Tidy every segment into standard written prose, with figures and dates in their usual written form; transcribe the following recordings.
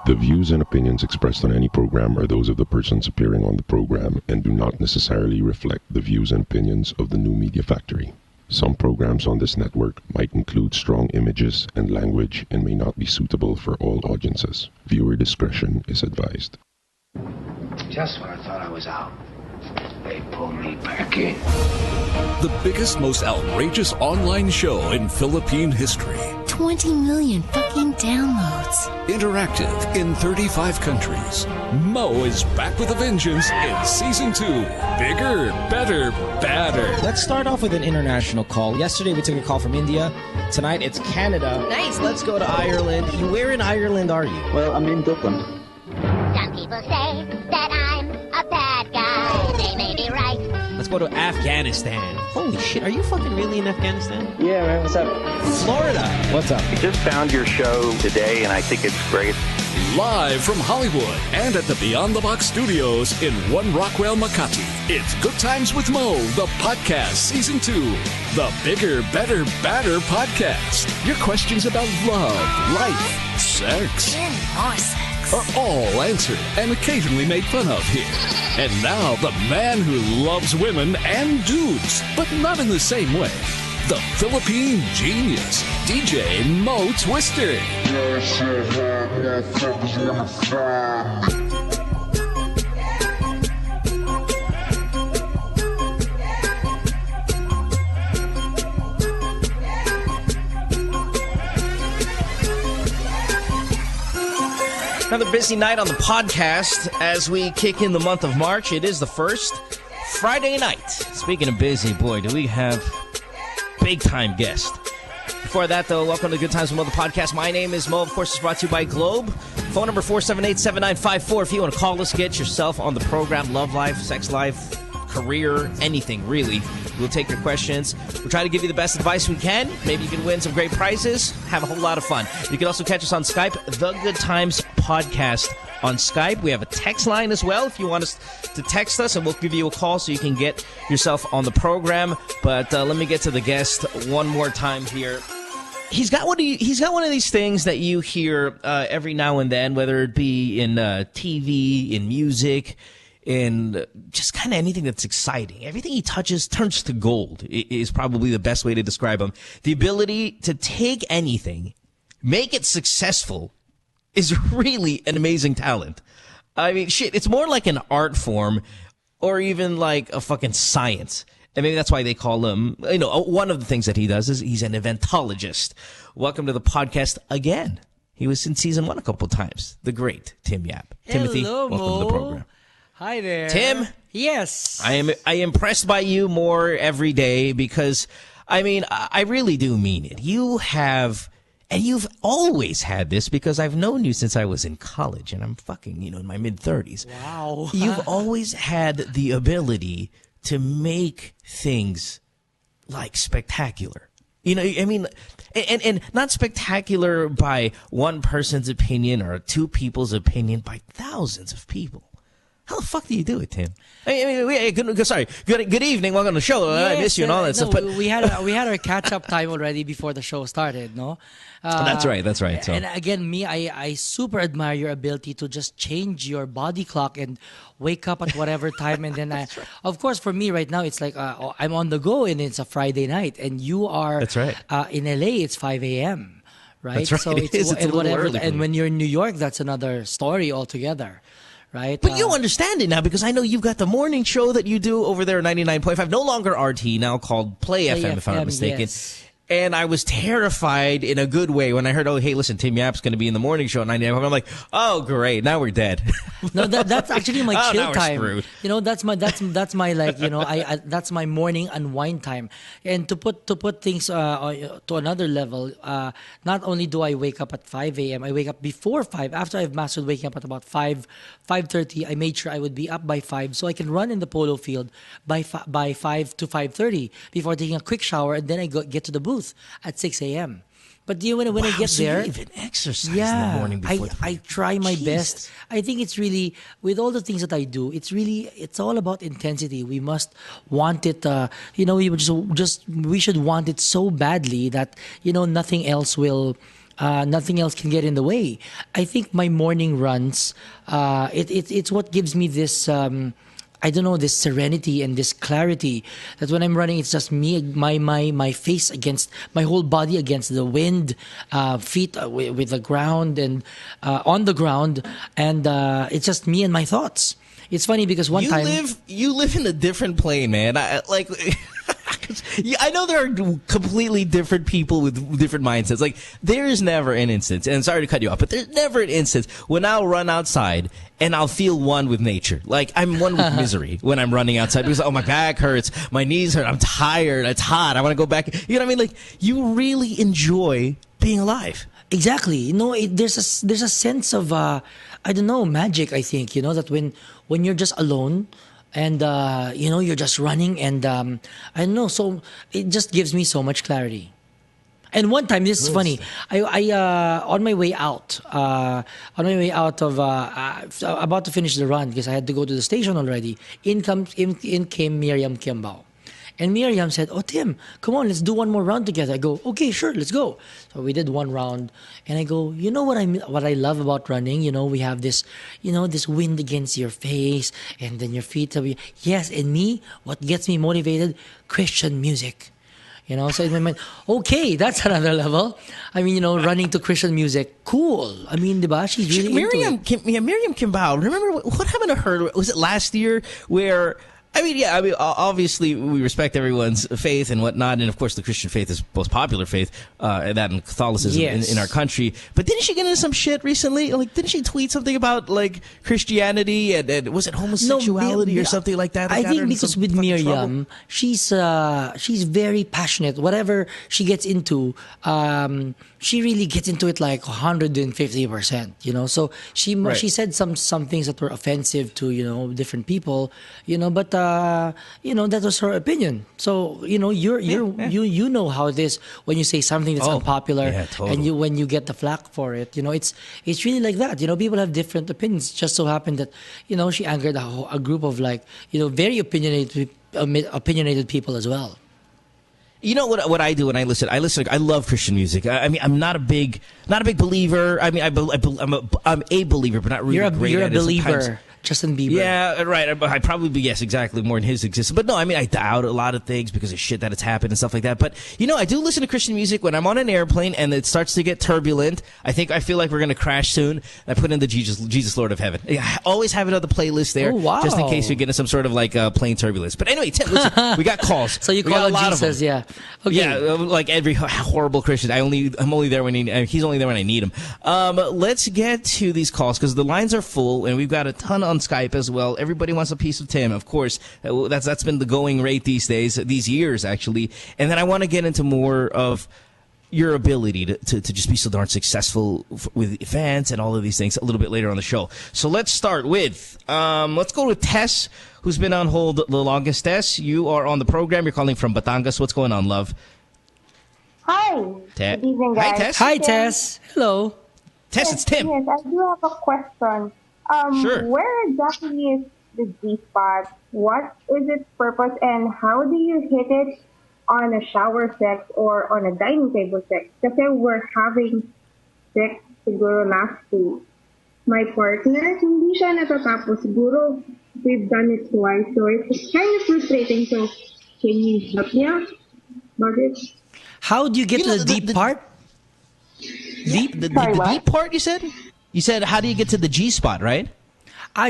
The views and opinions expressed on any program are those of the persons appearing on the program and do not necessarily reflect the views and opinions of the New Media Factory. Some programs on this network might include strong images and language and may not be suitable for all audiences. Viewer discretion is advised. Just when I thought I was out, they pulled me back in. The biggest, most outrageous online show in Philippine history. 20 million fucking downloads. Interactive in 35 countries. Mo is back with a vengeance in Season 2. Bigger, better, badder. Let's start off with an international call. Yesterday we took a call from India. Tonight it's Canada. Nice. Let's go to Ireland. Where in Ireland are you? Well, I'm in Dublin. Some people say that I'm a bad guy. They may be right. Let's go to Afghanistan. Holy shit, are you fucking really in Afghanistan? Yeah, man, what's up? Florida. What's up? I just found your show today, and I think it's great. Live from Hollywood and at the Beyond the Box studios in One Rockwell, Makati. It's Good Times with Mo, the podcast, Season 2. The Bigger, Better, Badder podcast. Your questions about love, life, sex. More sex. Are all answered and occasionally made fun of here. And now, the man who loves women and dudes, but not in the same way. The Philippine genius, DJ Mo Twister. Another busy night on the podcast as we kick in the month of March. It is the first Friday night. Speaking of busy, boy, do we have big-time guest. Before that, though, welcome to Good Times with Mo, the podcast. My name is Mo. Of course, it's brought to you by Globe. Phone number 478-7954. If you want to call us, get yourself on the program. Love life, sex life, career, anything, really. We'll take your questions. We'll try to give you the best advice we can. Maybe you can win some great prizes. Have a whole lot of fun. You can also catch us on Skype, The Good Times Podcast on Skype. We have a text line as well if you want us to text us, and we'll give you a call so you can get yourself on the program. But let me get to the guest one more time here. He's got one of these things that you hear every now and then, whether it be in TV, in music, in just kind of anything that's exciting. Everything he touches turns to gold is probably the best way to describe him. The ability to take anything, make it successful, is really an amazing talent. I mean, shit, it's more like an art form or even like a fucking science. And maybe that's why they call him, one of the things that he does is he's an eventologist. Welcome to the podcast again. He was in season 1 a couple times. The great Tim Yap. Timothy, welcome to the program. Hi there. Tim? Yes. I am impressed by you more every day because, I mean, I really do mean it. You have, and you've always had this because I've known you since I was in college and I'm fucking, in my mid-30s. Wow. You've always had the ability to make things, like, spectacular. I mean, and not spectacular by one person's opinion or two people's opinion, by thousands of people. How the fuck do you do it, Tim? Good evening. Welcome to the show. Yes, I miss you and all that stuff. But we had our catch-up time already before the show started, no? That's right. So. And again, I super admire your ability to just change your body clock and wake up at whatever time. And then, of course, for me right now, it's like I'm on the go and it's a Friday night. And you are that's right. In LA, it's 5 a.m., right? That's right. So it's a little early. And when you're in New York, that's another story altogether. Right. But you understand it now because I know you've got the morning show that you do over there at 99.5, no longer RT, now called Play FM, if I'm not mistaken. Yes. And I was terrified in a good way when I heard, oh, hey, listen, Tim Yap's going to be in the morning show at 99.5. I'm like, oh, great, now we're dead. No, that's actually my chill now time. We're screwed. That's my like, that's my morning unwind time. And to put things to another level, not only do I wake up at 5 a.m., I wake up before 5. After I've mastered waking up at about 5:30, I made sure I would be up by 5 so I can run in the polo field by 5 to 5:30 before taking a quick shower, and then I get to the booth at 6 a.m. But when I get so there, you even exercise in the morning before I try my best. I think it's really, with all the things that I do, it's all about intensity. We must want it. We should want it so badly that nothing else will Nothing else can get in the way. I think my morning runs, it's what gives me this, I don't know, this serenity and this clarity that when I'm running, it's just me, my face against, my whole body against the wind, feet with the ground and on the ground. And it's just me and my thoughts. It's funny because one time you live in a different plane, man. I know there are completely different people with different mindsets. Like, there is never an instance, and sorry to cut you off, but there's never an instance when I'll run outside and I'll feel one with nature. Like, I'm one with misery when I'm running outside because, oh, my back hurts, my knees hurt, I'm tired, it's hot, I want to go back. You know what I mean? Like, you really enjoy being alive. Exactly. You know, there's a sense of, I don't know, magic, I think, you know, that when you're just alone, and you know, you're just running, and I don't know, so it just gives me so much clarity. And one time, this is funny. I on my way out of about to finish the run because I had to go to the station already. In came Miriam Kiambao. And Miriam said, "Oh, Tim, come on, let's do one more round together." I go, "Okay, sure, let's go." So we did one round, and I go, "You know what I love about running? You know, we have this, you know, this wind against your face, and then your feet are." Yes, and me, what gets me motivated? Christian music. You know, so in my mind, okay, that's another level. I mean, you know, running to Christian music, cool. I mean, diba? She's really Miriam into it. Miriam Kimbao. Remember what happened to her? Was it last year where? I mean, obviously we respect everyone's faith and whatnot, and of course the Christian faith is the most popular faith, and that and Catholicism in our country. But didn't she get into some shit recently? Like, didn't she tweet something about like Christianity and was it homosexuality or something like that? I think because with Miriam, she's very passionate. Whatever she gets into, she really gets into it like 150%. You know, so she said some things that were offensive to, you know, different people. You know, but you know, that was her opinion. So, you know, you know how it is when you say something that's unpopular, and when you get the flack for it. You know, it's really like that. You know, people have different opinions. It just so happened that, you know, she angered a group of, like, you know, very opinionated people as well. You know what I do when I listen? I love Christian music. I mean, I'm not a big believer. I mean, I'm a believer, but not really great. You're a at it. believer. Sometimes, Justin Bieber. Yeah, right. I probably be, yes, exactly, more in his existence. But no, I mean, I doubt a lot of things because of shit that has happened and stuff like that. But, you know, I do listen to Christian music when I'm on an airplane and it starts to get turbulent. I feel like we're going to crash soon. I put in the Jesus Lord of Heaven. I always have it on the playlist there, just in case we get into some sort of like plane turbulence. But anyway, Tim, listen, we got calls. So you call him Jesus, yeah. Okay. Yeah, like every horrible Christian. I'm only there when he's only there when I need him. Let's get to these calls because the lines are full and we've got a ton on Skype as well. Everybody wants a piece of Tim, of course. That's been the going rate these days, these years actually. And then I want to get into more of your ability to just be so darn successful with events and all of these things a little bit later on the show. So let's start with, let's go with Tess, who's been on hold the longest. Tess, you are on the program. You're calling from Batangas. What's going on, love? Hi. Good evening, guys. Hi, Tess. Hi, Tess. Hello. Tess, it's Tim. Yes, I do have a question. Sure. Where exactly is the G-spot? What is its purpose, and how do you hit it on a shower sex or on a dining table sex? Kasi we're having sex siguro last week. My partner, hindi siya natatapos. Siguro we've done it twice, so it's kind of frustrating. So can you help me out about it? How do you get to the deep part? The deep part, you said? You said, how do you get to the G-spot, right?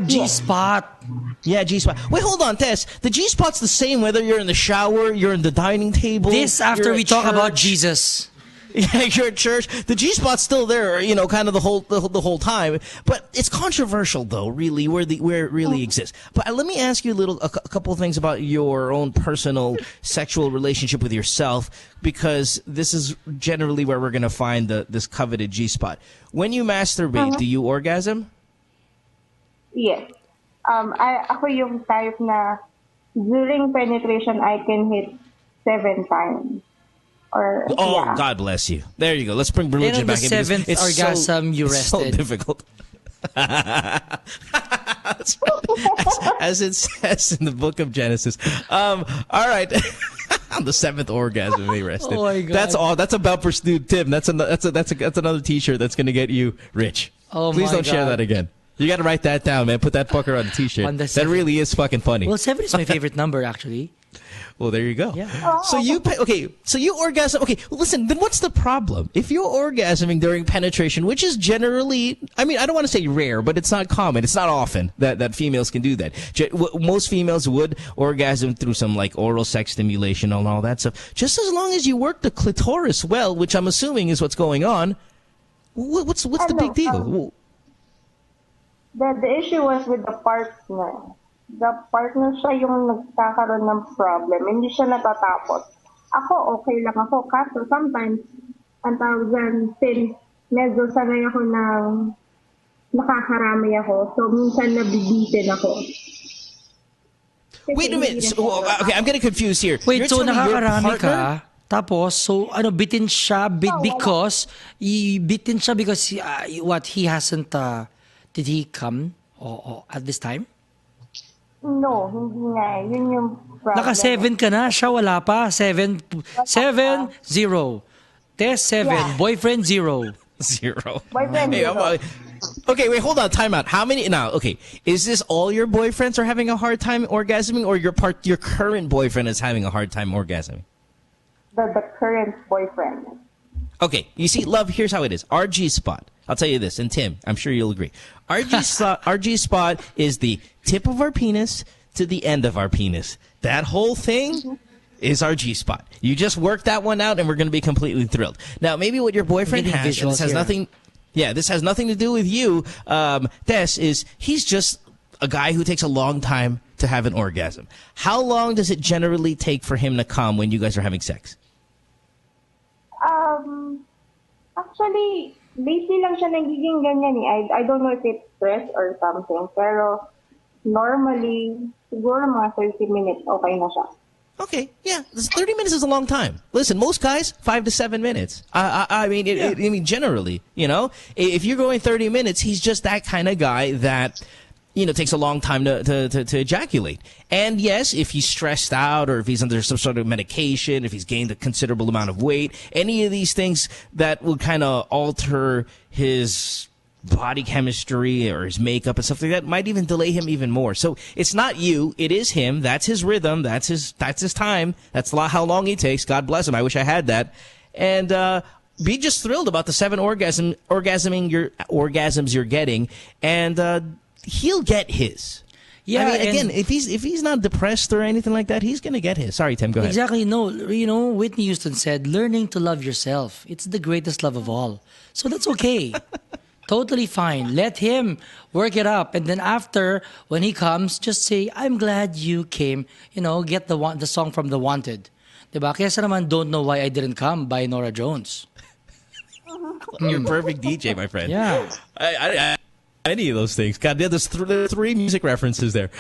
G-spot. Yeah, G-spot. Wait, hold on, Tess. The G-spot's the same whether you're in the shower, you're in the dining table. This after we talk about Jesus. Yeah, you're at church. The G-spot's still there, you know, kind of the whole time. But it's controversial, though, really, where it really exists. But let me ask you a couple of things about your own personal sexual relationship with yourself, because this is generally where we're going to find this coveted G-spot. When you masturbate, do you orgasm? Yes. Ako yung type na during penetration, I can hit 7 times. Yeah. God bless you. There you go. Let's bring religion back in. The seventh orgasm, you rested. It's so difficult. As it says in the book of Genesis. All right. On the 7th orgasm, they rested. Oh my God. That's all. That's about pursued, Tim. That's another T-shirt that's gonna get you rich. Oh Please my don't share God. that again. You got to write that down, man. Put that fucker on a T-shirt. On the That 7th. really is fucking funny. Well, 7 is my favorite number, actually. Well, there you go. Yeah. So you orgasm. Okay, well, listen. Then what's the problem? If you're orgasming during penetration, which is generally, I mean, I don't want to say rare, but it's not common. It's not often that females can do that. Most females would orgasm through some like oral sex stimulation and all that stuff. Just as long as you work the clitoris well, which I'm assuming is what's going on. What's the big deal? The issue was with the partner. The partner siya yung nagkakaroon ng problem. Hindi siya natatapos. Ako, okay lang ako. Kaso sometimes, ang tawag dyan, since medyo sanay ako ng nakakarami ako, so minsan nabibitin ako. Kasi Wait a minute. hindi na So, siya okay, I'm getting confused here. Wait, You're so telling me your nakakarami partner- ka? Tapos, so bitin siya because what, he hasn't, did he come or at this time? No, hindi nga. Yun yung problem. Naka-7 ka na, siya wala pa. 7, 0. Test 7, Yeah. boyfriend 0. 0. Boyfriend Hey, zero. okay, wait, hold on, time out. How many now? Okay, is this all your boyfriends are having a hard time orgasming, or your current boyfriend is having a hard time orgasming? The current boyfriend. Okay, you see, love, here's how it is. RG spot. I'll tell you this, and Tim, I'm sure you'll agree. RG spot is the tip of our penis to the end of our penis. That whole thing is our G spot. You just work that one out, and we're going to be completely thrilled. Now, maybe what your boyfriend Getting has, and this visuals has here. nothing. Yeah, this has nothing to do with you, Des, is he's just a guy who takes a long time to have an orgasm. How long does it generally take for him to come when you guys are having sex? Actually, lately lang siya nagiging ganyan eh. I don't know if it's stress or something, pero normally, siguro mga 30 minutes, okay na siya. Okay, yeah, 30 minutes is a long time. Listen, most guys, 5 to 7 minutes. I mean, generally, you know, if you're going 30 minutes, he's just that kind of guy that, you know, takes a long time to ejaculate. And yes, if he's stressed out or if he's under some sort of medication, if he's gained a considerable amount of weight, any of these things that will kind of alter his body chemistry or his makeup and stuff like that might even delay him even more. So it's not you, it is him. That's his rhythm. That's his time. That's how long he takes. God bless him. I wish I had that. And be just thrilled about the 7 orgasms you're getting, and he'll get his. Yeah, I mean, again, and- if he's not depressed or anything like that, he's gonna get his. Sorry, Tim, go ahead. Exactly. No, you know, Whitney Houston said, learning to love yourself. It's the greatest love of all. So that's okay. Totally fine. Let him work it up. And then after, when he comes, just say, I'm glad you came. You know, get the song from The Wanted. Diba? Kaya sa naman, Don't Know Why I Didn't Come by Nora Jones. You're a perfect DJ, my friend. Yeah. I any of those things. God, there's 3 music references there.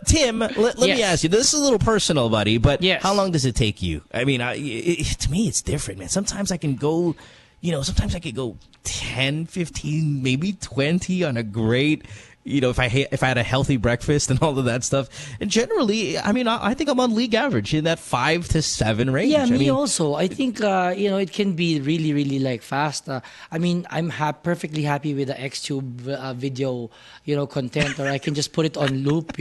Tim, let me ask you. This is a little personal, buddy, but Yes. how long does it take you? I mean, to me, it's different, man. Sometimes I can go, sometimes I could go 10, 15, maybe 20 on a great, if I had a healthy breakfast and all of that stuff. And generally, I mean, I think I'm on league average in that 5 to 7 range. Yeah, I me mean, also. I think, it can be really, really like fast. I mean, I'm perfectly happy with the XTube video, content, or I can just put it on loop,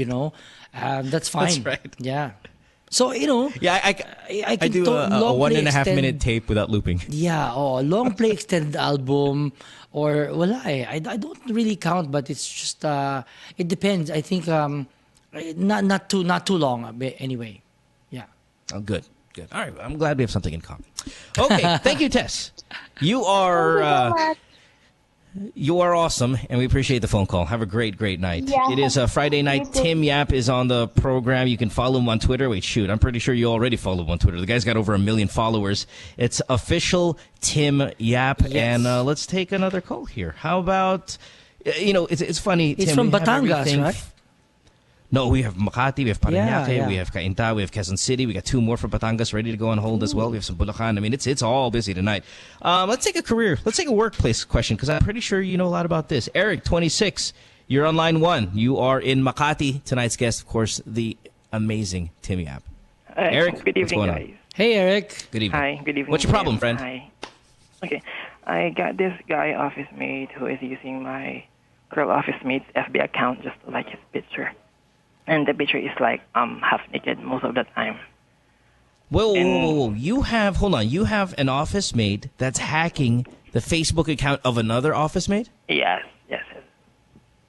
that's fine. That's right. Yeah. So, Yeah, I can do a long 1.5 play minute tape without looping. Yeah, long play extended album or wala eh. I don't really count, but it's just it depends. I think not too long anyway. Yeah. Oh, good. All right, I'm glad we have something in common. Okay, thank you, Tess. You are awesome, and we appreciate the phone call. Have a great night. Yeah. It is a Friday night. Tim Yap is on the program. You can follow him on Twitter. Wait, shoot. I'm pretty sure you already follow him on Twitter. The guy's got over 1 million followers. It's official Tim Yap. Yes. And let's take another call here. How about, it's funny. It's Tim, from we have Batangas, everything- right? No, we have Makati, we have Parañaque, Yeah. we have Cainta, we have Quezon City. We got 2 more from Batangas ready to go on hold as well. We have some Bulacan. I mean, it's all busy tonight. Let's take a workplace question, because I'm pretty sure you know a lot about this. Eric, 26, you're on line 1. You are in Makati. Tonight's guest, of course, the amazing Tim Yap. Eric, good what's evening, going on? guys. Hey, Eric. Good evening. Hi, good evening. What's your problem, Tim. friend? Hi. Okay, I got this guy office mate who is using my girl office mate's FB account just to like his picture, and the picture is like half naked most of the time. Whoa. You have an office mate that's hacking the Facebook account of another office mate? Yes.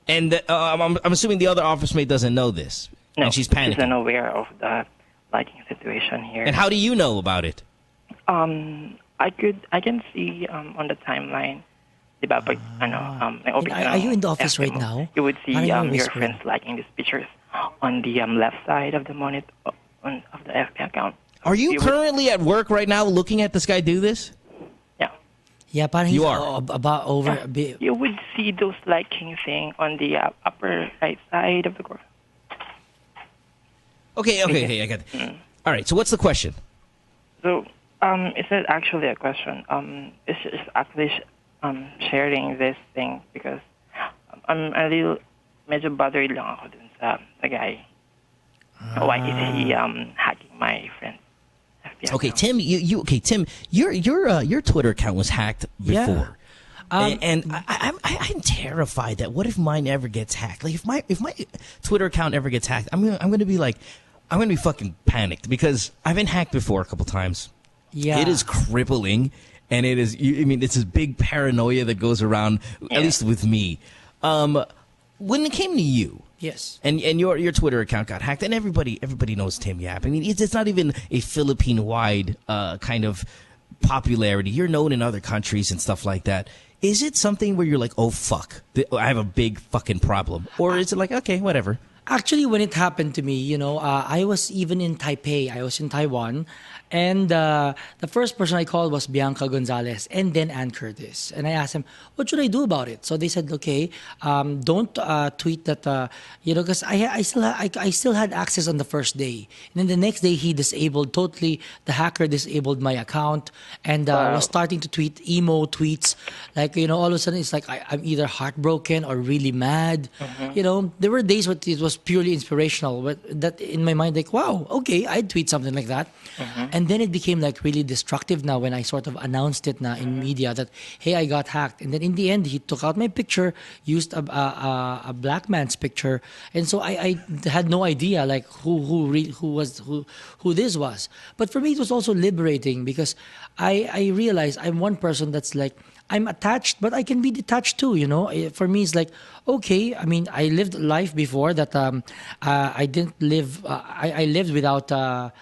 And I'm assuming the other office mate doesn't know this. No, and she's panicking. She's unaware of the liking situation here. And how do you know about it? I can see on the timeline. Diba, pag, Are you in the office right now? You would see Parang you're your whispering. friends liking these pictures on the left side of the monitor of the FB account. Are you currently at work right now looking at this guy do this? Yeah. Yeah, parang You he's are. about over a bit. You would see those liking thing on the upper right side of the core. Okay, I got it. All right, so what's the question? So, it's not actually a question. It's just actually sharing this thing because I'm a little medyo bothered lang ako dun sa guy. Why is he hacking my friend's FB Okay, account? Tim, your Twitter account was hacked before. Yeah. And I'm terrified that what if mine ever gets hacked? Like if my Twitter account ever gets hacked, I'm gonna be fucking panicked because I've been hacked before a couple times. Yeah. It is crippling, and it is. I mean, it's this big paranoia that goes around, at least with me. When it came to you, Yes. and your Twitter account got hacked, and everybody knows Tim Yap. I mean, it's not even a Philippine-wide kind of popularity. You're known in other countries and stuff like that. Is it something where you're like, oh fuck, I have a big fucking problem, or is it like, okay, whatever? Actually, when it happened to me, I was even in Taipei. I was in Taiwan. And the first person I called was Bianca Gonzalez and then Ann Curtis. And I asked him, what should I do about it? So they said, okay, don't tweet that, because I still had access on the first day. And then the next day, the hacker disabled my account and was starting to tweet emo tweets. Like, all of a sudden, it's like I'm either heartbroken or really mad. There were days where it was purely inspirational, but that in my mind, like, wow, okay, I'd tweet something like that. And then it became like really destructive now when I sort of announced it now in media that, hey, I got hacked. And then in the end, he took out my picture, used a black man's picture. And so I had no idea like who this was. But for me, it was also liberating because I realized I'm one person that's like, I'm attached, but I can be detached too, For me, it's like, okay, I mean, I lived life before that I didn't live, I lived without a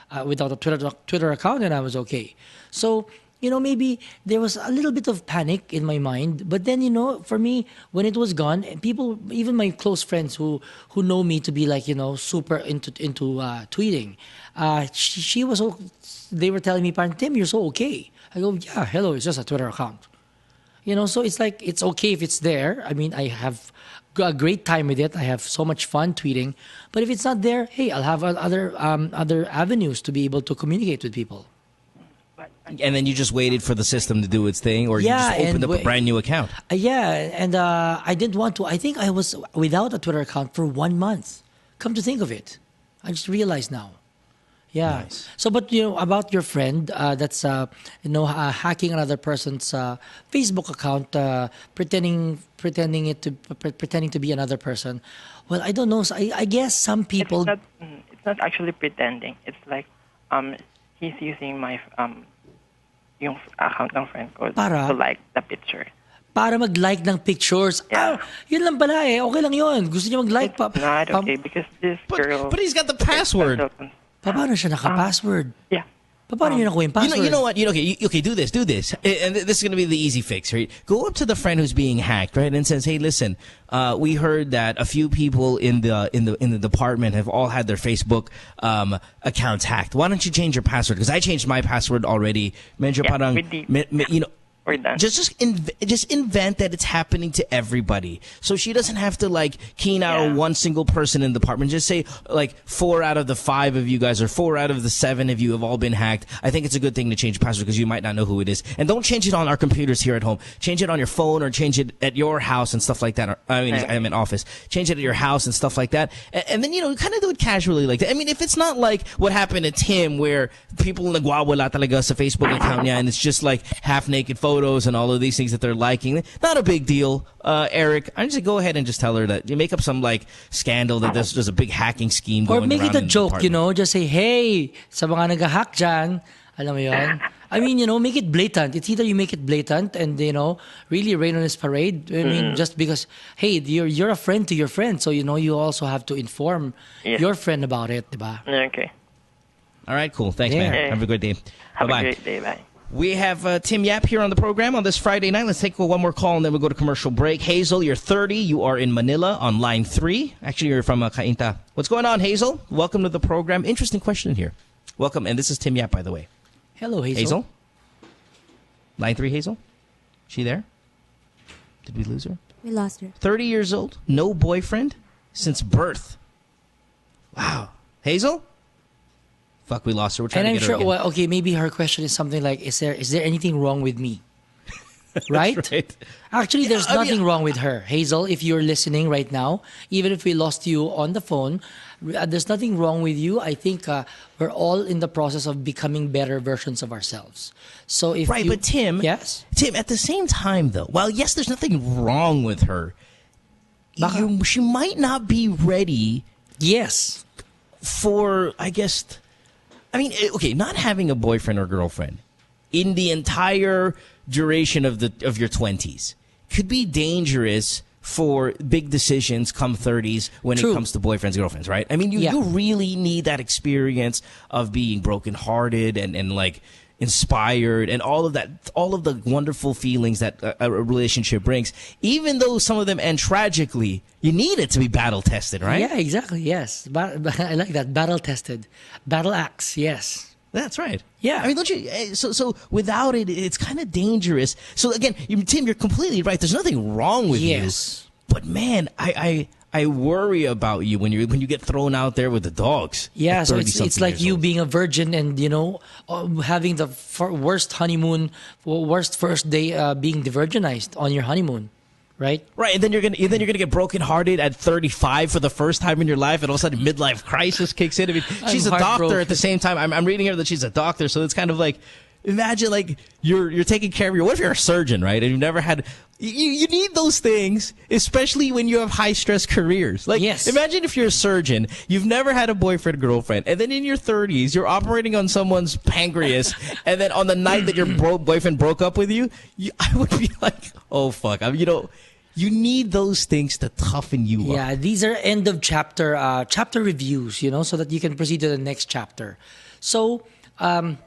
Twitter account and I was okay. So, maybe there was a little bit of panic in my mind. But then, for me, when it was gone, people, even my close friends who know me to be like, super into tweeting, they were telling me, Tim, you're so okay. I go, yeah, hello, it's just a Twitter account. So it's like, it's okay if it's there. I mean, I have a great time with it. I have so much fun tweeting. But if it's not there, hey, I'll have other avenues to be able to communicate with people. And then you just waited for the system to do its thing, or you just opened up a brand new account? I didn't want to. I think I was without a Twitter account for 1 month. Come to think of it. I just realized now. Yeah. Nice. So, but about your friend that's hacking another person's Facebook account, pretending to be another person. Well, I don't know. So I guess some people. It's not actually pretending. It's like he's using my yung account ng friend ko to like the picture. Para mag-like ng pictures. Yeah. Yun lang pala eh. Okay lang yun. Gusto niya mag-like pa. Not okay because this girl. But he's got the password. Paano siya naka-password? Yeah. Paano niya nakuha yung password? You know what? Okay, do this. And this is going to be the easy fix, right? Go up to the friend who's being hacked, right? And says, hey, listen, we heard that a few people in the department have all had their Facebook accounts hacked. Why don't you change your password? Because I changed my password already. Medyo parang, We're done. Just invent that it's happening to everybody. So she doesn't have to like keen out on one single person in the department. Just say like 4 out of the 5 of you guys or 4 out of the 7 of you have all been hacked. I think it's a good thing to change password because you might not know who it is. And don't change it on our computers here at home. Change it on your phone or change it at your house and stuff like that. I'm in office. Change it at your house and stuff like that. And then, kind of do it casually like that. I mean, if it's not like what happened to Tim where people nagwawala talaga sa Facebook account niya and it's just like half-naked photos and all of these things that they're liking. Not a big deal, Eric. I just go ahead and just tell her that you make up some like scandal that there's a big hacking scheme going around. Or make it a joke, Just say, hey, sa mga nag-hack dyan, alam mo yun? I mean, make it blatant. It's either you make it blatant and, really rain on his parade. I mean, just because, hey, you're a friend to your friend. So, you also have to inform your friend about it, diba? Okay. All right, cool. Thanks, man. Have a good day. Have Bye-bye. a great day. Bye. We have Tim Yap here on the program on this Friday night. Let's take one more call and then we'll go to commercial break. Hazel, you're 30. You are in Manila on line 3. Actually, you're from Cainta. What's going on, Hazel? Welcome to the program. Interesting question here. Welcome. And this is Tim Yap, by the way. Hello, Hazel. Hazel? Line 3, Hazel? She there? Did we lose her? We lost her. 30 years old. No boyfriend since birth. Wow. Hazel? Fuck, we lost her. We're trying and to get her again. Well, okay, maybe her question is something like, is there anything wrong with me? Right? Right? Actually, there's nothing wrong with her. Hazel, if you're listening right now, even if we lost you on the phone, there's nothing wrong with you. I think we're all in the process of becoming better versions of ourselves. So if but Tim, Tim, at the same time, though, while yes, there's nothing wrong with her, she might not be ready. Yes. For, I guess... I mean, okay, not having a boyfriend or girlfriend in the entire duration of your 20s could be dangerous for big decisions come 30s when it comes to boyfriends, girlfriends, right? I mean, you really need that experience of being brokenhearted and like inspired and all of the wonderful feelings that a relationship brings. Even though some of them end tragically, you need it to be battle tested, right? Yeah, exactly. Yes, I like that. Battle tested, battle axe. Yes, that's right. Yeah, I mean, don't you? So without it, it's kind of dangerous. So again, Tim, you're completely right. There's nothing wrong with you, but man, I worry about you when you get thrown out there with the dogs. Yeah, so it's like you being a virgin and having the worst honeymoon, worst first day being de-virginized on your honeymoon, right? Right, and then you're gonna get brokenhearted at 35 for the first time in your life, and all of a sudden midlife crisis kicks in. I mean, she's a doctor at the same time. I'm reading here that she's a doctor, so it's kind of like. Imagine like you're taking care of what if you're a surgeon, right? And you've never had you need those things, especially when you have high stress careers. Like imagine if you're a surgeon, you've never had a boyfriend, girlfriend, and then in your 30s you're operating on someone's pancreas, and then on the night that your boyfriend broke up with you, I would be like, oh fuck, you need those things to toughen you up. Yeah, these are end of chapter reviews, so that you can proceed to the next chapter. So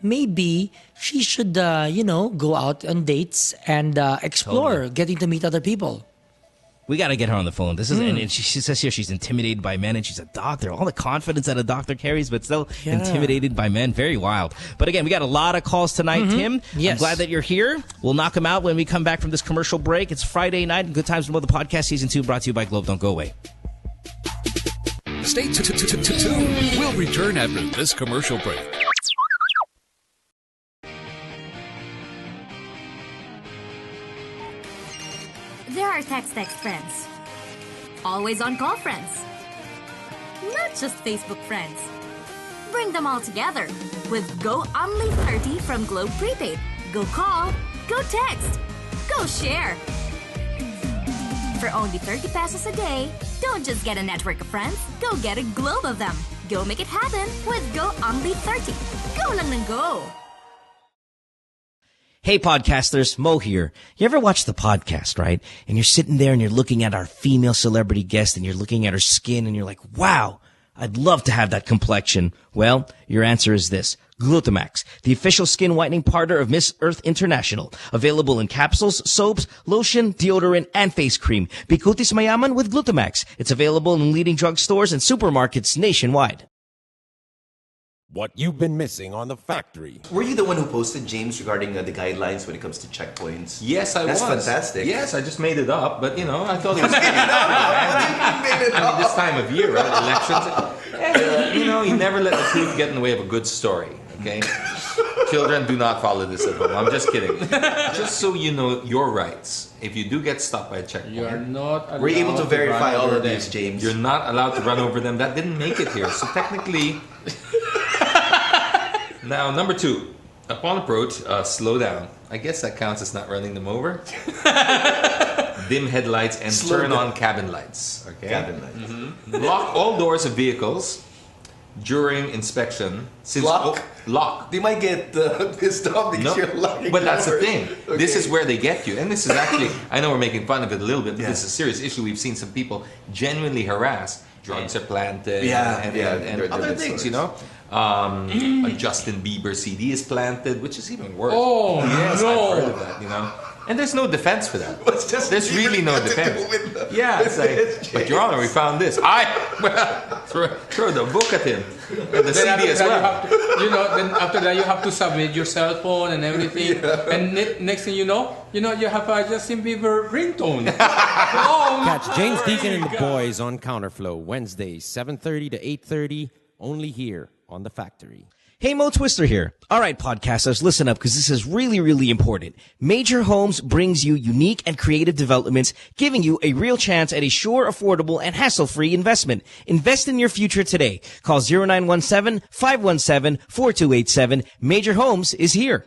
maybe she should, go out on dates and explore, getting to meet other people. We got to get her on the phone. This is, and she says here she's intimidated by men, and she's a doctor. All the confidence that a doctor carries, but still intimidated by men. Very wild. But again, we got a lot of calls tonight, Tim. Yes. I'm glad that you're here. We'll knock them out when we come back from this commercial break. It's Friday night, and Good Times with the Podcast Season 2 brought to you by Globe. Don't go away. Stay tuned. We'll return after this commercial break. There are text friends. Always on call friends. Not just Facebook friends. Bring them all together with Go Only 30 from Globe Prepaid. Go call, go text, go share. For only 30 pesos a day, don't just get a network of friends, go get a globe of them. Go make it happen with Go Only 30. Go lang ng go. Hey podcasters, Mo here. You ever watch the podcast, right? And you're sitting there and you're looking at our female celebrity guest and you're looking at her skin and you're like, wow, I'd love to have that complexion. Well, your answer is this. Glutamax, the official skin whitening partner of Miss Earth International. Available in capsules, soaps, lotion, deodorant, and face cream. Bikutis Mayaman with Glutamax. It's available in leading drugstores and supermarkets nationwide. What you've been missing on The Factory. Were you the one who posted, James, regarding the guidelines when it comes to checkpoints? Yes, I was. That's fantastic. Yes, I just made it up, but I thought it was I mean, this time of year, right? Elections. You never let the truth get in the way of a good story, okay? Children, do not follow this at home. I'm just kidding. Just so you know your rights. If you do get stopped by a checkpoint, you are not allowed we're able to verify all of them. this, James. You're not allowed to run over them. That didn't make it here. So technically... Now, number 2. Upon approach, slow down. I guess that counts as not running them over. Dim headlights and turn on cabin lights. Okay. Cabin lights. Mm-hmm. Lock all doors of vehicles during inspection. Since lock. They might get pissed off because you're locking but that's the doors. thing. Okay. This is where they get you. And this is actually, I know we're making fun of it a little bit, but this is a serious issue. We've seen some people genuinely harass. Drugs are planted and other things, a Justin Bieber CD is planted, which is even worse. Oh, yes, no. I've heard of that, And there's no defense for that. There's really no defense. Yeah, it's like, but Your Honor, we found this. Throw the book at him. And the CD as well. Then after that you have to submit your cell phone and everything. Yeah. And next thing you know, you have a Justin Bieber ringtone. Catch James Deacon and the boys on Counterflow Wednesdays 7:30 to 8:30 only here on The Factory. Hey, Mo Twister here. All right, podcasters, listen up because this is really, really important. Major Homes brings you unique and creative developments, giving you a real chance at a sure, affordable, and hassle-free investment. Invest in your future today. Call 0917-517-4287. Major Homes is here.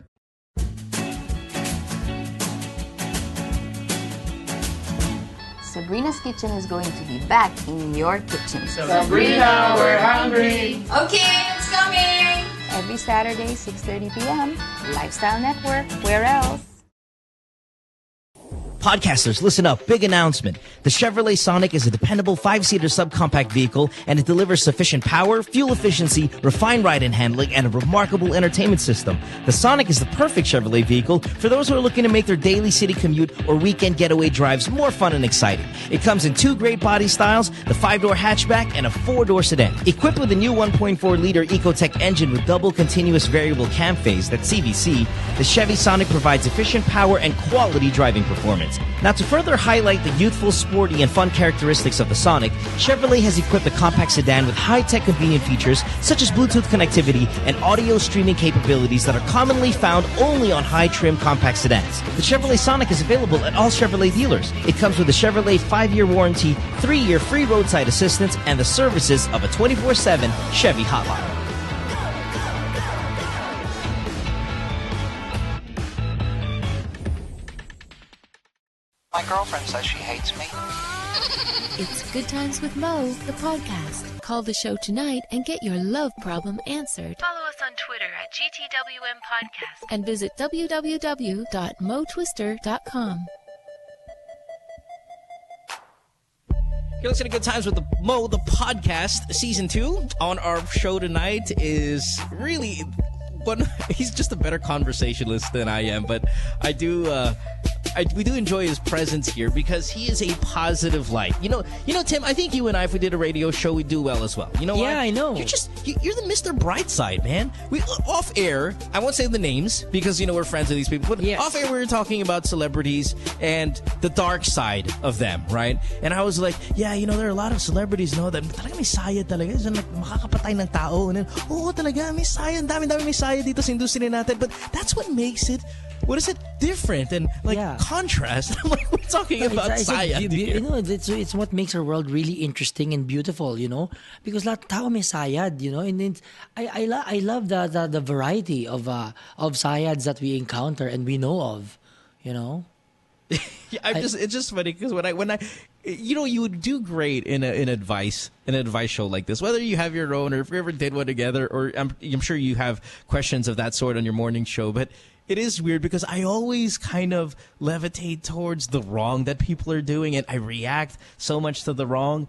Sabrina's Kitchen is going to be back in your kitchen. Sabrina, we're hungry. Okay, it's coming. Every Saturday, 6:30 p.m. Lifestyle Network. Where else? Podcasters, listen up. Big announcement. The Chevrolet Sonic is a dependable 5-seater subcompact vehicle, and it delivers sufficient power, fuel efficiency, refined ride and handling, and a remarkable entertainment system. The Sonic is the perfect Chevrolet vehicle for those who are looking to make their daily city commute or weekend getaway drives more fun and exciting. It comes in 2 great body styles, the 5-door hatchback and a 4-door sedan. Equipped with a new 1.4-liter Ecotec engine with double continuous variable cam phase, that's CVC, the Chevy Sonic provides efficient power and quality driving performance. Now, to further highlight the youthful, sporty, and fun characteristics of the Sonic, Chevrolet has equipped the compact sedan with high-tech convenient features such as Bluetooth connectivity and audio streaming capabilities that are commonly found only on high-trim compact sedans. The Chevrolet Sonic is available at all Chevrolet dealers. It comes with a Chevrolet 5-year warranty, 3-year free roadside assistance, and the services of a 24/7 Chevy hotline. My girlfriend says she hates me. It's Good Times with Mo, the podcast. Call the show tonight and get your love problem answered. Follow us on Twitter at GTWM Podcast and visit www.motwister.com. You're listening to Good Times with Mo, the podcast, Season 2. On our show tonight is really... he's just a better conversationalist than I am, but we do enjoy his presence here because he is a positive light. You know, Tim, I think you and I, if we did a radio show, we'd do well as well. You know why? Yeah, I know. You're the Mr. Brightside, man. We off air, I won't say the names because, we're friends with these people, but off air we were talking about celebrities and the dark side of them, right? And I was like, there are a lot of celebrities, that talaga may saya talaga. Makakapatay ng tao. And then, talaga, may saya. Ang dami-dami may saya dito sa industriya natin. But that's what makes it, different and contrast. I'm like, we're talking about saya. It's what makes our world really interesting and beautiful, because lahat tao may sayad, and I love the variety of sayads that we encounter and we know of, It's just funny because when I you would do great in an advice show like this, whether you have your own or if we ever did one together, or I'm sure you have questions of that sort on your morning show, but it is weird because I always kind of levitate towards the wrong that people are doing, and I react so much to the wrong.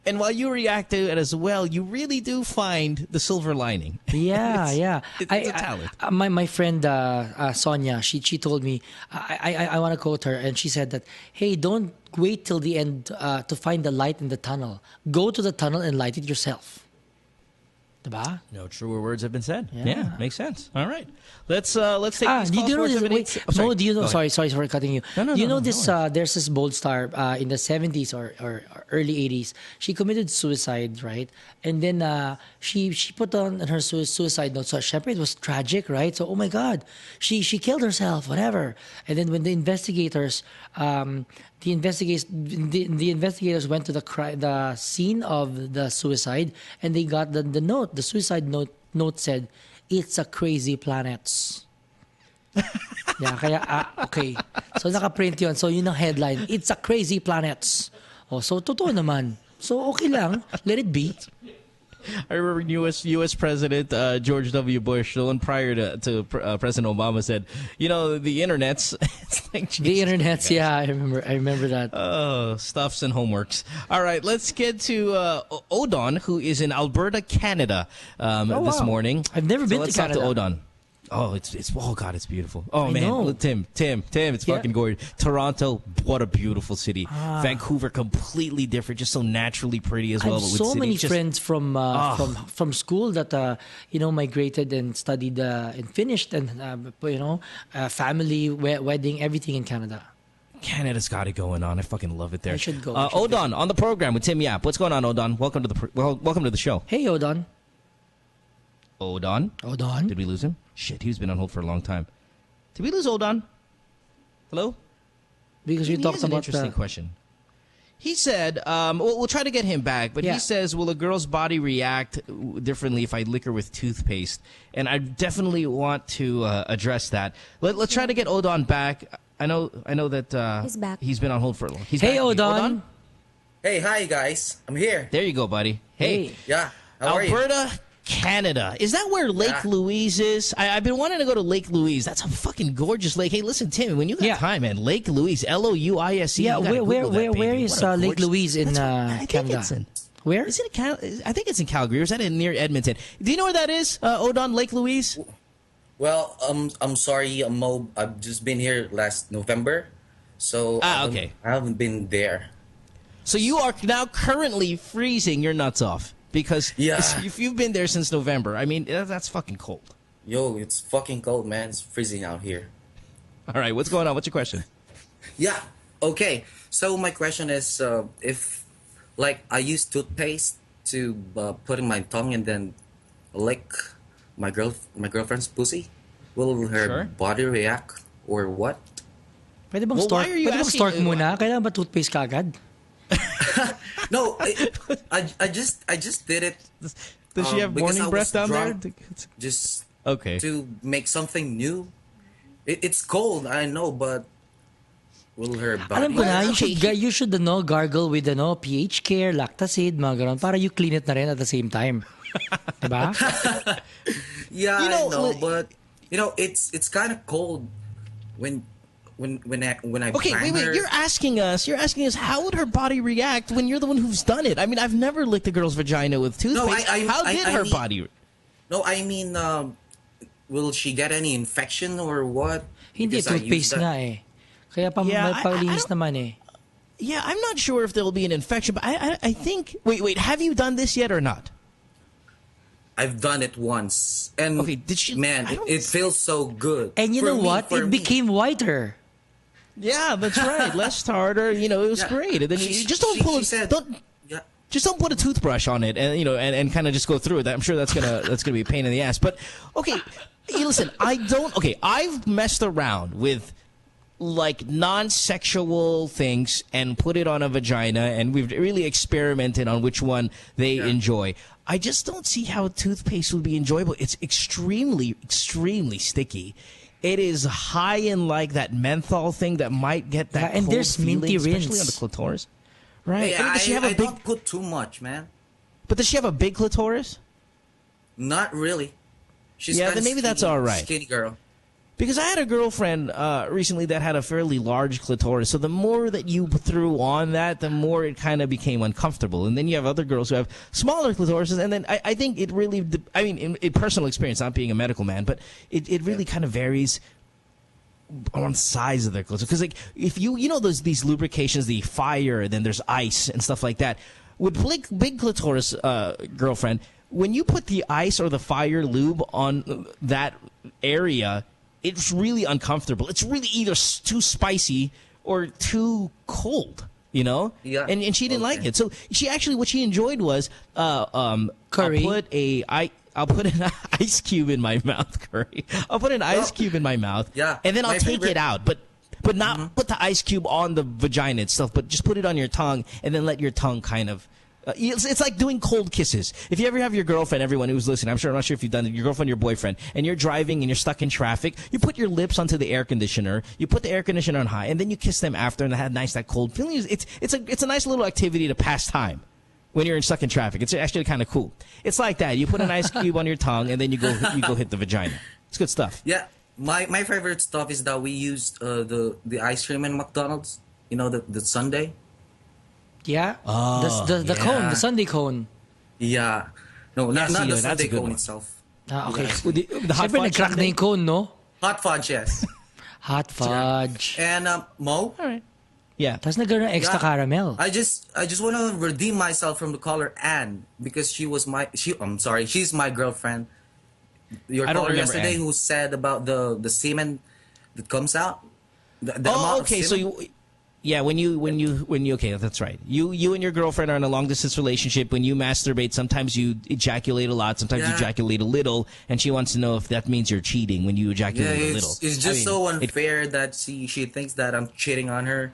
And while you react to it as well, you really do find the silver lining. Yeah, It's a talent. My friend Sonia, she told me, I want to quote her, and she said that, hey, don't wait till the end to find the light in the tunnel. Go to the tunnel and light it yourself. Diba? No truer words have been said. Yeah. Makes sense. All right. Let's take these do calls. you know this? 478. Wait, Oh, sorry. do you know? Go ahead. Sorry for cutting you. No, do you know no, this? no There's this bold star in the 70s or early 80s. She committed suicide, right? And then she put on her suicide note. So syempre, it was tragic, right? So oh my God, she killed herself, whatever. And then when the investigators the investigators went to the scene of the suicide, and they got the note. The suicide note said, "It's a crazy planets." Yeah, kaya okay. So naka-print 'yon. So yun ang headline. It's a crazy planets. Oh, so totoo naman. So okay lang. Let it be. I remember U.S. President George W. Bush, the one prior to President Obama, said, the internet's. It's like, the internet's, yeah, I remember that. Oh, stuffs and homeworks. All right, let's get to Odon, who is in Alberta, Canada, this morning. I've never been to Canada. Let's talk to Odon. Oh, it's oh God, it's beautiful. Oh man, know. Tim, it's fucking gorgeous. Toronto, what a beautiful city. Vancouver, completely different, just so naturally pretty as well. I have so many friends from school that migrated and studied and finished and family, wedding, everything in Canada. Canada's got it going on. I fucking love it there. I should go. Odon on the program with Tim Yap. What's going on, Odon? Welcome to the show. Hey, Odon. Odon? Did we lose him? Shit, he's been on hold for a long time. Did we lose Odon? Hello? Because you talked about an interesting question. He said, we'll try to get him back, but he says, will a girl's body react differently if I lick her with toothpaste? And I definitely want to address that. Let's try to get Odon back. I know that he's back. He's been on hold for a long time. Hey, Odon. Hey, hi, guys. I'm here. There you go, buddy. Hey. Yeah, how are you? Alberta, Canada. Is that where Lake Louise is? I've been wanting to go to Lake Louise. That's a fucking gorgeous lake. Hey, listen, Tim, when you got time, man, Lake Louise, Louise. Yeah, where is Lake Louise in Canada? Where? Is it? I think it's in Calgary. Or is that near Edmonton? Do you know where that is, Odon, Lake Louise? Well, I'm sorry, Mo. I've just been here last November, so okay. I haven't been there. So you are now currently freezing your nuts off. Because if you've been there since November, I mean, that's fucking cold. Yo, it's fucking cold, man. It's freezing out here. All right, what's going on? What's your question? Yeah, okay. So my question is, if, I use toothpaste to put in my tongue and then lick my girlfriend's pussy, will her body react or what? Pwede bang stork muna? Kailangan ba toothpaste kagad? No, I just did it. Does she have morning breath down there? Just to make something new. It's cold, I know, but will her body? Alam ko na, you should gargle with pH care, lactacid, mga ganon, para you clean it na rin at the same time. Diba? Yeah, I know, but it's kind of cold when I okay, wait. You're asking us how would her body react when you're the one who's done it? I mean, I've never licked a girl's vagina with toothpaste. How did her body? No, I mean, will she get any infection or what? Hindi, toothpaste nga eh. Kaya paulinis naman eh. Yeah, I'm not sure if there will be an infection, but I think. Wait. Have you done this yet or not? I've done it once, and did she? Man, it feels so good. And you know what? It became whiter. Yeah, that's right. Less tartar. It was great. And then you just don't pull just don't put a toothbrush on it, and and kind of just go through it. I'm sure that's gonna be a pain in the ass. But okay, listen, I've messed around with non-sexual things and put it on a vagina, and we've really experimented on which one they enjoy. I just don't see how toothpaste would be enjoyable. It's extremely, extremely sticky. It is high in that menthol thing that might get that and cold there's feeling, minty rinse. especially on the clitoris. Right. Hey, I don't put too much, man. But does she have a big clitoris? Not really. She's then maybe that's all right. Skinny girl. Because I had a girlfriend recently that had a fairly large clitoris. So the more that you threw on that, the more it kind of became uncomfortable. And then you have other girls who have smaller clitorises. And then I think it really, in personal experience, not being a medical man, but it really kind of varies on the size of their clitoris. Because if these lubrications, the fire, and then there's ice and stuff like that. With big clitoris girlfriend, when you put the ice or the fire lube on that area, it's really uncomfortable. It's really either too spicy or too cold, you know? Yeah. And she didn't like it. So she actually, what she enjoyed was curry. I'll put an ice cube in my mouth, curry. I'll put an ice cube in my mouth. Yeah. And then I'll My take favorite- it out. But not put the ice cube on the vagina itself, but just put it on your tongue and then let your tongue kind of... it's like doing cold kisses. If you ever have your girlfriend, everyone who's listening, I'm not sure if you've done it, your girlfriend, your boyfriend, and you're driving and you're stuck in traffic, you put your lips onto the air conditioner, you put the air conditioner on high, and then you kiss them after, and they have that cold feeling. It's a nice little activity to pass time when you're stuck in traffic. It's actually kind of cool. It's like that. You put an ice cube on your tongue, and then you go hit the vagina. It's good stuff. Yeah, my favorite stuff is that we used the ice cream in McDonald's. You know, the sundae. Yeah. The cone, the Sunday cone. Yeah. No, not the that's a Sunday good cone one. itself. Okay. The hot Siyempre, fudge nag-crack na sundae? yung cone, no? Hot fudge, yes. Hot fudge. And All Mo? right. Yeah. Tapos nagkaroon ng extra caramel. I just want to redeem myself from the caller Anne because she's my girlfriend. Your I don't caller remember yesterday Anne. who said about the semen that comes out. The amount of okay. semen. So when you okay, that's right. You and your girlfriend are in a long distance relationship. When you masturbate, sometimes you ejaculate a lot, sometimes you ejaculate a little, and she wants to know if that means you're cheating when you ejaculate a little. It's just so unfair that she thinks that I'm cheating on her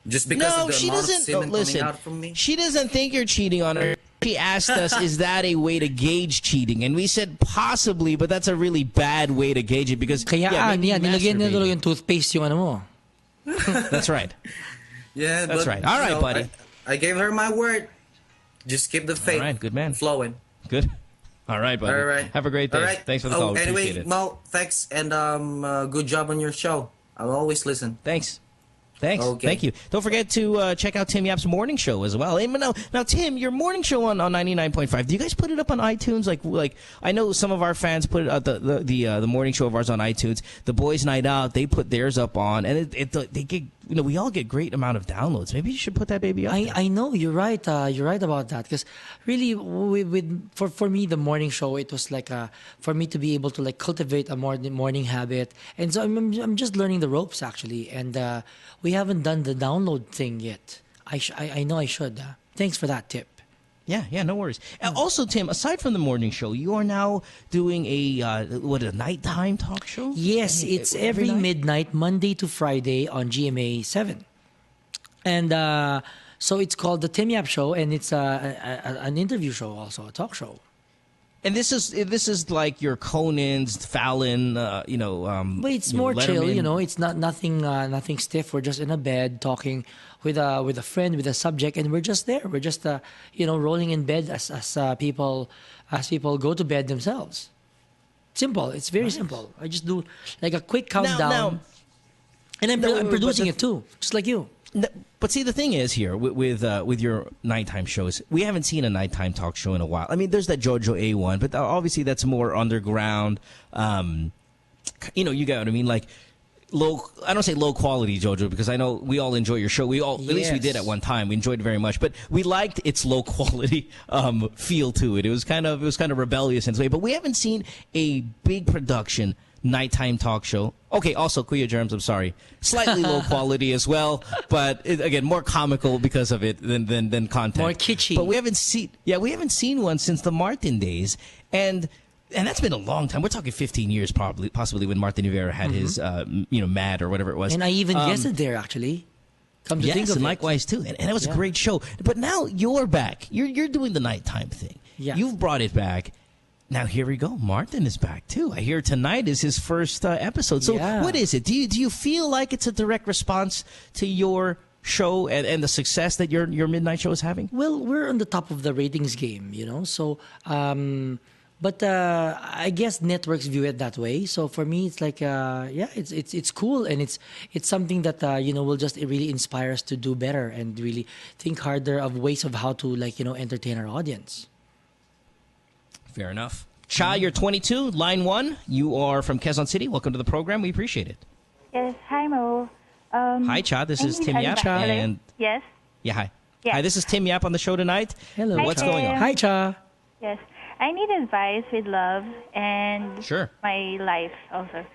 just because of the amount of semen coming out from me. She doesn't think you're cheating on her. She asked us, is that a way to gauge cheating? And we said possibly, but that's a really bad way to gauge it because Kaya nilagyan na daw yung toothpaste yung ano mo. That's right. Yeah, that's right. All right, buddy. I gave her my word. Just keep the faith. All right, good man. Flowing. Good. All right, buddy. All right. Have a great day. All right. Thanks for the call. We Anyway, appreciate it. Mo, thanks and good job on your show. I'll always listen. Thanks. Okay. Thank you. Don't forget to check out Tim Yap's morning show as well. Hey, now, Tim, your morning show on 99.5. Do you guys put it up on iTunes? Like I know some of our fans put it the morning show of ours on iTunes. The Boys Night Out, they put theirs up on, and they get we all get great amount of downloads. Maybe you should put that baby up. I know you're right. You're right about that because really, for me, the morning show it was like for me to be able to like cultivate a morning habit, and so I'm just learning the ropes actually, and we haven't done the download thing yet. I know I should. Thanks for that tip. Yeah, no worries. Also, Tim, aside from the morning show, you are now doing a nighttime talk show? Yes, it's every midnight, Monday to Friday on GMA 7. And so it's called the Tim Yap Show, and it's an interview show also, a talk show. And this is like your Conan's, Fallon, But it's more chill, Letterman. It's nothing stiff. We're just in a bed talking with a friend, with a subject, and we're just there. We're just rolling in bed as people go to bed themselves. Simple. It's very simple. I just do like a quick countdown, and I'm producing it too, just like you. But see, the thing is here with your nighttime shows, we haven't seen a nighttime talk show in a while. I mean, there's that JoJo A one, but obviously that's more underground. You get what I mean, like low. I don't say low quality JoJo because I know we all enjoy your show. At least we did at one time. We enjoyed it very much, but we liked its low quality feel to it. It was kind of rebellious in its way. But we haven't seen a big production nighttime talk show. Okay, also Kuya Germs, I'm sorry. Slightly low quality as well, but again, more comical because of it than content. More kitschy. But we haven't seen one since the Martin days. And that's been a long time. We're talking 15 years possibly when Martin Rivera had his Mad or whatever it was. And I even guessed it there actually. Come to think of and it. likewise too. And it was a great show. But now you're back. You're doing the nighttime thing. Yeah. You've brought it back. Now here we go. Martin is back too. I hear tonight is his first episode. So what is it? Do you feel like it's a direct response to your show and the success that your midnight show is having? Well, we're on the top of the ratings game, So, but I guess networks view it that way. So for me, it's like it's cool, and it's something that will just really inspire us to do better and really think harder of ways of how to entertain our audience. Fair enough. Cha, you're 22, line 1. You are from Quezon City. Welcome to the program. We appreciate it. Yes, hi Mo. Hi, Cha. This is Tim Yap. And yes. yeah, hi. Yes. Hi, this is Tim Yap on the show tonight. Hello. What's going on? Hi, Cha. Yes. I need advice with love and Sure. my life also.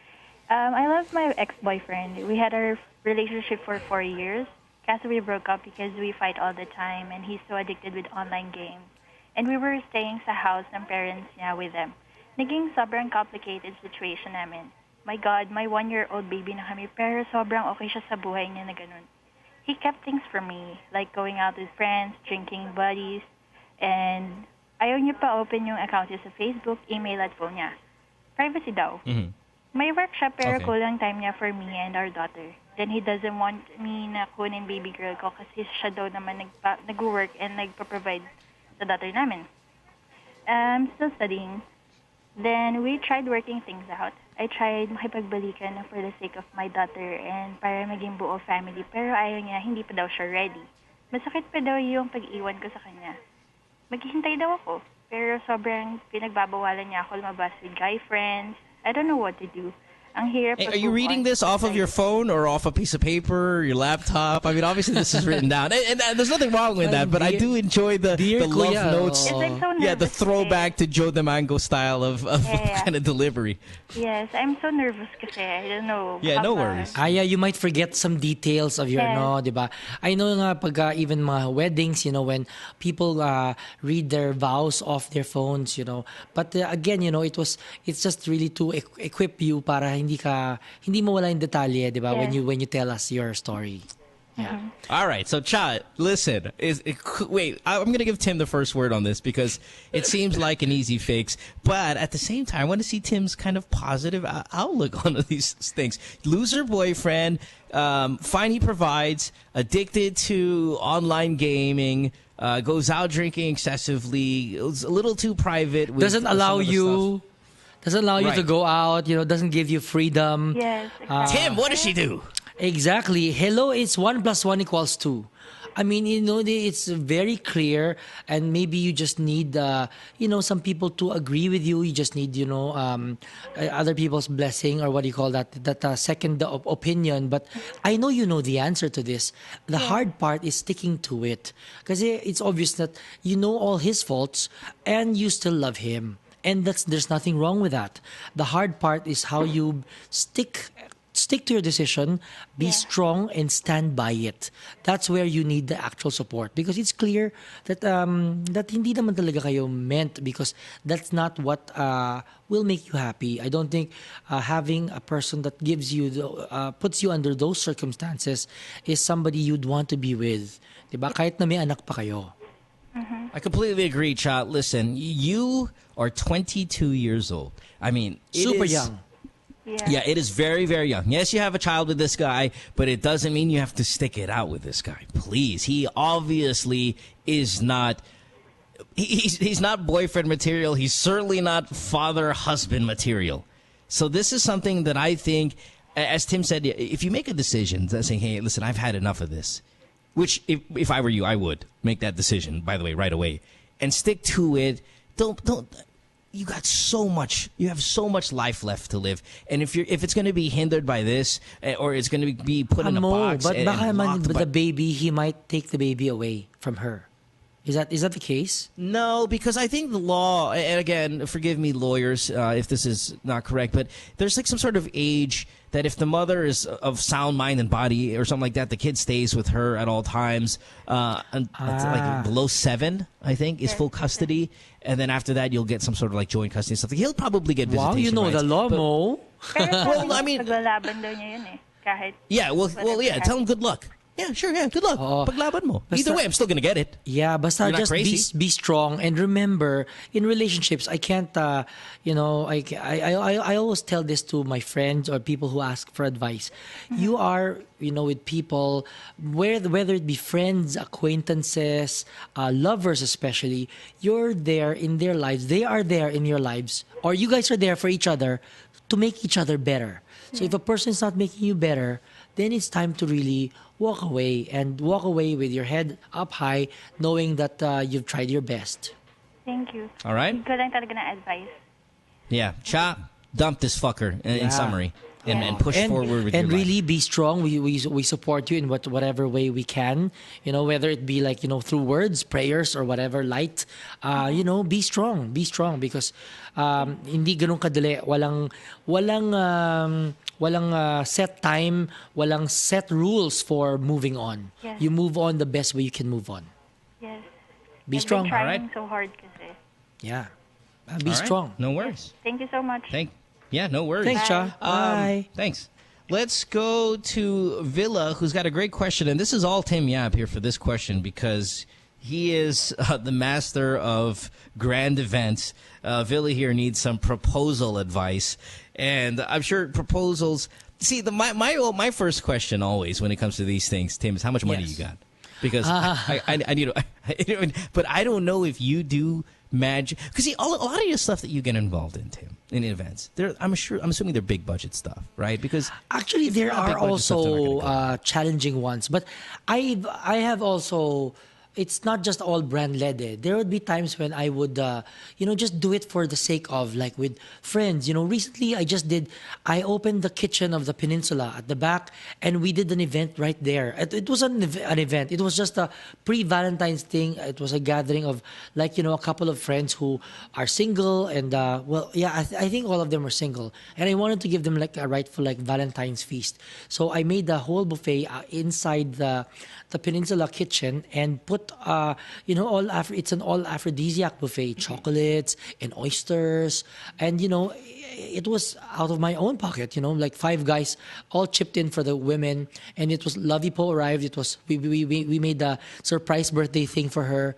I love my ex-boyfriend. We had our relationship for 4 years. Kasi we broke up because we fight all the time and he's so addicted with online games. And we were staying sa house ng parents niya with them. Naging sobrang complicated situation namin. My God, my 1-year-old baby na kami, pero sobrang okay siya sa buhay niya na ganun. He kept things for me, like going out with friends, drinking buddies, and ayaw niya pa open yung account niya sa Facebook, email at phone niya. Privacy daw. Mm-hmm. May work siya pero Okay. kulang time niya for me and our daughter. Then he doesn't want me na kunin baby girl ko kasi siya daw naman nag-work and nagpa-provide sa daughter namin. I'm still studying. Then we tried working things out. I tried makipagbalikan for the sake of my daughter and para maging buo family. Pero ayaw niya, hindi pa daw siya ready. Masakit pa daw yung pag-iwan ko sa kanya. Maghihintay daw ako. Pero sobrang pinagbabawalan niya ako lumabas with guy friends. I don't know what to do. Ang hirap. Hey, are you reading this off of your phone or off a piece of paper, or your laptop? I mean, obviously this is written down, and there's nothing wrong with that. But I do enjoy the love Kuya, notes. It's like so Yeah, the nervous throwback to Joe DeMango style of Yeah. kind of delivery. Yes, I'm so nervous kasi I don't know. Yeah, no Papa. worries. Yeah, you might forget some details of your, Yes. di ba? I know nga pag even mga weddings, when people read their vows off their phones, But again, it's just really to equip you para hindi mawala yung detalye, di ba? Yes. When you tell us your story. Yeah. All right, so Cha, listen. Wait, I'm going to give Tim the first word on this because it seems like an easy fix, but at the same time, I want to see Tim's kind of positive outlook on these things. Loser boyfriend, fine he provides, addicted to online gaming, goes out drinking excessively, is a little too private. With Doesn't allow you Right. to go out, doesn't give you freedom. Yes. Tim, what does she do? Exactly. Hello, it's 1 + 1 = 2. I mean, it's very clear, and maybe you just need, some people to agree with you. You just need, other people's blessing, or what do you call that? That second opinion. But I know you know the answer to this. The hard part is sticking to it, because it's obvious that you know all his faults, and you still love him, and there's nothing wrong with that. The hard part is how you stick to your decision, be strong, and stand by it. That's where you need the actual support, because it's clear that that hindi naman talaga kayo meant, because that's not what will make you happy. I don't think having a person that gives you puts you under those circumstances is somebody you'd want to be with, diba? Kahit na may anak pa kayo. I completely agree, Cha. Listen, you are 22 years old. I mean, Super young. Yeah, it is very, very young. Yes, you have a child with this guy, but it doesn't mean you have to stick it out with this guy. Please. He obviously is not... He's not boyfriend material. He's certainly not father-husband material. So this is something that I think, as Tim said, if you make a decision saying, hey, listen, I've had enough of this, which if I were you, I would make that decision, by the way, right away, and stick to it. Don't you got so much, you have so much life left to live, and if it's going to be hindered by this, or it's going to be put in a box, but and baka locked the baby, he might take the baby away from her. Is that the case? No, because I think the law, and again, forgive me, lawyers, if this is not correct, but there's like some sort of age that if the mother is of sound mind and body or something like that, the kid stays with her at all times. And it's like below 7, I think, is full custody. And then after that, you'll get some sort of like joint custody and something. He'll probably get visitation Wow, you know rights, the law, but- Mo. Well, I mean, paglalaban daw niya yun eh. Kahit Yeah, well, yeah, tell him good luck. Yeah, sure, yeah, good luck. Paglaban mo. Either way, I'm still going to get it. Yeah, basta You're not just crazy. be strong, and remember, in relationships, I can't, I always tell this to my friends or people who ask for advice. You are, with people, whether it be friends, acquaintances, lovers especially, you're there in their lives. They are there in your lives, or you guys are there for each other to make each other better. So if a person is not making you better, then it's time to really walk away with your head up high, knowing that you've tried your best. Thank you. All right. Ikaw lang talaga na advice. Yeah, Cha, dump this fucker, in summary. and push forward with and your really life. be strong. We support you in whatever way we can. Whether it be like through words, prayers, or whatever light. Be strong because hindi ganun kadali. Walang set time, walang set rules for moving on. Yes. You move on the best way you can move on. Yes. Be I've strong. been trying so hard kasi. Yeah. Be All right. strong. No worries. Thank you so much. Yeah, no worries. Thanks, Cha. Bye. Thanks. Let's go to Villa, who's got a great question. And this is all Tim Yap here for this question because he is the master of grand events. Villa here needs some proposal advice. And I'm sure proposals... See, my first question always when it comes to these things, Tim, is how much money you got? Because I need to... But I don't know if you do magic... Because see, a lot of your stuff that you get involved in, Tim, in events, I'm assuming they're big budget stuff, right? Because actually there are also challenging ones, but I have also, it's not just all brand led. There would be times when I would just do it for the sake of, like, with friends. Recently I opened the kitchen of the Peninsula at the back, and we did an event right there. It was an event. It was just a pre-Valentine's thing. It was a gathering of, like, a couple of friends who are single, and I think all of them were single, and I wanted to give them like a rightful, like, Valentine's feast. So I made the whole buffet inside the Peninsula kitchen and put it's an all aphrodisiac buffet, chocolates and oysters, and it was out of my own pocket, like 5 guys all chipped in for the women, and it was Lavipo arrived. It was we made a surprise birthday thing for her,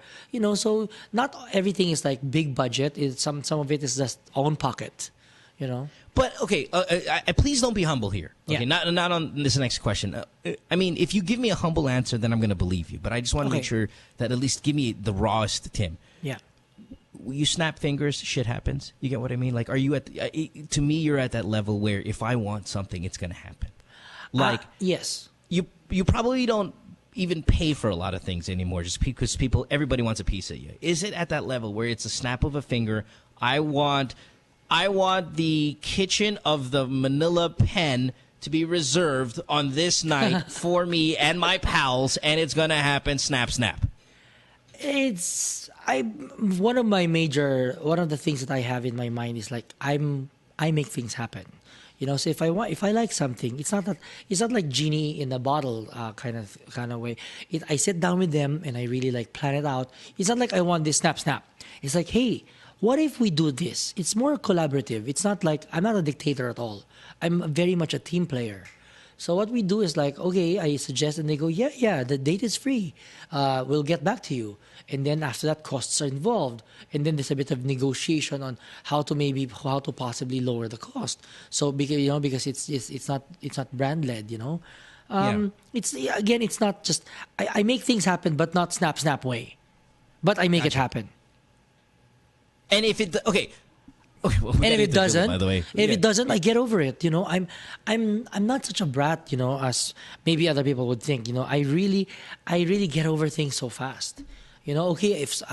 so not everything is like big budget. Some of it is just own pocket, But okay, please don't be humble here. Okay, not on this next question. I mean, if you give me a humble answer, then I'm going to believe you. But I just want to make sure that at least give me the rawest Tim. Yeah. You snap fingers, shit happens. You get what I mean? Like, are you at? To me, you're at that level where if I want something, it's going to happen. Like, yes, you probably don't even pay for a lot of things anymore, just because everybody wants a piece of you. Is it at that level where it's a snap of a finger? I want the kitchen of the Manila Pen to be reserved on this night for me and my pals, and it's going to happen, snap, snap. One of the things that I have in my mind is like I make things happen. So if I like something, it's not like genie in a bottle kind of way. I sit down with them and I really like plan it out. It's not like I want this snap snap. It's like, hey, what if we do this? It's more collaborative. It's not like I'm not a dictator at all. I'm very much a team player. So what we do is like, okay, I suggest, and they go, yeah, the date is free. We'll get back to you. And then after that, costs are involved. And then there's a bit of negotiation on how to possibly lower the cost. So because it's not brand led, It's not just I make things happen, but not snap way. But I make it happen. And if it and if it doesn't, by the way. If it doesn't, I get over it. I'm not such a brat, as maybe other people would think. I really get over things so fast. Okay, if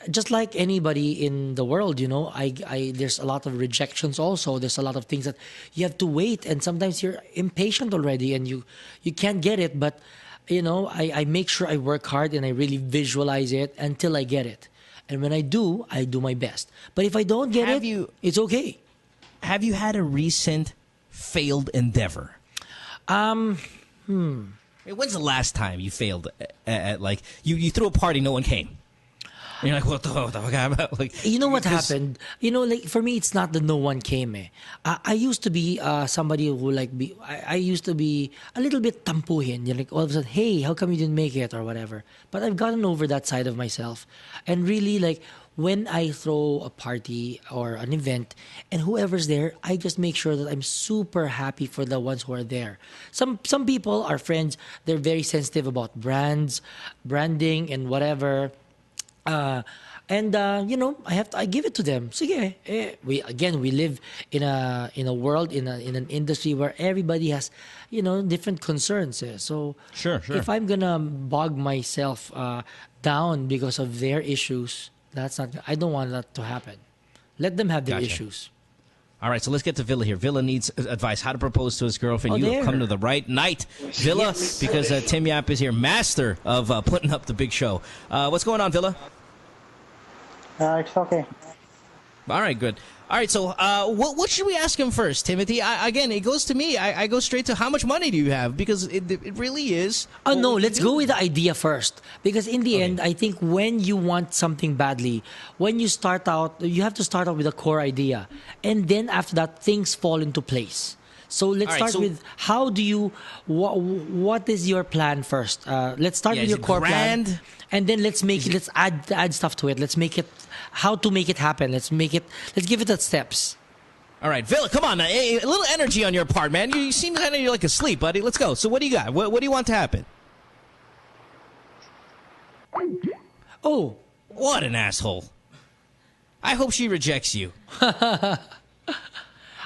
just like anybody in the world, there's a lot of rejections also. There's a lot of things that you have to wait, and sometimes you're impatient already, and you can't get it. But I make sure I work hard and I really visualize it until I get it. And when I do my best. But if I don't get it's okay. Have you had a recent failed endeavor? When's the last time you failed at like you threw a party, no one came? And you're like, what the fuck? Like, you know what happened? Like for me, it's not that no one came. I used to be somebody who I used to be a little bit tampuhin. Like all of a sudden, hey, how come you didn't make it or whatever? But I've gotten over that side of myself, and really like when I throw a party or an event and whoever's there, I just make sure that I'm super happy for the ones who are there. Some people are friends. They're very sensitive about branding and whatever. I give it to them. Sige, we live in a world in an industry where everybody has different concerns. So sure. If I'm gonna bog myself down because of their issues, that's not. I don't want that to happen. Let them have their issues. All right, so let's get to Villa here. Villa needs advice how to propose to his girlfriend. You have come to the right night, Villa, because Tim Yap is here, master of putting up the big show. What's going on, Villa? It's okay. All right, good. All right, so what should we ask him first, Timothy? Again, it goes to me. I go straight to how much money do you have? Because it really is. Oh, no, let's go with the idea first. Because in the end, I think when you want something badly, when you start out, you have to start out with a core idea. And then after that, things fall into place. So let's start with how do you, what is your plan first? Let's start with your core plan. And then let's add stuff to it. Let's make it, how to make it happen. Let's give it the steps. All right, Villa, come on. A little energy on your part, man. You seem kind of you're like asleep, buddy. Let's go. So what do you got? What do you want to happen? Oh. What an asshole. I hope she rejects you.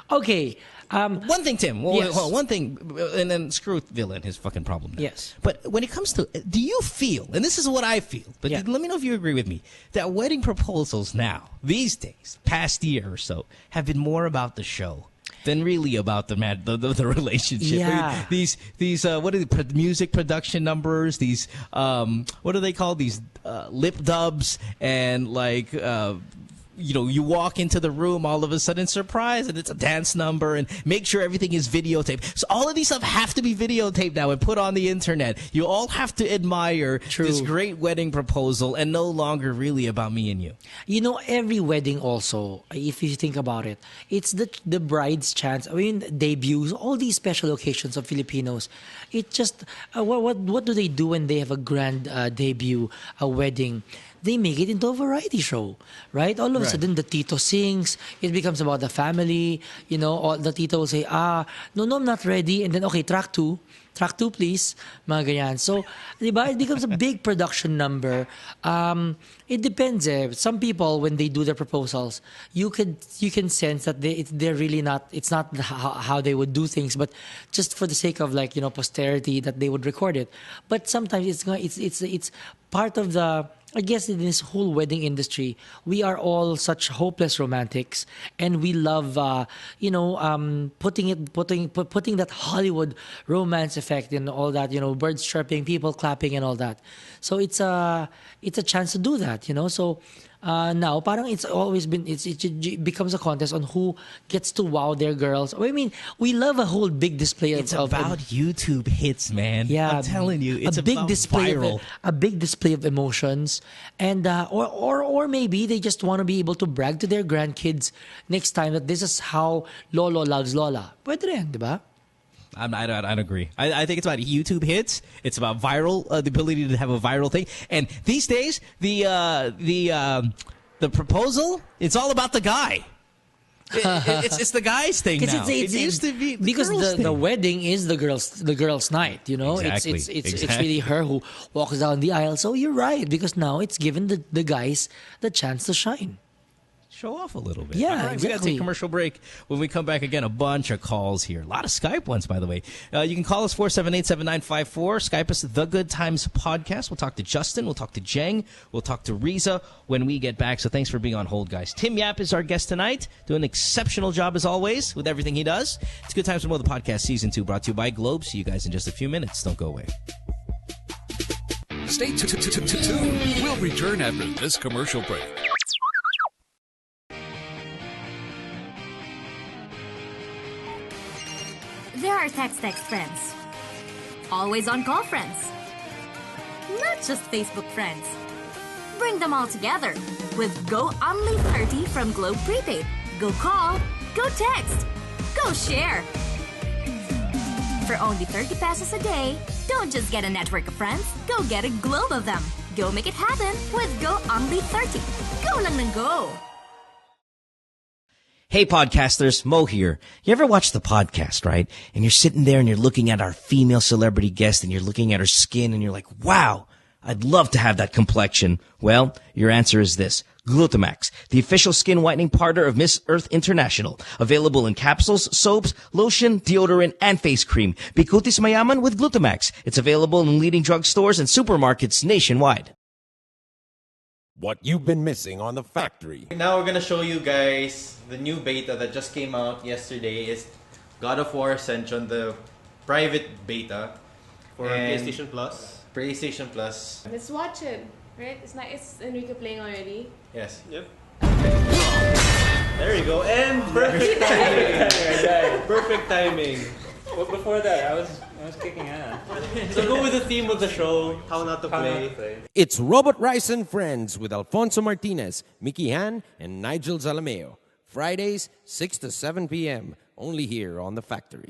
Okay. One thing, Tim. Yes. Hold on, one thing, and then screw Villa and his fucking problem now. Yes. But when it comes to, do you feel, and this is what I feel, but let me know if you agree with me, that wedding proposals now, these days, past year or so, have been more about the show than really about the relationship. Yeah. These what are the music production numbers? These what are they called? These lip dubs and like. You walk into the room, all of a sudden, surprise, and it's a dance number, and make sure everything is videotaped. So all of these stuff have to be videotaped now and put on the internet. You all have to admire this great wedding proposal and no longer really about me and you. You know, every wedding also, if you think about it, it's the bride's chance. I mean, debuts, all these special occasions of Filipinos. It just, what do they do when they have a grand debut, a wedding? They make it into a variety show, right? All of a sudden, the tito sings. It becomes about the family. You know, or the tito will say, no, I'm not ready. And then, okay, track two, please. Mga ganyan. So, diba, it becomes a big production number. It depends. Some people, when they do their proposals, you can sense that they're really not. It's not how they would do things, but just for the sake of posterity that they would record it. But sometimes it's part of the. I guess in this whole wedding industry, we are all such hopeless romantics, and we love, putting that Hollywood romance effect and all that, birds chirping, people clapping, and all that. So it's a chance to do that, So now, parang it's always been it becomes a contest on who gets to wow their girls. I mean, we love a whole big display of. It's about YouTube hits, man. Yeah, I'm telling you, it's a big about display viral. A big display of emotions, and or maybe they just want to be able to brag to their grandkids next time that this is how Lolo loves Lola. Pwede rin, di ba? I don't agree. I think it's about YouTube hits. It's about viral, the ability to have a viral thing. And these days, the proposal, it's all about the guy. It's the guy's thing now. It used to be because the wedding is the girl's night. Exactly. It's really her who walks down the aisle. So you're right, because now it's given the guys the chance to shine. Show off a little bit. Yeah, all right, exactly. We got to take a commercial break. When we come back again, a bunch of calls here. A lot of Skype ones, by the way. You can call us 478-7954. Skype us The Good Times Podcast. We'll talk to Justin. We'll talk to Jeng. We'll talk to Riza when we get back. So thanks for being on hold, guys. Tim Yap is our guest tonight. Doing an exceptional job, as always, with everything he does. It's Good Times with Mo, the podcast, Season 2, brought to you by Globe. See you guys in just a few minutes. Don't go away. Stay tuned. We'll return after this commercial break. There are text friends. Always on call friends. Not just Facebook friends. Bring them all together with Go Only 30 from Globe Prepaid. Go call, go text, go share. For only 30 pesos a day, don't just get a network of friends, go get a globe of them. Go make it happen with Go Only 30. Go lang ng go. Hey, podcasters, Mo here. You ever watch the podcast, right? And you're sitting there and you're looking at our female celebrity guest and you're looking at her skin and you're like, wow, I'd love to have that complexion. Well, your answer is this. Glutamax, the official skin whitening partner of Miss Earth International. Available in capsules, soaps, lotion, deodorant, and face cream. Bikutis Mayaman with Glutamax. It's available in leading drugstores and supermarkets nationwide. What you've been missing on The Factory. Now we're gonna show you guys the new beta that just came out yesterday. Is God of War Ascension, the private beta for PlayStation Plus. PlayStation Plus. Let's watch it. Right? It's not. It's Enrique playing already. Yes. Yep. There you go. And perfect timing. Perfect timing. Well, before that, I was kicking ass. So go with the theme of the show, how not to play. It's Robot Rice and Friends with Alfonso Martinez, Mickey Han, and Nigel Zalameo. Fridays, 6 to 7 p.m. Only here on The Factory.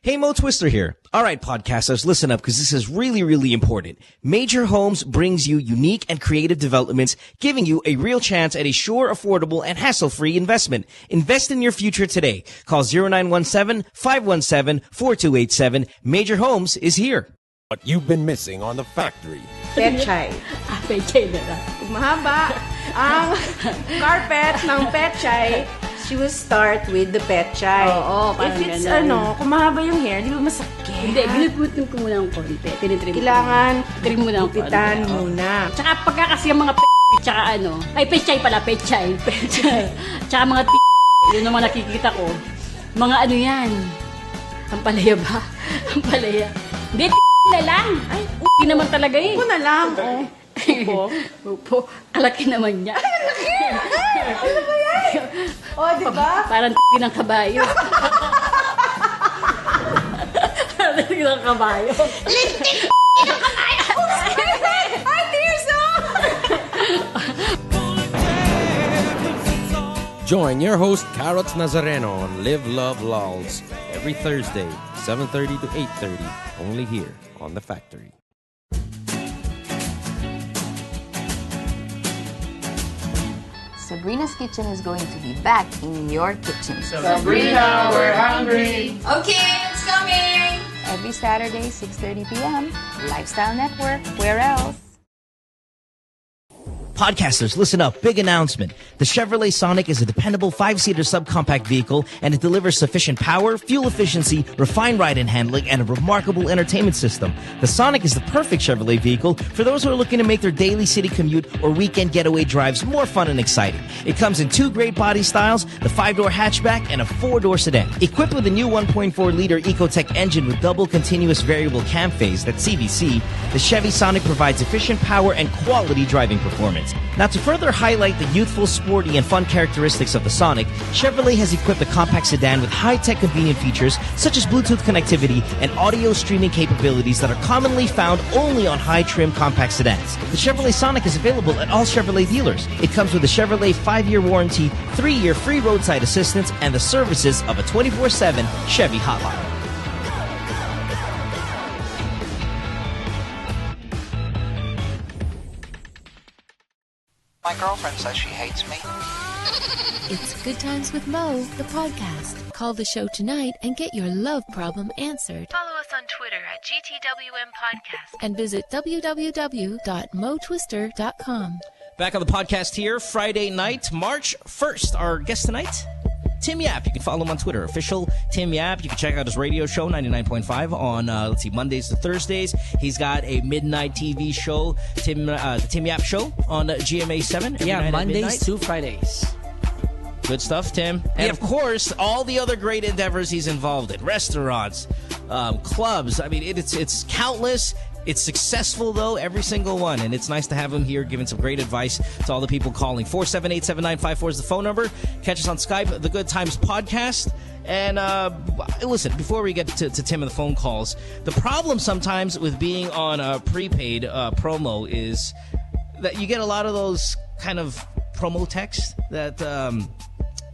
Hey, Mo Twister here. All right, podcasters, listen up because this is really, really important. Major Homes brings you unique and creative developments, giving you a real chance at a sure, affordable, and hassle-free investment. Invest in your future today. Call 0917-517-4287. Major Homes is here. What you've been missing on The Factory. Petchay. Petchay na lang. Mahaba ang carpet ng Petchay, she will start with the Petchay. Oo, if it's kung mahaba yung hair, di ba masakit? Hindi, ginugutin ko muna ang konti. Tinitrim Kailangan trim mo na ang gupitan muna. Tsaka pagka kasi yung mga tsaka Petchay pala, Petchay. Tsaka mga yun ang mga nakikita ko. Mga yan. Ampalaya ba? Ampalaya. Hindi, na lang. Ay, naman talaga eh. Upo na lang. Upo. Kalaki naman niya. Ano ba yan? Di ba? Parang ng kabayo. Parang ng kabayo. Lintik ng kabayo. Ay, Tirso! Join your host, Carrots Nazareno, on Live, Love, Lols every Thursday, 7:30 to 8:30, only here on The Factory. Sabrina's Kitchen is going to be back in your kitchen. Sabrina, we're hungry. Okay, it's coming. Every Saturday, 6:30 p.m. Lifestyle Network. Where else? Podcasters, listen up. Big announcement. The Chevrolet Sonic is a dependable 5-seater subcompact vehicle, and it delivers sufficient power, fuel efficiency, refined ride and handling, and a remarkable entertainment system. The Sonic is the perfect Chevrolet vehicle for those who are looking to make their daily city commute or weekend getaway drives more fun and exciting. It comes in 2 great body styles, the 5-door hatchback and a 4-door sedan. Equipped with a new 1.4-liter Ecotec engine with double continuous variable cam phase, that's CVC, the Chevy Sonic provides efficient power and quality driving performance. Now, to further highlight the youthful, sporty, and fun characteristics of the Sonic, Chevrolet has equipped the compact sedan with high-tech convenient features such as Bluetooth connectivity and audio streaming capabilities that are commonly found only on high-trim compact sedans. The Chevrolet Sonic is available at all Chevrolet dealers. It comes with a Chevrolet 5-year warranty, 3-year free roadside assistance, and the services of a 24/7 Chevy hotline. My girlfriend says she hates me. It's Good Times with Mo, the podcast. Call the show tonight and get your love problem answered. Follow us on Twitter at GTWM Podcast and visit www.motwister.com. Back on the podcast here, Friday night, March 1st. Our guest tonight, Tim Yap. You can follow him on Twitter, official Tim Yap. You can check out his radio show, 99.5, on, Mondays to Thursdays. He's got a midnight TV show, the Tim Yap Show on GMA 7. Yeah, Mondays to Fridays. Good stuff, Tim. And, of course, all the other great endeavors he's involved in. Restaurants, clubs. I mean, it's countless. It's successful, though, every single one. And it's nice to have him here giving some great advice to all the people calling. 478-7954 is the phone number. Catch us on Skype, The Good Times Podcast. And listen, before we get to Tim and the phone calls, the problem sometimes with being on a prepaid promo is that you get a lot of those kind of promo texts that...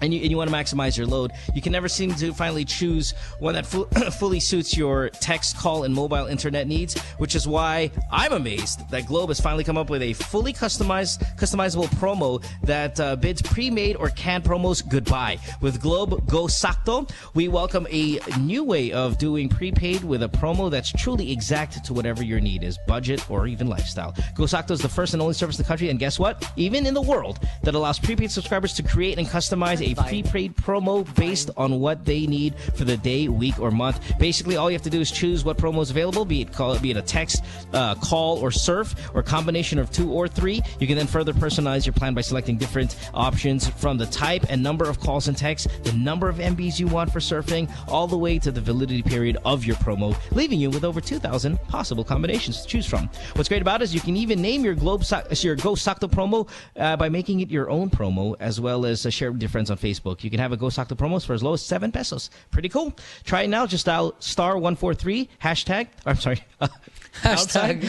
And you want to maximize your load. You can never seem to finally choose one that fully suits your text, call, and mobile internet needs, which is why I'm amazed that Globe has finally come up with a fully customizable promo that bids pre-made or canned promos goodbye. With Globe Go Sakto, we welcome a new way of doing prepaid with a promo that's truly exact to whatever your need is, budget or even lifestyle. Go Sakto is the first and only service in the country, and guess what? Even in the world, that allows prepaid subscribers to create and customize a a prepaid promo based on what they need for the day, week, or month. Basically, all you have to do is choose what promo is available, be it a text, call, or surf, or a combination of 2 or 3. You can then further personalize your plan by selecting different options from the type and number of calls and texts, the number of MBs you want for surfing, all the way to the validity period of your promo, leaving you with over 2,000 possible combinations to choose from. What's great about it is you can even name your Go Sakto promo by making it your own promo, as well as share it with your friends on Facebook. You can have a Go Sakto promos for as low as 7 pesos. Pretty cool. Try it now. Just dial *143 hashtag. I'm sorry. Hashtag.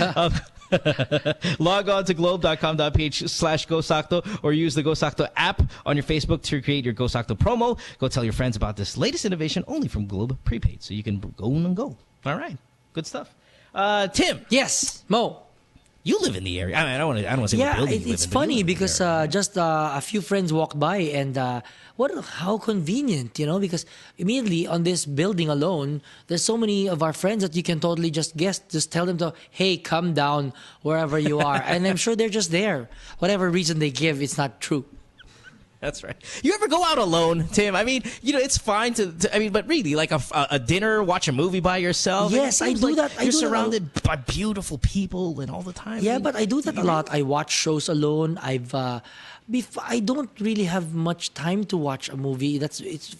Log on to globe.com.ph/GoSakto or use the GoSakto app on your Facebook to create your GoSakto promo. Go tell your friends about this latest innovation only from Globe Prepaid, so you can go and go. All right. Good stuff. Tim. Yes, Mo. You live in the area. I mean, I don't want to say what building you live in. It's funny because just a few friends walked by and how convenient, because immediately on this building alone, there's so many of our friends that you can totally just tell them to, hey, come down wherever you are. And I'm sure they're just there. Whatever reason they give, it's not true. That's right. You ever go out alone, Tim? I mean, it's fine but really, like a dinner, watch a movie by yourself. Yes, I do that. You're surrounded by beautiful people and all the time. Yeah, but I do that a lot. I watch shows alone. I don't really have much time to watch a movie.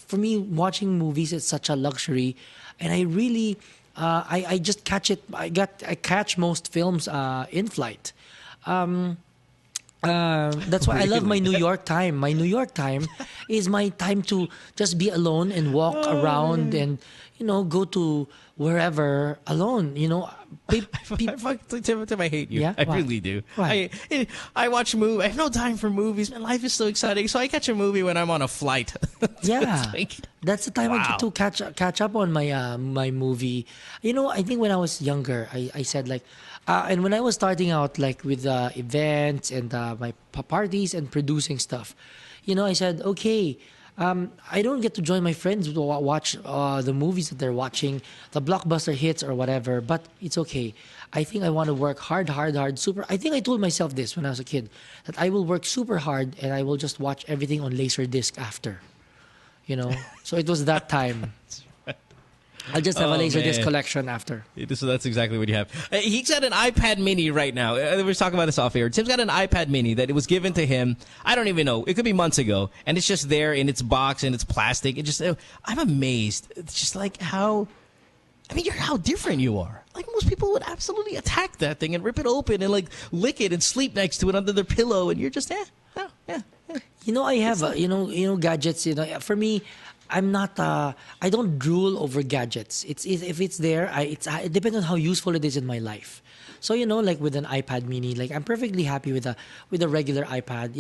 For me, watching movies is such a luxury, and I really, I just catch it. I catch most films in flight. That's why I love my New York time. My New York time is my time to just be alone and walk around and, go to wherever alone. Tim, I hate you. Yeah? I really do. Why? I watch movies. I have no time for movies. Man, life is so exciting. So I catch a movie when I'm on a flight. Yeah. That's the time I get to catch up on my my movie. I think when I was younger, I said and when I was starting out with events and my parties and producing stuff, I said, okay, I don't get to join my friends to watch the movies that they're watching, the blockbuster hits or whatever, but it's okay. I think I want to work hard, super. I think I told myself this when I was a kid, that I will work super hard and I will just watch everything on Laserdisc after. So it was that time. I'll just have a Laserdisc collection after. So that's exactly what you have. He's got an iPad mini right now. We were talking about this off air. Tim's got an iPad mini that it was given to him. I don't even know. It could be months ago. And it's just there in its box and it's plastic. I'm amazed. It's just how different you are. Most people would absolutely attack that thing and rip it open and lick it and sleep next to it under their pillow. And you're just, yeah. I have, gadgets, for me, I'm not. I don't drool over gadgets. If it's there, it depends on how useful it is in my life. So with an iPad Mini, I'm perfectly happy with a regular iPad.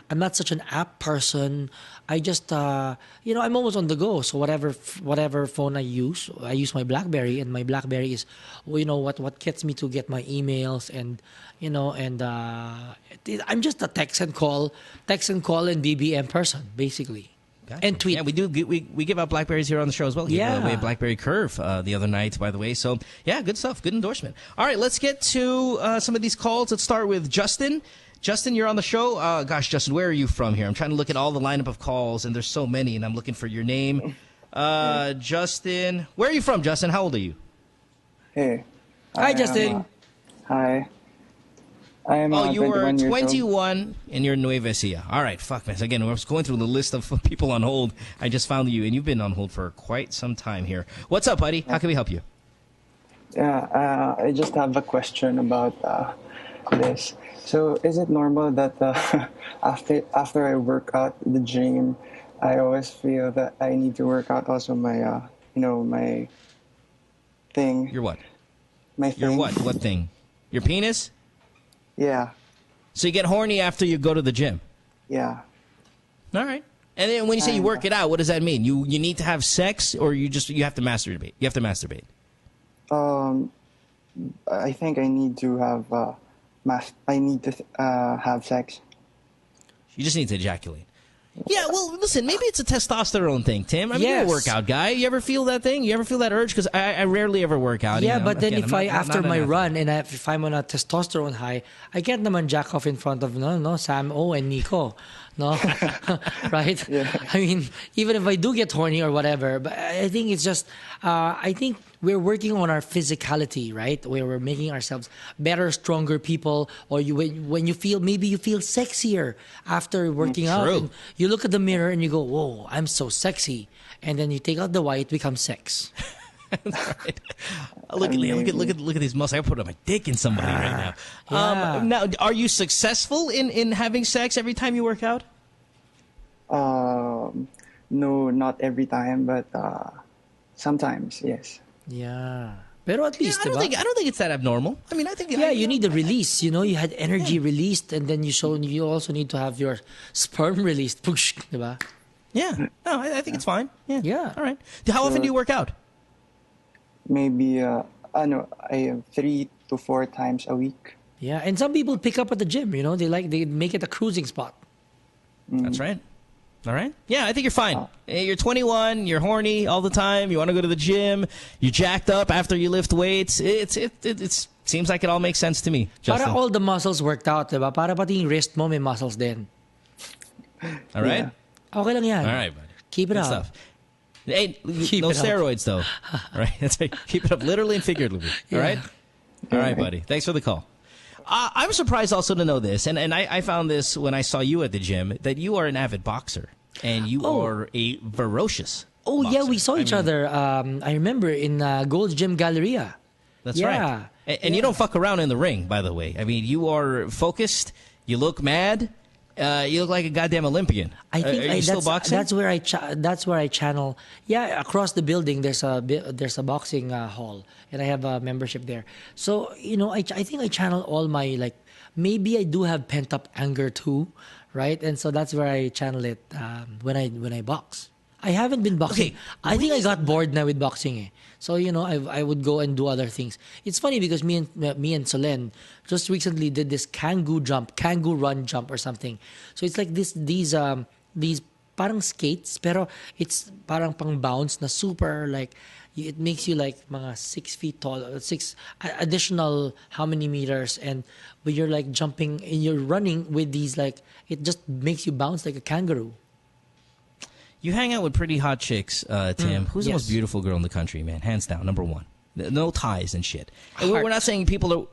I'm not such an app person. I just I'm always on the go. So whatever phone I use my BlackBerry, and my BlackBerry is what gets me to get my emails and I'm just a text and call and BBM person basically. Gotcha. And tweet. Yeah, we do. We give out Blackberries here on the show as well. We gave away a Blackberry Curve the other night, by the way. So, yeah, good stuff. Good endorsement. All right, let's get to some of these calls. Let's start with Justin. Justin, you're on the show. Justin, where are you from here? I'm trying to look at all the lineup of calls, and there's so many, and I'm looking for your name. Justin, where are you from, Justin? How old are you? Hey. Hi, Justin. Hi. I am you were 21 and you're in Nueva Ecija. All right, fuck, man. Again, I was going through the list of people on hold. I just found you, and you've been on hold for quite some time here. What's up, buddy? How can we help you? Yeah, I just have a question about this. So, is it normal that after I work out at the gym, I always feel that I need to work out also my, my thing? Your what? My thing. Your what? What thing? Your penis? Yeah. So you get horny after you go to the gym? Yeah. All right. And then when you say you work it out, what does that mean? You need to have sex, or you have to masturbate? You have to masturbate. I think I need to have have sex. You just need to ejaculate. Yeah, well, listen, maybe it's a testosterone thing, Tim. I mean, you're a workout guy. You ever feel that thing? You ever feel that urge? Because I rarely ever work out. Yeah, you know? but then Again, after my an athlete. run and if I'm on a testosterone high, I can't naman jack off in front of Sam O and Nico. No, right? I mean, even if I do get horny or whatever, but I think it's just, I think we're working on our physicality, right? Where we're making ourselves better, stronger people. Or when you feel, maybe you feel sexier after working out. And you look at the mirror and you go, whoa, I'm so sexy. And then you take out the white, it becomes sex. Right. Look at these muscles. I put my dick in somebody right now. Yeah. Now, are you successful in having sex every time you work out? No, not every time, but sometimes, yes. Yeah. Pero at least, I don't think it's that abnormal. I mean, I think you need the release. You know, you had energy released, and then you also need to have your sperm released. Push, diba? Yeah. No, I think it's fine. Yeah. Yeah. All right. How often do you work out? Maybe I 3 to 4 times a week. Yeah, and some people pick up at the gym. You know, they make it a cruising spot. That's right. All right. Yeah, I think you're fine. You're 21. You're horny all the time. You want to go to the gym. You're jacked up after you lift weights. It seems like it all makes sense to me. Justin. Para all the muscles worked out, diba? Para pati yung wrist mo may muscles din. All right. Yeah. Okay lang yan. All right, buddy. Keep it Good up. Stuff. Hey, Keep no it up. steroids though. All right. That's right. Keep it up, literally and figuratively. All right. All right, buddy. Thanks for the call. I'm surprised also to know this, and I found this when I saw you at the gym, that you are an avid boxer, and you are a ferocious boxer. Yeah, we saw each other. I remember in Gold's Gym Galleria. That's right. And you don't fuck around in the ring, by the way. I mean, you are focused. You look mad. You look like a goddamn Olympian. I think are you still boxing? That's where I channel. Yeah, across the building there's a boxing hall, and I have a membership there. So I think I channel all my maybe I do have pent up anger too, right? And so that's where I channel it when I box. I haven't been boxing. Okay, I think I got bored now with boxing. So I would go and do other things. It's funny because me and Solen just recently did this kangoo run jump or something. So it's like these parang skates, pero it's parang pang bounce na super it makes you mga 6 feet tall, 6 additional how many meters, and when you're jumping and you're running with these it just makes you bounce like a kangaroo. You hang out with pretty hot chicks, Tim. Who's the most beautiful girl in the country, man? Hands down, number one. No ties and shit. And we're not saying people are...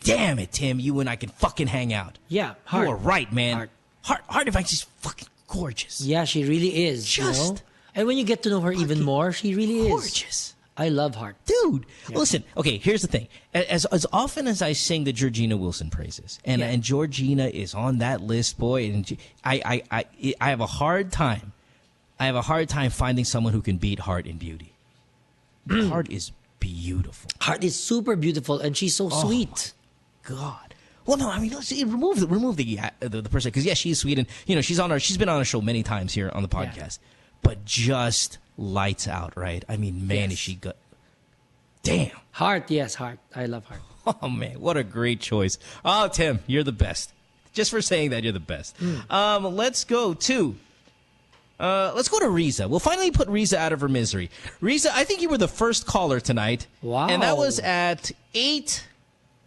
Damn it, Tim. You and I can fucking hang out. Yeah, Heart. You are right, man. Heart Device is fucking gorgeous. Yeah, she really is. Just... And when you get to know her even more, she really is. Gorgeous. I love Heart. Dude, listen. Okay, here's the thing. As often as I sing the Georgina Wilson praises, and Georgina is on that list, boy, and I have a hard time. I have a hard time finding someone who can beat Heart in beauty. Heart is beautiful. Heart is super beautiful, and she's so sweet. God. Well, no, I mean, let's remove the person, because she's sweet, and she's been on a show many times here on the podcast, but just lights out, right? I mean, man, is she good? Damn. Heart, yes, Heart. I love Heart. Oh man, what a great choice. Oh, Tim, you're the best. Just for saying that, you're the best. Let's go to Riza. We'll finally put Riza out of her misery. Riza, I think you were the first caller tonight. Wow. And that was at 8.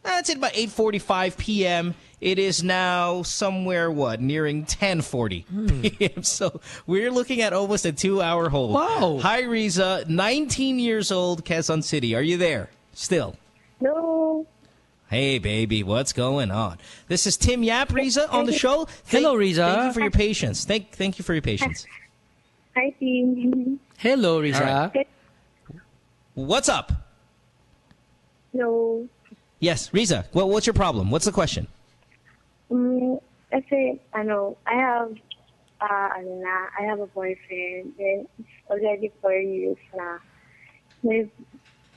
That's at about 8:45 p.m. It is now somewhere, nearing 10:40 p.m. So we're looking at almost a 2-hour hold. Wow. Hi, Riza. 19 years old, Quezon City. Are you there still? No. Hey, baby. What's going on? This is Tim Yap, Riza, on the show. Hello, Riza. Thank you for your patience. Thank you for your patience. Hi, team. Hello, Riza. Right. What's up? Hello. Yes, Riza. What's your problem? What's the question? Kasi, I have a boyfriend, and it's already 4 years na. My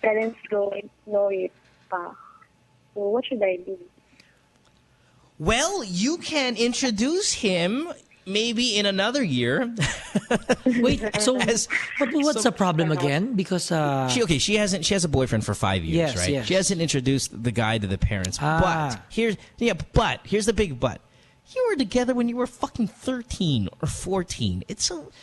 parents don't know it pa. So what should I do? Well, you can introduce him maybe in another year. Wait, so what's the problem again? Because she has a boyfriend for 5 years, right? Yes. She hasn't introduced the guy to the parents. But here's the big but. You were together when you were fucking 13 or 14.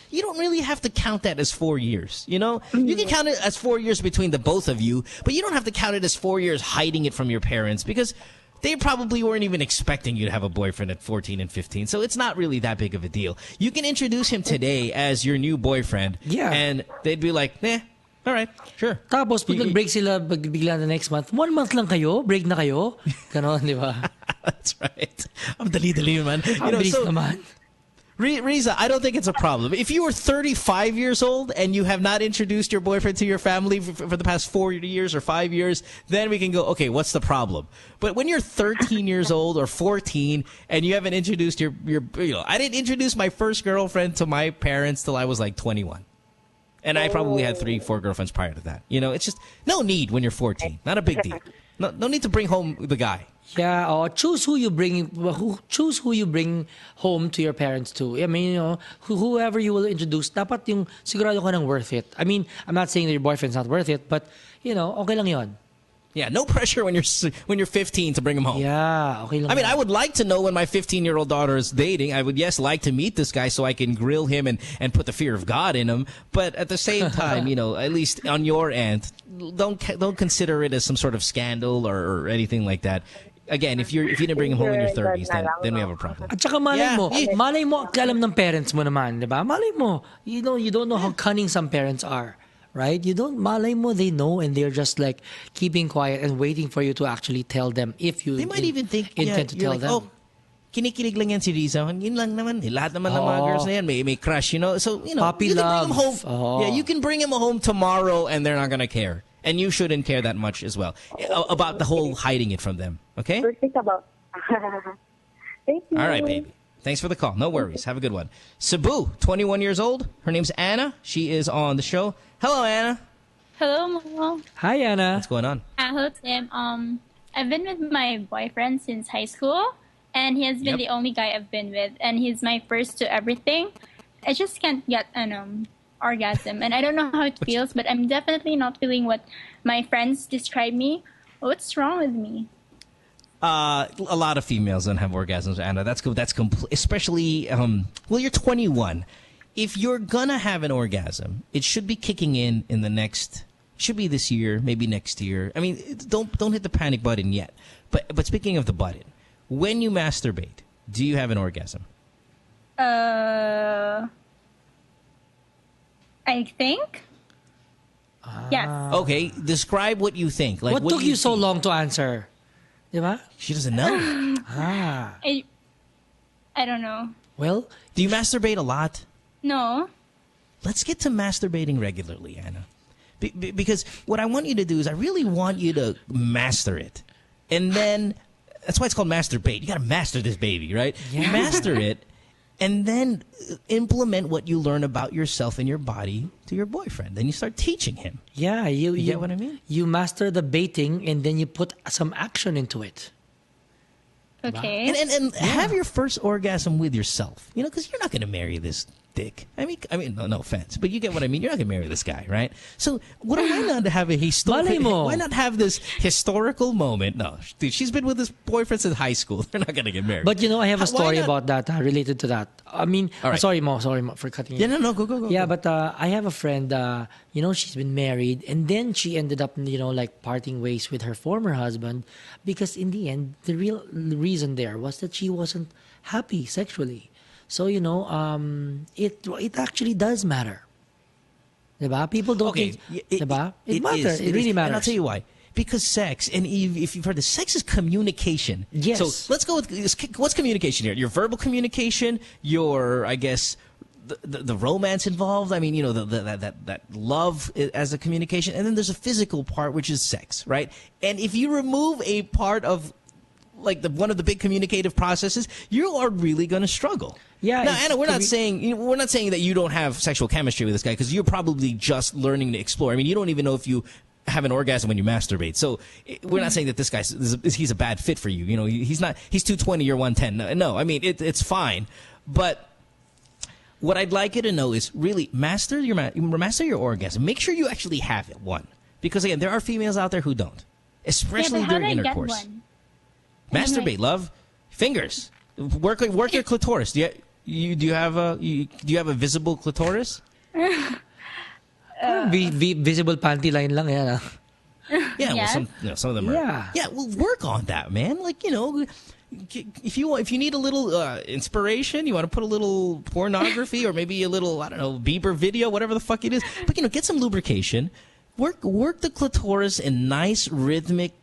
You don't really have to count that as 4 years, you know? You can count it as 4 years between the both of you, but you don't have to count it as 4 years hiding it from your parents because they probably weren't even expecting you to have a boyfriend at 14 and 15. So it's not really that big of a deal. You can introduce him today as your new boyfriend. Yeah. And they'd be like, all right, sure. Tapos pag nag-break sila bigla the next month, 1 month lang kayo, break na kayo. Ganon, di ba? That's right. Ang dali-dali man. Ang bilis naman. Riza, I don't think it's a problem. If you were 35 years old and you have not introduced your boyfriend to your family for the past 4 years or 5 years, then we can go, okay, what's the problem? But when you're 13 years old or 14 and you haven't introduced your I didn't introduce my first girlfriend to my parents till I was like 21. And I probably had 3-4 girlfriends prior to that. It's just no need when you're 14. Not a big deal. No need to bring home the guy. Yeah, choose who you bring home to your parents too. I mean, whoever you will introduce, dapat yung sigurado ka ng worth it. I mean, I'm not saying that your boyfriend's not worth it, but okay lang yon. Yeah, no pressure when you're 15 to bring him home. Yeah, okay lang. I mean, I would like to know when my 15-year-old daughter is dating. I would, like to meet this guy so I can grill him and put the fear of God in him. But at the same time, at least on your end, don't consider it as some sort of scandal or anything like that. Again, if you didn't bring him home in your 30s, then we have a problem. At saka malay mo, alam ng parents mo naman, di ba? Malay mo, you don't know how cunning some parents are. Right? Malay mo, they know and they're just like keeping quiet and waiting for you to actually tell them if you they might even think intend to tell like, them. Oh, kinikilig lang yan si Riza. Yun lang naman. Lahat naman ng mga girls na yan may crush, So, Puppy you can love. Bring him home. Yeah, you can bring him home tomorrow and they're not going to care. And you shouldn't care that much as well about the whole hiding it from them. Okay? Think about. Thank you. All right, baby. Thanks for the call. No worries. Have a good one. Cebu, 21 years old. Her name's Anna. She is on the show. Hello, Anna. Hello, Mom. Hi, Anna. What's going on? Hello, Tim. I've been with my boyfriend since high school, and he has been the only guy I've been with, and he's my first to everything. I just can't get an orgasm, and I don't know how it feels, but I'm definitely not feeling what my friends describe me. What's wrong with me? A lot of females don't have orgasms, Anna. That's especially you're 21. If you're gonna have an orgasm, it should be kicking in the next. Should be this year, maybe next year. I mean, don't hit the panic button yet. But speaking of the button, when you masturbate, do you have an orgasm? I think. Yes. Okay, describe what you think. Like, what took you so long to answer? Diba? She doesn't know. I don't know. Well, do you masturbate a lot? No. Let's get to masturbating regularly, Anna. Because what I want you to do is I really want you to master it. And then, that's why it's called masturbate. You got to master this baby, right? Yeah. Master it, and then implement what you learn about yourself and your body to your boyfriend. Then you start teaching him. Yeah, you get what I mean? You master the baiting, and then you put some action into it. Okay. And have your first orgasm with yourself. Because you're not going to marry this dick. I mean, no offense, but you get what I mean. You're not going to marry this guy, right? So why not have why not have this historical moment? No, dude, she's been with this boyfriend since high school. They're not going to get married. But I have a story about that related to that. I mean, right. sorry, Mo, for cutting you. Yeah, no, go. Yeah, but I have a friend. She's been married, and then she ended up, like parting ways with her former husband, because in the end, the real reason there was that she wasn't happy sexually. So, it actually does matter. Diba? People don't think, diba? It matters. It really matters. And I'll tell you why. Because sex, and if you've heard this, sex is communication. Yes. So let's go with, what's communication here? Your verbal communication, your, I guess, the romance involved. I mean, that love as a communication. And then there's a physical part, which is sex, right? And if you remove a part of one of the big communicative processes, you are really going to struggle. Yeah. Now, Anna, we're not saying that you don't have sexual chemistry with this guy, because you're probably just learning to explore. I mean, you don't even know if you have an orgasm when you masturbate. So we're not saying that this guy he's a bad fit for you. He's not. He's 220, you're 110. No, I mean it's fine. But what I'd like you to know is really master your orgasm. Make sure you actually have it. One, because again, there are females out there who don't, especially during intercourse. Get one? Masturbate, love. Fingers. Work your clitoris. Do you have a visible clitoris? Visible panty line lang yan. Yeah, well, some of them are. Yeah, well, work on that, man. Like, if you need a little inspiration, you want to put a little pornography or maybe a little, I don't know, Bieber video, whatever the fuck it is. But, get some lubrication. Work the clitoris in nice rhythmic,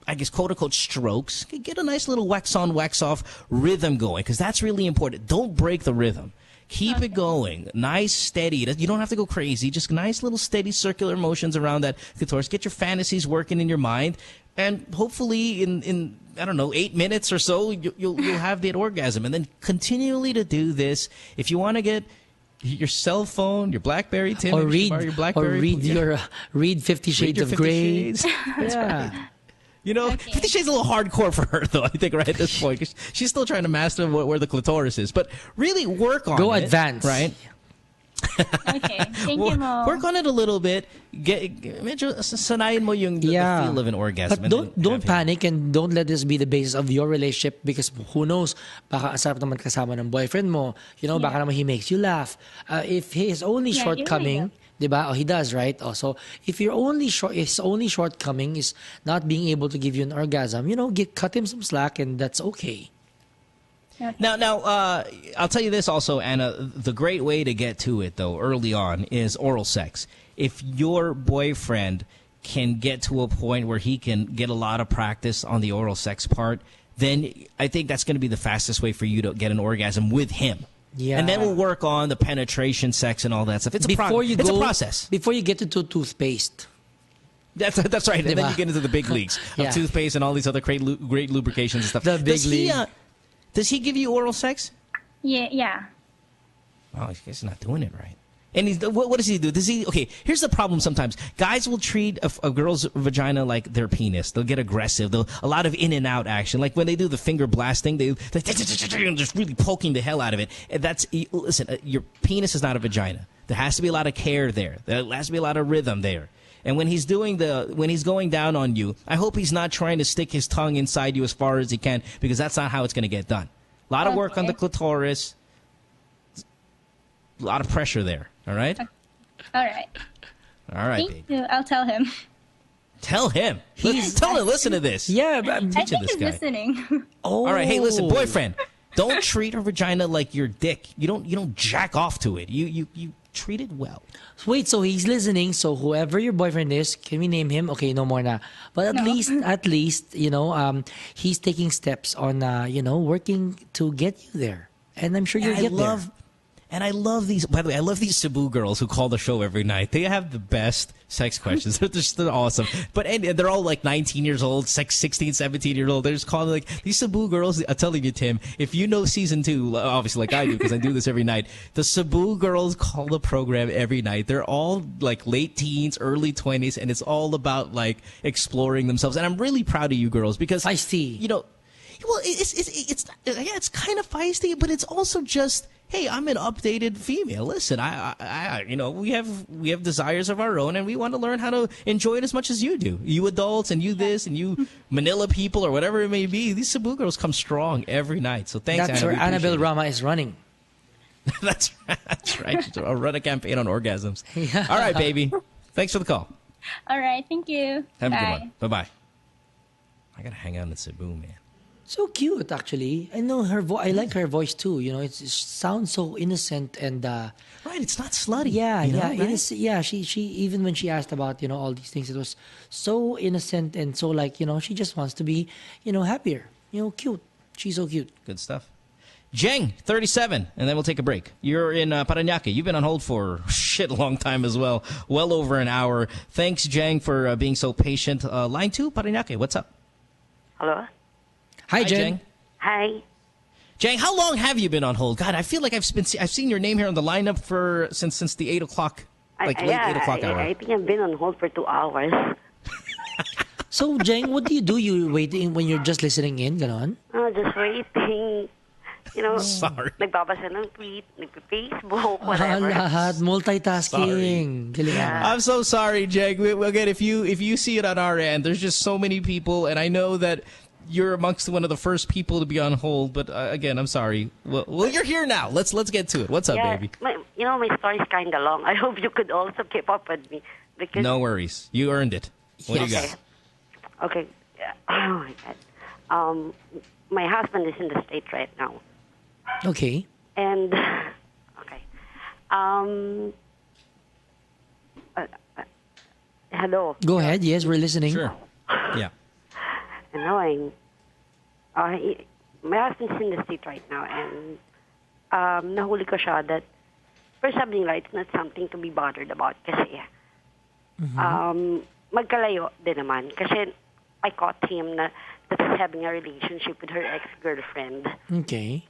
I guess, quote-unquote strokes. Get a nice little wax-on, wax-off rhythm going, because that's really important. Don't break the rhythm. Keep it going. Nice, steady. You don't have to go crazy. Just nice little steady circular motions around that clitoris. Get your fantasies working in your mind. And hopefully in I don't know, 8 minutes or so, you'll have that orgasm. And then continually to do this. If you want to get your cell phone, your BlackBerry, Tim, or read your BlackBerry, read 50 Shades of Grey. That's right. 50 Shades is a little hardcore for her, though, I think, right at this point. 'Cause she's still trying to master where the clitoris is. But really work on it. Go advance. Right? Okay. Thank you, Mo. Work on it a little bit. Medyo sanayin mo the feel of an orgasm. But don't panic and don't let this be the basis of your relationship, because who knows, baka asarap naman kasama ng boyfriend mo. Baka naman he makes you laugh. If his only shortcoming... Diba? Oh, he does, right? Oh, so if his only shortcoming is not being able to give you an orgasm, cut him some slack, and that's okay. Now, I'll tell you this also, Anna. The great way to get to it, though, early on, is oral sex. If your boyfriend can get to a point where he can get a lot of practice on the oral sex part, then I think that's going to be the fastest way for you to get an orgasm with him. Yeah. And then we'll work on the penetration sex and all that stuff. It's a process. Before you get into toothpaste. That's right. And then you get into the big leagues of toothpaste and all these other great lubrications and stuff. The big league. Does he give you oral sex? Yeah. Oh, he's not doing it right. And what does he do? Okay, here's the problem sometimes. Guys will treat a girl's vagina like their penis. They'll get aggressive. A lot of in and out action. Like when they do the finger blasting, they're just really poking the hell out of it. And listen, your penis is not a vagina. There has to be a lot of care there. There has to be a lot of rhythm there. And when he's going down on you, I hope he's not trying to stick his tongue inside you as far as he can, because that's not how it's going to get done. A lot of work on the clitoris. A lot of pressure there. All right? All right. Thank you. I'll tell him. Tell him. Tell him. Listen to this. Yeah, I think he's listening. Oh. All right. Hey, listen, boyfriend. Don't treat her vagina like your dick. You don't jack off to it. You treat it well. Wait, so he's listening. So whoever your boyfriend is, can we name him? Okay, no more na. But at least, he's taking steps on, working to get you there. And I'm sure you'll get there. And I love these, by the way, I love these Cebu girls who call the show every night. They have the best sex questions. They're awesome. But they're all like 19 years old, 16, 17 years old. They're just calling like these Cebu girls. I'm telling you, Tim, if you know season 2, obviously like I do because I do this every night, the Cebu girls call the program every night. They're all like late teens, early 20s, and it's all about like exploring themselves. And I'm really proud of you girls because I see. Well, it's kind of feisty, but it's also just, hey, I'm an updated female. Listen, we have desires of our own, and we want to learn how to enjoy it as much as you do. You adults, and you this, and you Manila people, or whatever it may be. These Cebu girls come strong every night. So thanks, That's Anna. where Annabelle Rama is running. That's right. I'll run a campaign on orgasms. All right, baby. Thanks for the call. All right, thank you. Have a good one. Bye-bye. I got to hang out in Cebu, man. So cute, actually. I know her I like her voice too. It sounds so innocent and right. It's not slutty. Yeah, right? Innocent, yeah. She even when she asked about all these things, it was so innocent and so like she just wants to be happier. Cute. She's so cute. Good stuff. Jeng, 37, and then we'll take a break. You're in Parañaque. You've been on hold for a long time as well. Well over an hour. Thanks, Jeng, for being so patient. Line 2, Parañaque. What's up? Hello. Hi, Jeng. Hi. Jeng, how long have you been on hold? God, I feel like I've seen your name here on the lineup since the 8 o'clock, late 8 o'clock hour. I think I've been on hold for 2 hours. So, Jeng, what do you do? You waiting when you're just listening in, ganon? Just waiting. Sorry. Nagbabasa ng tweet, nagpa-Facebook, whatever. Lahat, multitasking. I'm so sorry, Jeng. Again, if you see it on our end, there's just so many people, and I know that you're amongst one of the first people to be on hold, but again, I'm sorry. Well, you're here now. Let's get to it. What's up, baby? My story's kind of long. I hope you could also keep up with me. Because No worries. You earned it. What do you got? Okay. Oh, my God. My husband is in the States right now. Okay. And, okay. Hello. Go ahead. Yes, we're listening. Sure. Yeah. Annoying. My husband's in the States right now, and nahuli ko siya that first sabi nila, it's not something to be bothered about kasi magkalayo din naman. Kasi I caught him that he's having a relationship with her ex-girlfriend. Okay.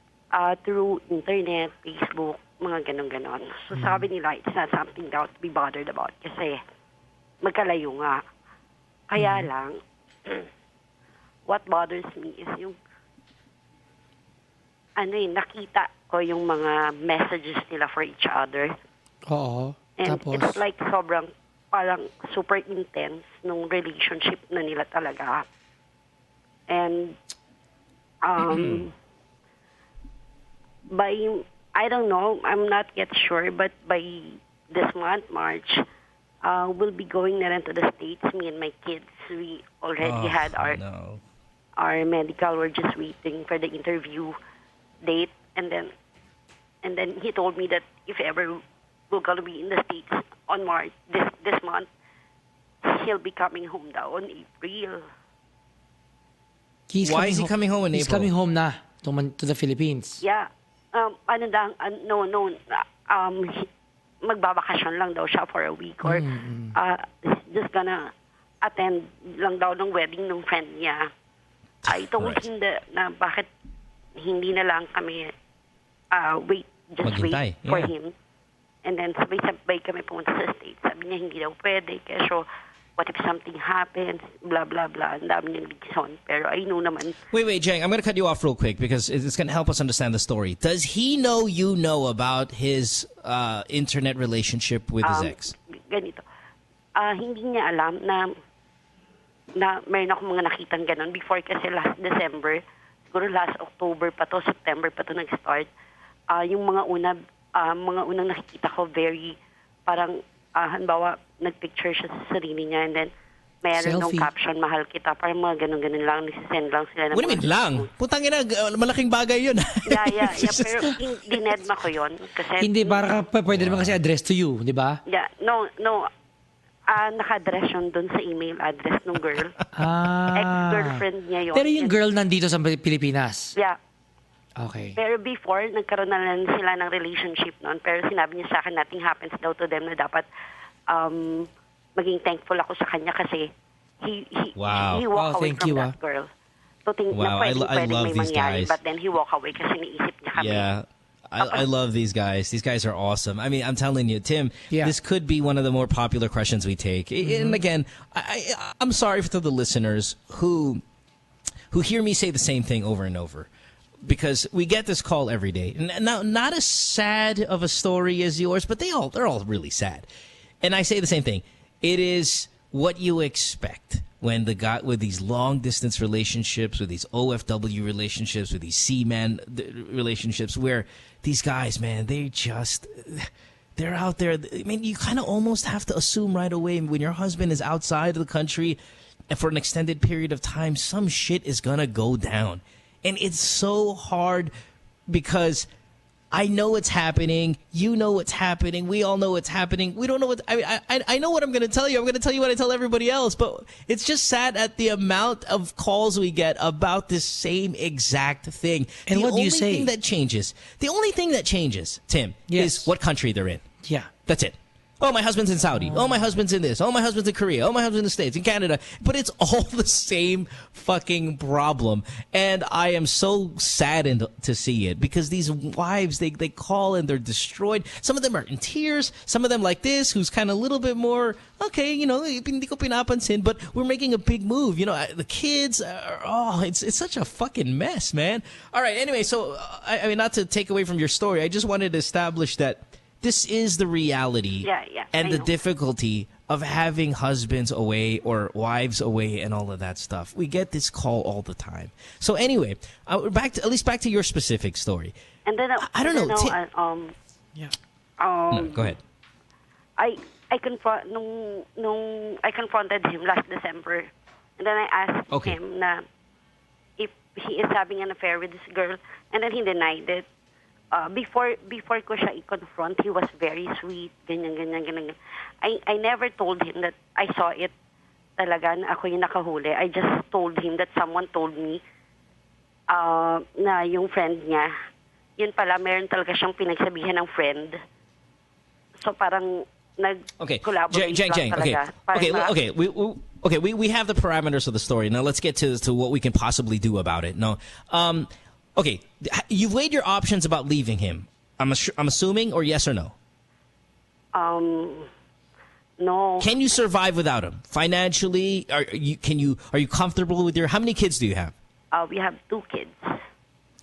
Through internet, Facebook, mga ganon-ganon. So sabi nila, it's not something to be bothered about kasi magkalayo nga. Kaya lang, what bothers me is yung nakita ko yung mga messages nila for each other. Oo. And Tapos? it's like sobrang parang super intense nung relationship na nila talaga. And by, I don't know, I'm not yet sure, but by this month, March, we'll be going na rin to the States, me and my kids. We already had our medical. We're just waiting for the interview date. And then he told me that if ever we're going to be in the States on March, this month, he'll be coming home daw on April. Why is he coming home in April? He's coming home na to the Philippines. Yeah. Magbabakasyon lang daw siya for a week or just gonna attend lang daw ng wedding ng friend niya. I told him na bakit hindi na lang kami wait for him. And then sabay-sabay kami pumunta sa States. Sabi niya hindi daw pwede kasi what if something happens, blah, blah, blah. Ang dami niyang reason. Pero I know naman. Wait, Jang, I'm going to cut you off real quick because it's going to help us understand the story. Does he know you know about his internet relationship with his ex? Ganito. Hindi niya alam na mayroon akong mga nakitang ganon before kasi last December, siguro last October pa to, September pa to nag-start. Yung mga unang nakikita ko very parang halimbawa, nagpicture siya sa sarili niya and then mayroon ng caption, mahal kita. Parang mga ganun-ganun lang, nagsisend lang sila. What do you mean lang? Putang ina, malaking bagay yun. Yeah. Pero dinedma ko yun. Kasi, hindi, para pwede naman kasi address to you, di ba? Yeah, no. Naka-address yun dun sa email address ng girl. Ex-girlfriend niya yun. Pero yung girl nandito sa Pilipinas? Yeah. Okay. Pero before, nagkaroon na lang sila ng relationship noon. Pero sinabi niya sa akin, nothing happens daw to them na dapat maging thankful ako sa kanya kasi he walked away from that girl. So, I love these guys. But then he walked away kasi niisip niya kami. Yeah. I love these guys. These guys are awesome. I mean, I'm telling you, Tim, this could be one of the more popular questions we take. And again, I'm sorry for the listeners who hear me say the same thing over and over. Because we get this call every day. Now, not as sad of a story as yours, but they're all really sad. And I say the same thing. It is what you expect when the guy with these long distance relationships, with these OFW relationships, with these C-man relationships, where these guys, man, they're out there. I mean, you kind of almost have to assume right away when your husband is outside of the country and for an extended period of time, some shit is going to go down. And it's so hard because I know it's happening. You know it's happening. We all know it's happening. We don't know what... I know what I'm going to tell you. I'm going to tell you what I tell everybody else. But it's just sad at the amount of calls we get about this same exact thing. And what do you say? The only thing that changes, Tim, is what country they're in. Yeah. That's it. Oh, my husband's in Saudi. Oh, my husband's in this. Oh, my husband's in Korea. Oh, my husband's in the States, in Canada. But it's all the same fucking problem. And I am so saddened to see it because these wives, they call and they're destroyed. Some of them are in tears. Some of them like this, who's kind of a little bit more, okay, you know, hindi ko pinapansin, but we're making a big move. You know, the kids are, it's such a fucking mess, man. All right, anyway, so, I mean, not to take away from your story, I just wanted to establish that this is the reality and the difficulty of having husbands away or wives away and all of that stuff. We get this call all the time. So anyway, back to your specific story. And then I don't know. No, go ahead. I confronted him last December, and then I asked him na if he is having an affair with this girl, and then he denied it. Before ko siya i-confront, he was very sweet, ganyan. I never told him that I saw it talaga na ako yung nakahuli. I just told him that someone told me na yung friend niya, yun pala, meron talaga siyang pinagsabihan ng friend. So parang nag-collaborate lang talaga. We have the parameters of the story. Now let's get to what we can possibly do about it. No, okay, you've weighed your options about leaving him. I'm assuming, or yes or no? No. Can you survive without him financially? Are you comfortable with how many kids do you have? We have 2 kids.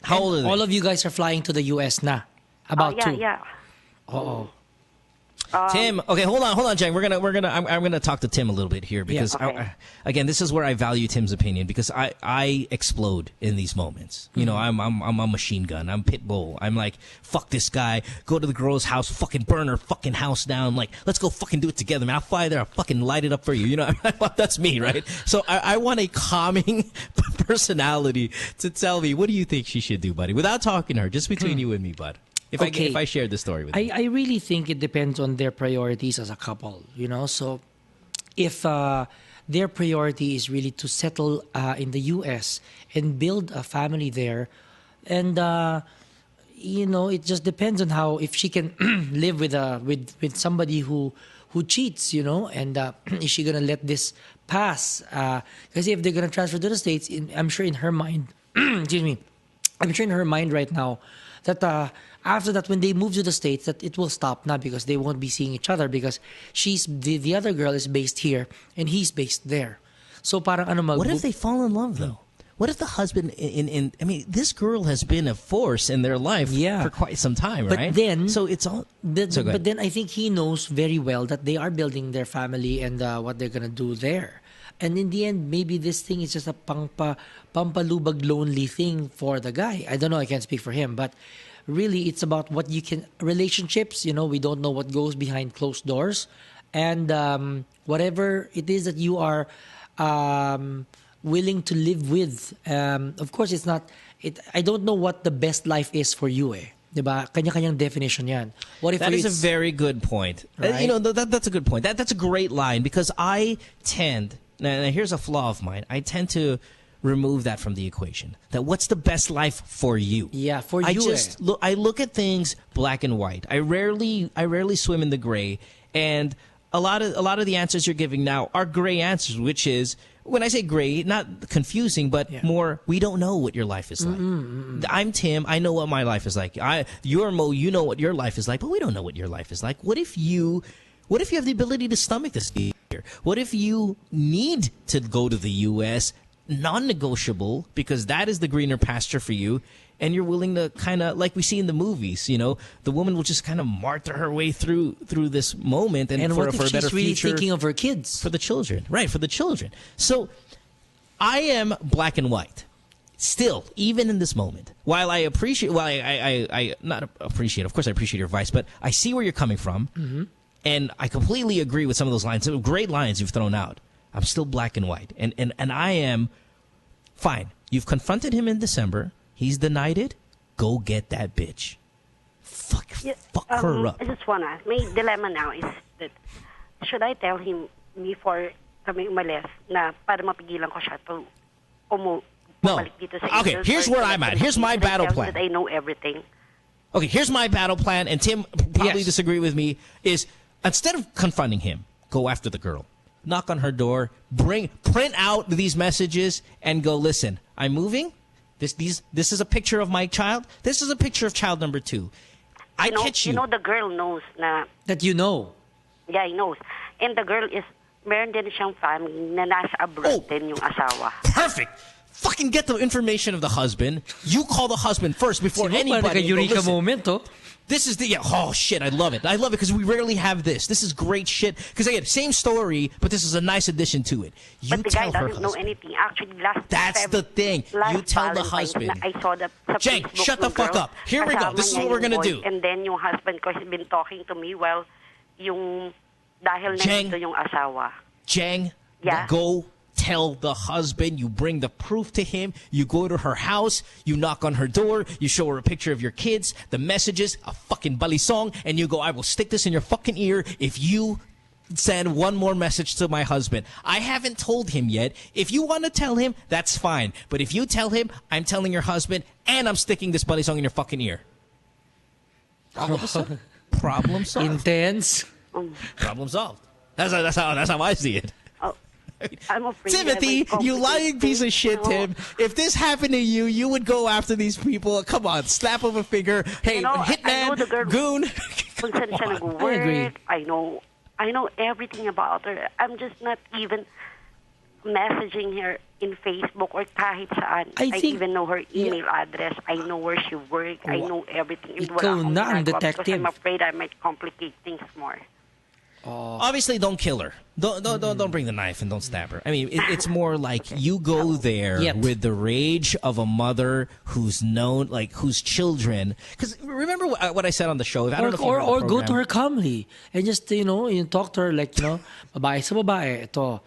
How old are they? All of you guys are flying to the U.S. na. About 2. Yeah. Oh. Tim, okay, hold on, Jang. I'm gonna talk to Tim a little bit here because again, this is where I value Tim's opinion because I explode in these moments. You know, I'm a machine gun. I'm pit bull. I'm like, fuck this guy. Go to the girl's house, fucking burn her fucking house down. Like, let's go fucking do it together, man. I'll fly there. I'll fucking light it up for you. You know, that's me, right? So I want a calming personality to tell me, what do you think she should do, buddy? Without talking to her, just between you and me, bud. If I share the story with you. I really think it depends on their priorities as a couple, you know. So if their priority is really to settle in the U.S. and build a family there, and you know, it just depends on how, if she can live with somebody who cheats, you know, and is she gonna let this pass? Because if they're gonna transfer to the States, I'm sure in her mind, excuse me, I'm sure in her mind right now that after that, when they move to the States, that it will stop, not because they won't be seeing each other, because the other girl is based here and he's based there. So parang what if they fall in love though? What if the husband I mean, this girl has been a force in their life for quite some time, right? But then, so it's all. But then I think he knows very well that they are building their family and what they're gonna do there. And in the end, maybe this thing is just a pampalubag lonely thing for the guy. I don't know. I can't speak for him, but really, it's about what you can relationships. You know, we don't know what goes behind closed doors, and whatever it is that you are willing to live with. Of course, it's not. I don't know what the best life is for you. Diba? Kanya-kanyang definition yan. What if that is a very good point. Right? You know, that's a good point. That's a great line because I tend. Now, here's a flaw of mine. I tend to remove that from the equation. That what's the best life for you? Yeah, for you. I look at things black and white. I rarely swim in the gray. And a lot of the answers you're giving now are gray answers, which is, when I say gray, not confusing, but more, we don't know what your life is like. I'm Tim. I know what my life is like. You're Mo. You know what your life is like, but we don't know what your life is like. What if you have the ability to stomach this here? What if you need to go to the U.S., non-negotiable, because that is the greener pasture for you, and you're willing to kind of, like we see in the movies, you know, the woman will just kind of martyr her way through this moment and for what if a better she's really future, thinking of her kids, for the children, right? For the children. So I am black and white. Still, even in this moment, while I appreciate, I not appreciate, of course I appreciate your advice, but I see where you're coming from, and I completely agree with some of those lines. Some great lines you've thrown out. I'm still black and white, and I am fine. You've confronted him in December. He's denied it. Go get that bitch. Fuck her up. I just wanna. My dilemma now is that should I tell him before kami umalis na para mapigilan ko siya to bumalik dito sa Okay, here's where I'm at. Here's my battle plan. That I know everything. Okay, here's my battle plan, and Tim probably disagree with me, is instead of confronting him, go after the girl. Knock on her door, print out these messages, and go, listen, I'm moving. This is a picture of my child. This is a picture of child number 2. I catch you. You know the girl knows na. That you know. Yeah, he knows. And the girl is, meron din siyang family na nasa abroad din yung asawa. Perfect. fucking get the information of the husband. You call the husband first before anybody. Like a eureka moment, oh. This is oh shit, I love it. I love it because we rarely have this. This is great shit. Because again, same story, but this is a nice addition to it. You but the tell guy her doesn't know husband. anything. Actually, That's the thing. You tell the husband. I saw the Jane, Facebook shut the fuck girl, up. Here we go. This is what we're gonna do. And then yung husband ko has been talking to me while yung dahil nandito yung asawa. Jang, Yeah. go tell the husband. You bring the proof to him. You go to her house. You knock on her door. You show her a picture of your kids, the messages, a fucking balisong, and you go, I will stick this in your fucking ear if you send one more message to my husband. I haven't told him yet. If you want to tell him, that's fine. But if you tell him, I'm telling your husband, and I'm sticking this balisong in your fucking ear. All of a sudden, problem solved. Intense. Problem solved. That's how I see it. I'm afraid Timothy, you lying piece of shit, Tim. If this happened to you, you would go after these people. Come on, slap of a finger. Hey, hitman, goon. I agree. I know everything about her. I'm just not even messaging her in Facebook or kahit saan. I even know her email address. I know where she works. I know everything. Ikaw na ang detective. Because I'm afraid I might complicate things more. Obviously, don't kill her. Don't bring the knife and don't stab her. I mean, it's more like you go there with the rage of a mother who's known, like whose children. Because remember what I said on the show. I don't know if you or go to her calmly and just you talk to her like babae sa babae. Ito,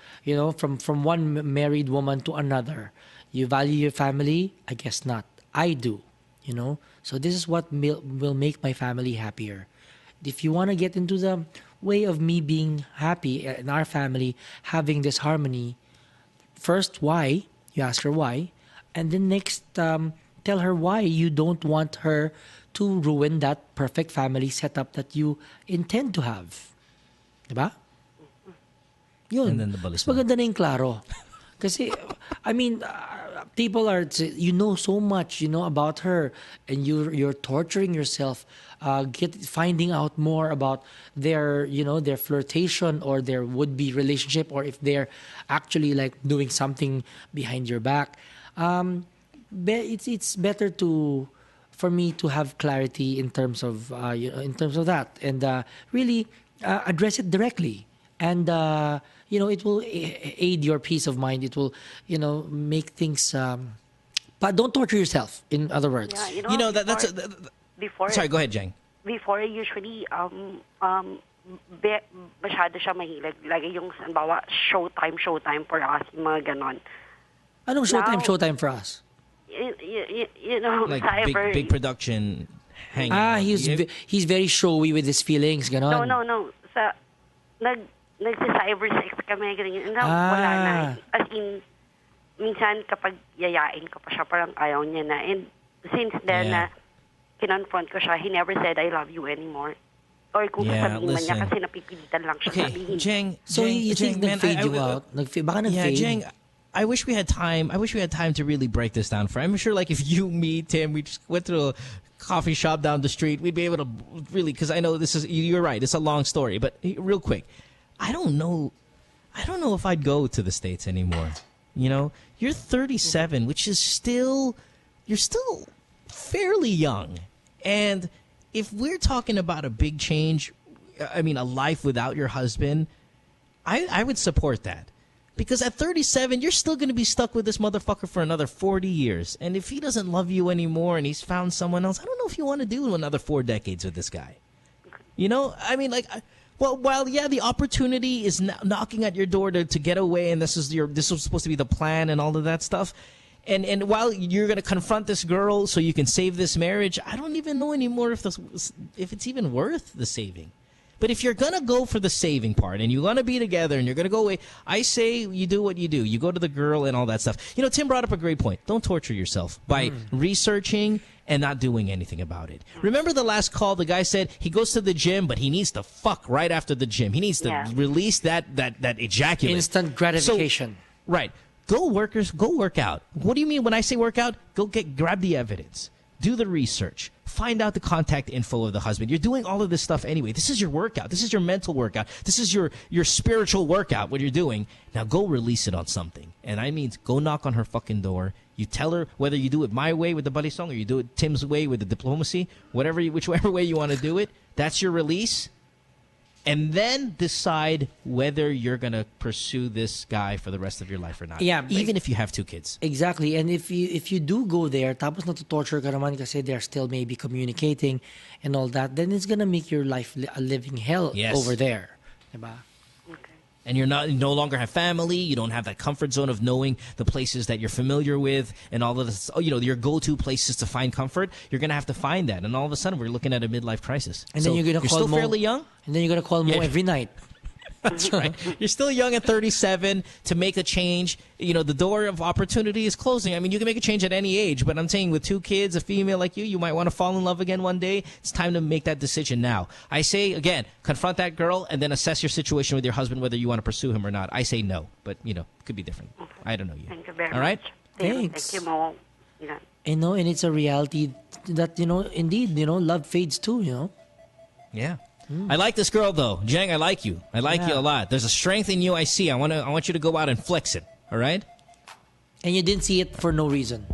from one married woman to another. You value your family? I guess not. I do. So this is what will make my family happier. If you want to get into the way of me being happy in our family, having this harmony, first, why? You ask her why. And then next, tell her why you don't want her to ruin that perfect family setup that you intend to have. Diba? Yun. And then the Mas maganda na yung klaro. Kasi, I mean, people are, so much, about her, and you're torturing yourself, finding out more about their flirtation or their would-be relationship, or if they're actually like doing something behind your back. It's better for me to have clarity in terms of that, and really address it directly. And it will aid your peace of mind. It will, make things. But don't torture yourself. In other words, that's. Before. Sorry, go ahead, Jang. Before, usually, masyado siya mahilig. Lagi yung, sanbawa, showtime for us, mga ganon. Anong showtime for us? Like cyber. big production hangout. He's very showy with his feelings, ganon. No. Nagsi-cyber sex kami, ganyan. Wala na. As in, minsan kapag yayain ko pa siya, parang ayaw niya na. And since then, kinonfront ko siya, he never said, I love you anymore. Or kung sasabihin man niya, kasi napipilitan lang siya sabihin. Jang, so you think nag-fade you out? Baka nag-fade? Yeah, Jang, I wish we had time. I wish we had time to really break this down for. I'm sure, like, if you, me, Tim, we just went to a coffee shop down the street, we'd be able to really, because I know you're right, it's a long story, but real quick, I don't know if I'd go to the States anymore. You're 37, which is you're still fairly young. And if we're talking about a big change, I mean, a life without your husband, I would support that. Because at 37, you're still going to be stuck with this motherfucker for another 40 years. And if he doesn't love you anymore and he's found someone else, I don't know if you want to do another 4 decades with this guy. I mean, like, while the opportunity is knocking at your door to get away, and this was supposed to be the plan and all of that stuff. And while you're going to confront this girl so you can save this marriage, I don't even know anymore if it's even worth the saving. But if you're going to go for the saving part and you're going to be together and you're going to go away, I say you do what you do. You go to the girl and all that stuff. Tim brought up a great point. Don't torture yourself by researching and not doing anything about it. Remember the last call, the guy said he goes to the gym, but he needs to fuck right after the gym. He needs to release that ejaculate. Instant gratification. Right. Go work out. What do you mean when I say work out? Grab the evidence. Do the research. Find out the contact info of the husband. You're doing all of this stuff anyway. This is your workout. This is your mental workout. This is your spiritual workout, what you're doing. Now go release it on something. And I mean, go knock on her fucking door. You tell her whether you do it my way with the buddy song or you do it Tim's way with the diplomacy, whichever way you want to do it. That's your release. And then decide whether you're going to pursue this guy for the rest of your life or not. Yeah, even if you have 2 kids. Exactly. And if you do go there, tapos torture ka naman kasi they're still maybe communicating and all that, then it's gonna make your life a living hell over there. Diba? And you no longer have family. You don't have that comfort zone of knowing the places that you're familiar with and all of this. Your go-to places to find comfort. You're going to have to find that. And all of a sudden, we're looking at a midlife crisis. And then you're still fairly young. And then you're going to call Mo every night. That's right. You're still young at 37 to make a change. The door of opportunity is closing. I mean, you can make a change at any age, but I'm saying with 2 kids, a female like you might want to fall in love again one day. It's time to make that decision now. I say, again, confront that girl and then assess your situation with your husband, whether you want to pursue him or not. I say no, but, it could be different. I don't know you. Thank you very All right? much. Thanks. Thank you, Mo. Yeah. And it's a reality that, indeed, love fades too, Yeah. I like this girl, though. Jeng, I like you. I like you a lot. There's a strength in you I see. I want you to go out and flex it. All right? And you didn't see it for no reason.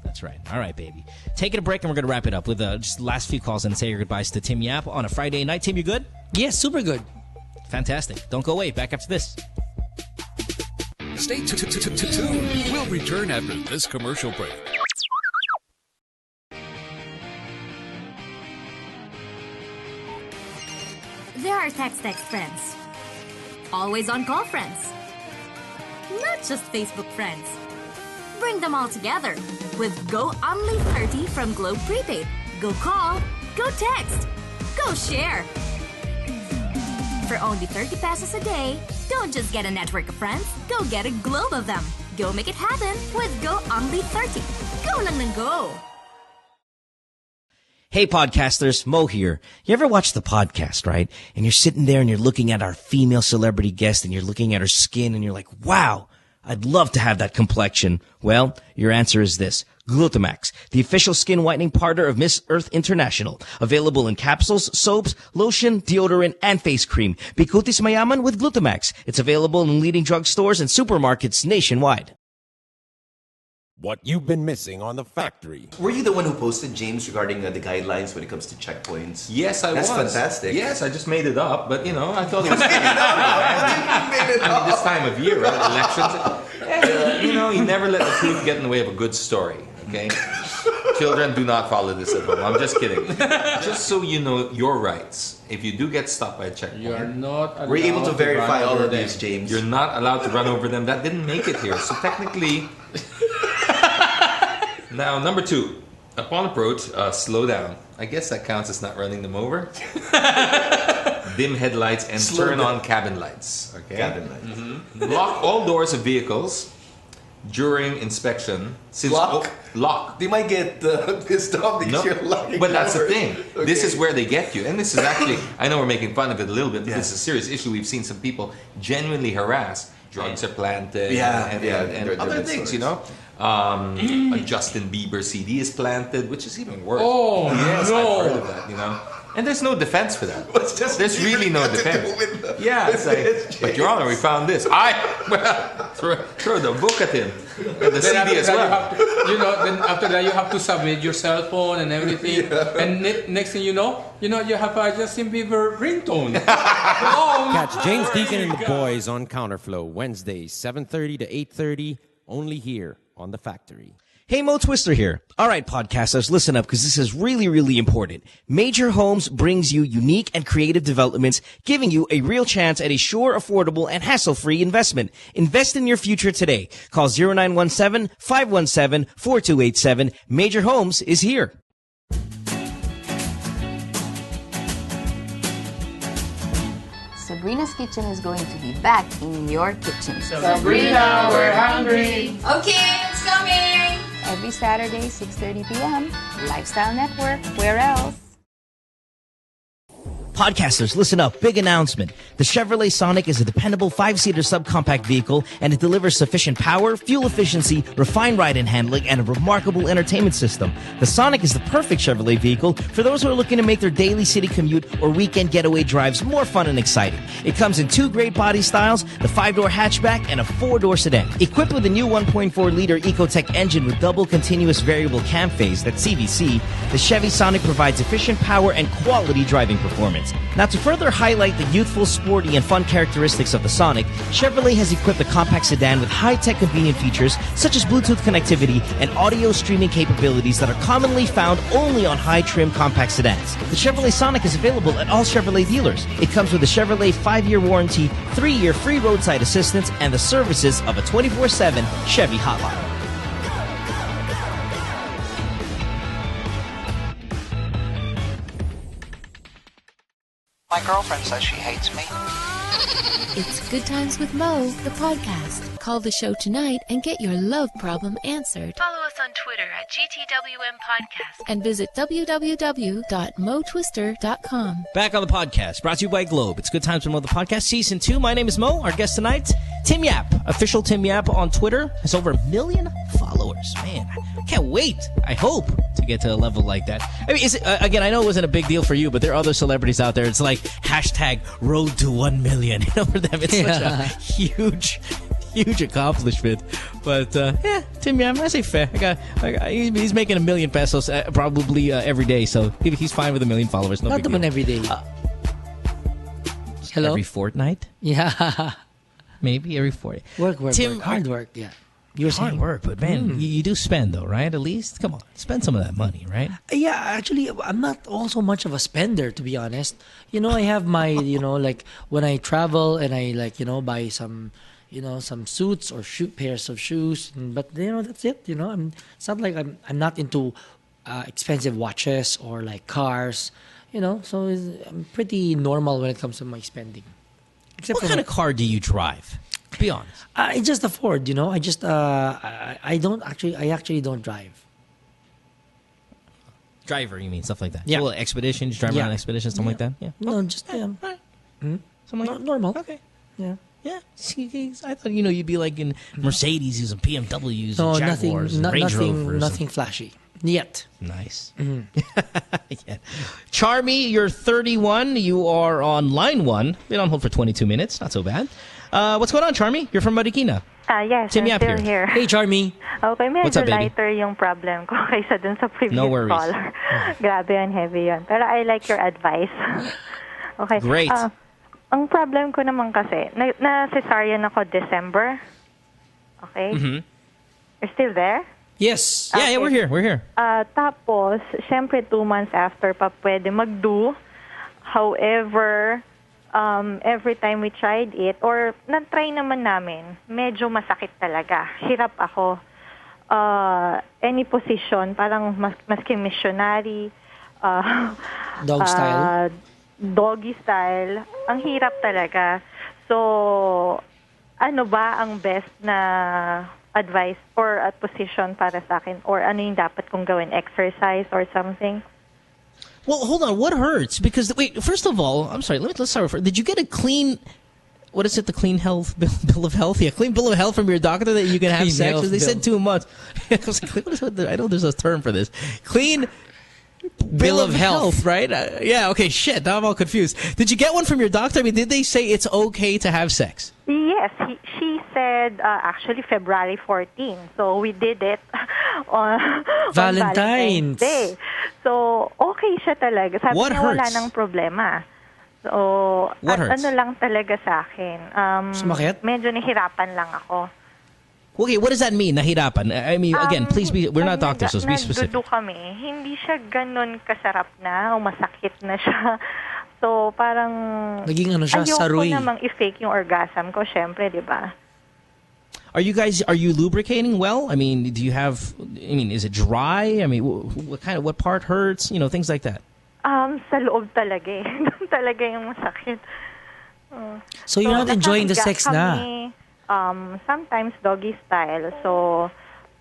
That's right. All right, baby. Taking a break, and we're going to wrap it up with just the last few calls and say your goodbyes to Tim Yap on a Friday night. Tim, you good? Yes, super good. Fantastic. Don't go away. Back after this. Stay tuned. We'll return after this commercial break. There are text friends. Always on call friends. Not just Facebook friends. Bring them all together with Go Only 30 from Globe Prepaid. Go call, go text, go share. For only 30 pesos a day, don't just get a network of friends, go get a globe of them. Go make it happen with Go Only 30. Go lang ng go. Hey, podcasters, Mo here. You ever watch the podcast, right? And you're sitting there and you're looking at our female celebrity guest and you're looking at her skin and you're like, wow, I'd love to have that complexion. Well, your answer is this. Glutamax, the official skin whitening partner of Miss Earth International. Available in capsules, soaps, lotion, deodorant, and face cream. Bikutis Mayaman with Glutamax. It's available in leading drugstores and supermarkets nationwide. What you've been missing on The Factory. Were you the one who posted, James, regarding the guidelines when it comes to checkpoints? Yes, I was. That's fantastic. Yes, I just made it up, but I thought it was this time of year, right? Elections. You never let the truth get in the way of a good story, okay? Children, do not follow this at home. I'm just kidding. Just so you know your rights. If you do get stopped by a checkpoint, you are not allowed we're able to verify all of them. these, James. You're not allowed to run over them. That didn't make it here. So technically... Now, number 2. Upon approach, slow down. I guess that counts as not running them over. Dim headlights and turn on cabin lights. Okay. Cabin lights. Mm-hmm. Lock all doors of vehicles during inspection. Since lock. They might get pissed off because you're locking. But that's the doors. thing. Okay. This is where they get you. And this is actually, I know we're making fun of it a little bit, but this is a serious issue. We've seen some people genuinely harass. Drugs are planted and other things, a Justin Bieber CD is planted, which is even worse. Oh, yes, no. I've heard of that, And there's no defense for that. There's really no defense. Yeah, it's like, but Your Honor, we found this. Throw the book at him. And the CD as well. Then after that you have to submit your cell phone and everything. Yeah. And next thing you know, you have a Justin Bieber ringtone. Catch James Deacon and the boys on Counterflow Wednesdays, 7:30 to 8:30, only here on The Factory. Hey, Mo Twister here. All right, podcasters, listen up because this is really, really important. Major Homes brings you unique and creative developments, giving you a real chance at a sure, affordable, and hassle-free investment. Invest in your future today. Call 0917-517-4287. Major Homes is here. Sabrina's Kitchen is going to be back in your kitchen. Sabrina, we're hungry. Okay, it's coming. Every Saturday, 6:30 p.m. Lifestyle Network. Where else? Podcasters, listen up. Big announcement. The Chevrolet Sonic is a dependable 5-seater subcompact vehicle, and it delivers sufficient power, fuel efficiency, refined ride and handling, and a remarkable entertainment system. The Sonic is the perfect Chevrolet vehicle for those who are looking to make their daily city commute or weekend getaway drives more fun and exciting. It comes in 2 great body styles, the 5-door hatchback and a 4-door sedan. Equipped with a new 1.4-liter Ecotec engine with double continuous variable cam phase, that's CVC, the Chevy Sonic provides efficient power and quality driving performance. Now, to further highlight the youthful, sporty, and fun characteristics of the Sonic, Chevrolet has equipped the compact sedan with high-tech convenient features such as Bluetooth connectivity and audio streaming capabilities that are commonly found only on high-trim compact sedans. The Chevrolet Sonic is available at all Chevrolet dealers. It comes with a Chevrolet 5-year warranty, 3-year free roadside assistance, and the services of a 24/7 Chevy hotline. My girlfriend says she hates me. It's Good Times with Mo, the podcast. Call the show tonight and get your love problem answered. Follow us on Twitter at GTWM Podcast and visit www.motwister.com. Back on the podcast, brought to you by Globe. It's Good Times with Mo, the podcast, Season 2. My name is Mo. Our guest tonight, Tim Yap. Official Tim Yap on Twitter. Has over 1 million followers. Man, I can't wait. I hope to get to a level like that. I mean, again, I know it wasn't a big deal for you, but there are other celebrities out there. It's like hashtag road to 1 million. You know, for them, it's such a huge accomplishment. But yeah, Tim Yap, I say fair. He's making 1 million pesos probably every day, so he's fine with 1 million followers. No Not big naman deal. every day. Hello? Every fortnight? Yeah. Maybe every fortnight. Work, Tim, hard work, yeah. You're hard work, but man, you do spend though, right? At least, come on, spend some of that money, right? Yeah, actually, I'm not also much of a spender, to be honest. You know, I have my, like when I travel and I buy some, some suits or pairs of shoes. But that's it. It's not like I'm not into expensive watches or like cars. So I'm pretty normal when it comes to my spending. What kind of car do you drive? Be honest. I just afford, I just I actually don't drive. Driver, you mean stuff like that? Yeah. Well, expeditions, drive around expeditions, something like that. Yeah. No, just something like normal. Okay. Yeah. Yeah. See, I thought you'd be like in Mercedes and BMWs No, and Jaguars and Range Rovers. nothing flashy yet. Nice. Yeah. Charmy, you're 31. You are on line 1. Been on hold for 22 minutes. Not so bad. What's going on, Charmy? You're from Marikina. Yes, Tim I'm Yap still here. Hey, Charmy. Okay, medyo What's up, baby? lighter yung problem ko kaysa dun sa previous No worries. caller. Grabe yun, heavy yun. Pero I like your advice. Okay. Great. Ang problem ko naman kasi, na-cesarean ako December. Okay? Mm-hmm. You're still there? Yes. Okay. Yeah, we're here. Tapos, syempre 2 months after pa pwede mag-do. However, every time we tried it, or na-try naman namin, medyo masakit talaga. Hirap ako. Any position, parang maski missionary, dog style? Doggy style, ang hirap talaga. So, ano ba ang best na advice or a position para sa akin? Or ano yung dapat kong gawin? Exercise or something? Well, hold on. What hurts? Because, wait, first of all, I'm sorry, let's start with, did you get a clean, what is it, the clean health, bill of health? Yeah, clean bill of health from your doctor that you can have Clean sex? health They said 2 months. I was like, I know there's a term for this. Clean bill of health, right? Yeah, okay, shit, now I'm all confused. Did you get one from your doctor? I mean, did they say it's okay to have sex? Yes, she said actually February 14. So we did it on Valentine's Day. So okay siya talaga. Sabi What niya wala hurts? nang problema. So What hurts? ano lang talaga sa akin. Sumakit? Medyo nahirapan lang ako. Okay, what does that mean, nahirapan? I mean, again, please be, we're not doctors, so be specific. Nagdudu kami, hindi siya ganun kasarap na o masakit na siya. So, parang Naging ano siya, saruy. ayoko namang i-fake yung orgasm ko, syempre, di ba? Are you lubricating well? I mean, is it dry? I mean, what part hurts? Things like that. Sa loob talaga eh. Doon talaga yung masakit. So you're not enjoying the sex na? Kami, sometimes doggy style. So,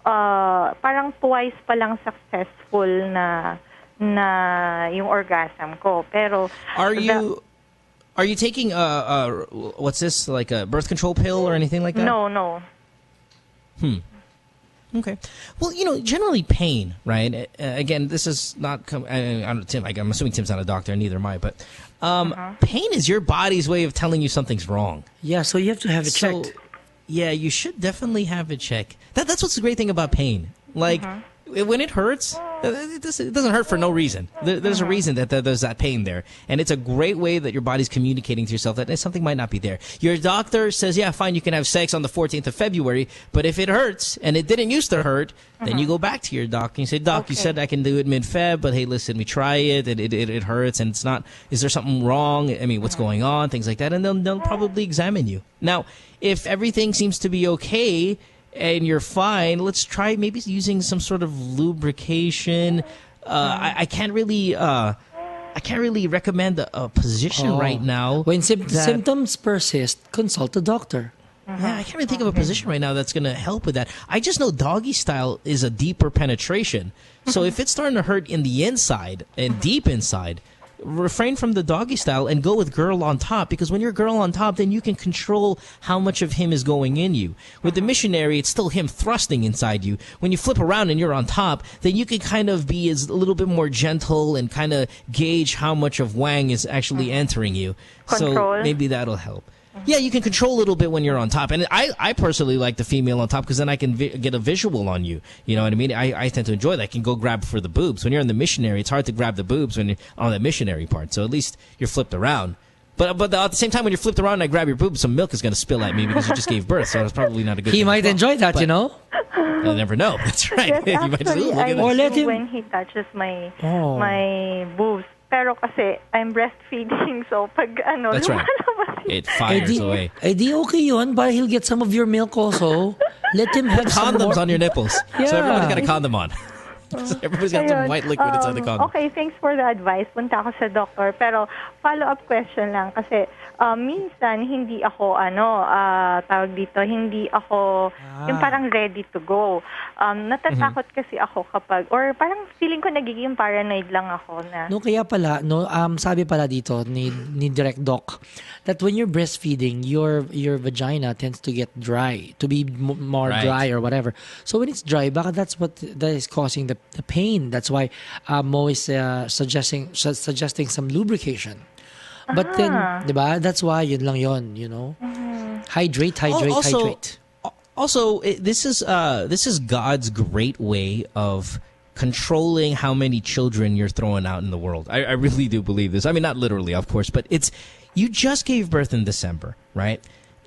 parang twice pa lang successful na na yung orgasm ko. Pero Are you taking what's this, like a birth control pill or anything like that? No. Okay. Well, generally pain, right? Again, this is not I don't know, Tim. I'm assuming Tim's not a doctor, and neither am I. But pain is your body's way of telling you something's wrong. Yeah, so you have to have it checked. Yeah, you should definitely have it checked. That's what's the great thing about pain. Like, when it hurts, it doesn't hurt for no reason. There's a reason that there's that pain there. And it's a great way that your body's communicating to yourself that something might not be there. Your doctor says, yeah, fine, you can have sex on the 14th of February, but if it hurts, and it didn't used to hurt, then you go back to your doc and you say, Doc, you said I can do it mid-Feb, but hey, listen, we try it, and it hurts, and it's not, is there something wrong? I mean, what's going on? Things like that. And they'll probably examine you. Now, if everything seems to be okay, and you're fine, let's try maybe using some sort of lubrication. I can't really recommend a position right now. When symptoms persist, consult a doctor. Yeah, I can't really think of a position right now that's going to help with that. I just know doggy style is a deeper penetration. So if it's starting to hurt in the inside and deep inside, refrain from the doggy style and go with girl on top, because when you're girl on top, then you can control how much of him is going in you. With the missionary, it's still him thrusting inside you. When you flip around and you're on top, then you can kind of be a little bit more gentle and kind of gauge how much of Wang is actually entering you. Control. So maybe that'll help. Yeah, you can control a little bit when you're on top. And I personally like the female on top because then I can get a visual on you. You know what I mean? I tend to enjoy that. I can go grab for the boobs. When you're in the missionary, it's hard to grab the boobs when you're on the missionary part. So at least you're flipped around. But at the same time, when you're flipped around and I grab your boobs, some milk is going to spill at me because you just gave birth. So it's probably not a good thing. He might enjoy that, But you'll never know. That's right. Yes, You might just, actually, look at I this. do when he touches my boobs. Pero kasi I'm breastfeeding, so pag That's right. It fires away. Di okay yun, but he'll get some of your milk also. Let him have some Condoms more. on your nipples. Yeah. So everyone's got a condom on. So everybody's got some Ayun. white liquid inside the condom. Okay, thanks for the advice. Punta ako sa doctor. Pero follow-up question lang kasi minsan hindi ako tawag dito, hindi ako yung parang ready to go. Natatakot kasi ako kapag, or parang feeling ko nagiging paranoid lang ako na. No, kaya pala, sabi pala dito ni Direct Doc that when you're breastfeeding, your vagina tends to get dry, to be more dry or whatever. So when it's dry, baka that is causing the pain. That's why Mo is suggesting some lubrication. But then, diba? That's why yun lang yun, you know. Hydrate. Also, this is God's great way of controlling how many children you're throwing out in the world. I really do believe this. I mean, not literally, of course, but you just gave birth in December, right?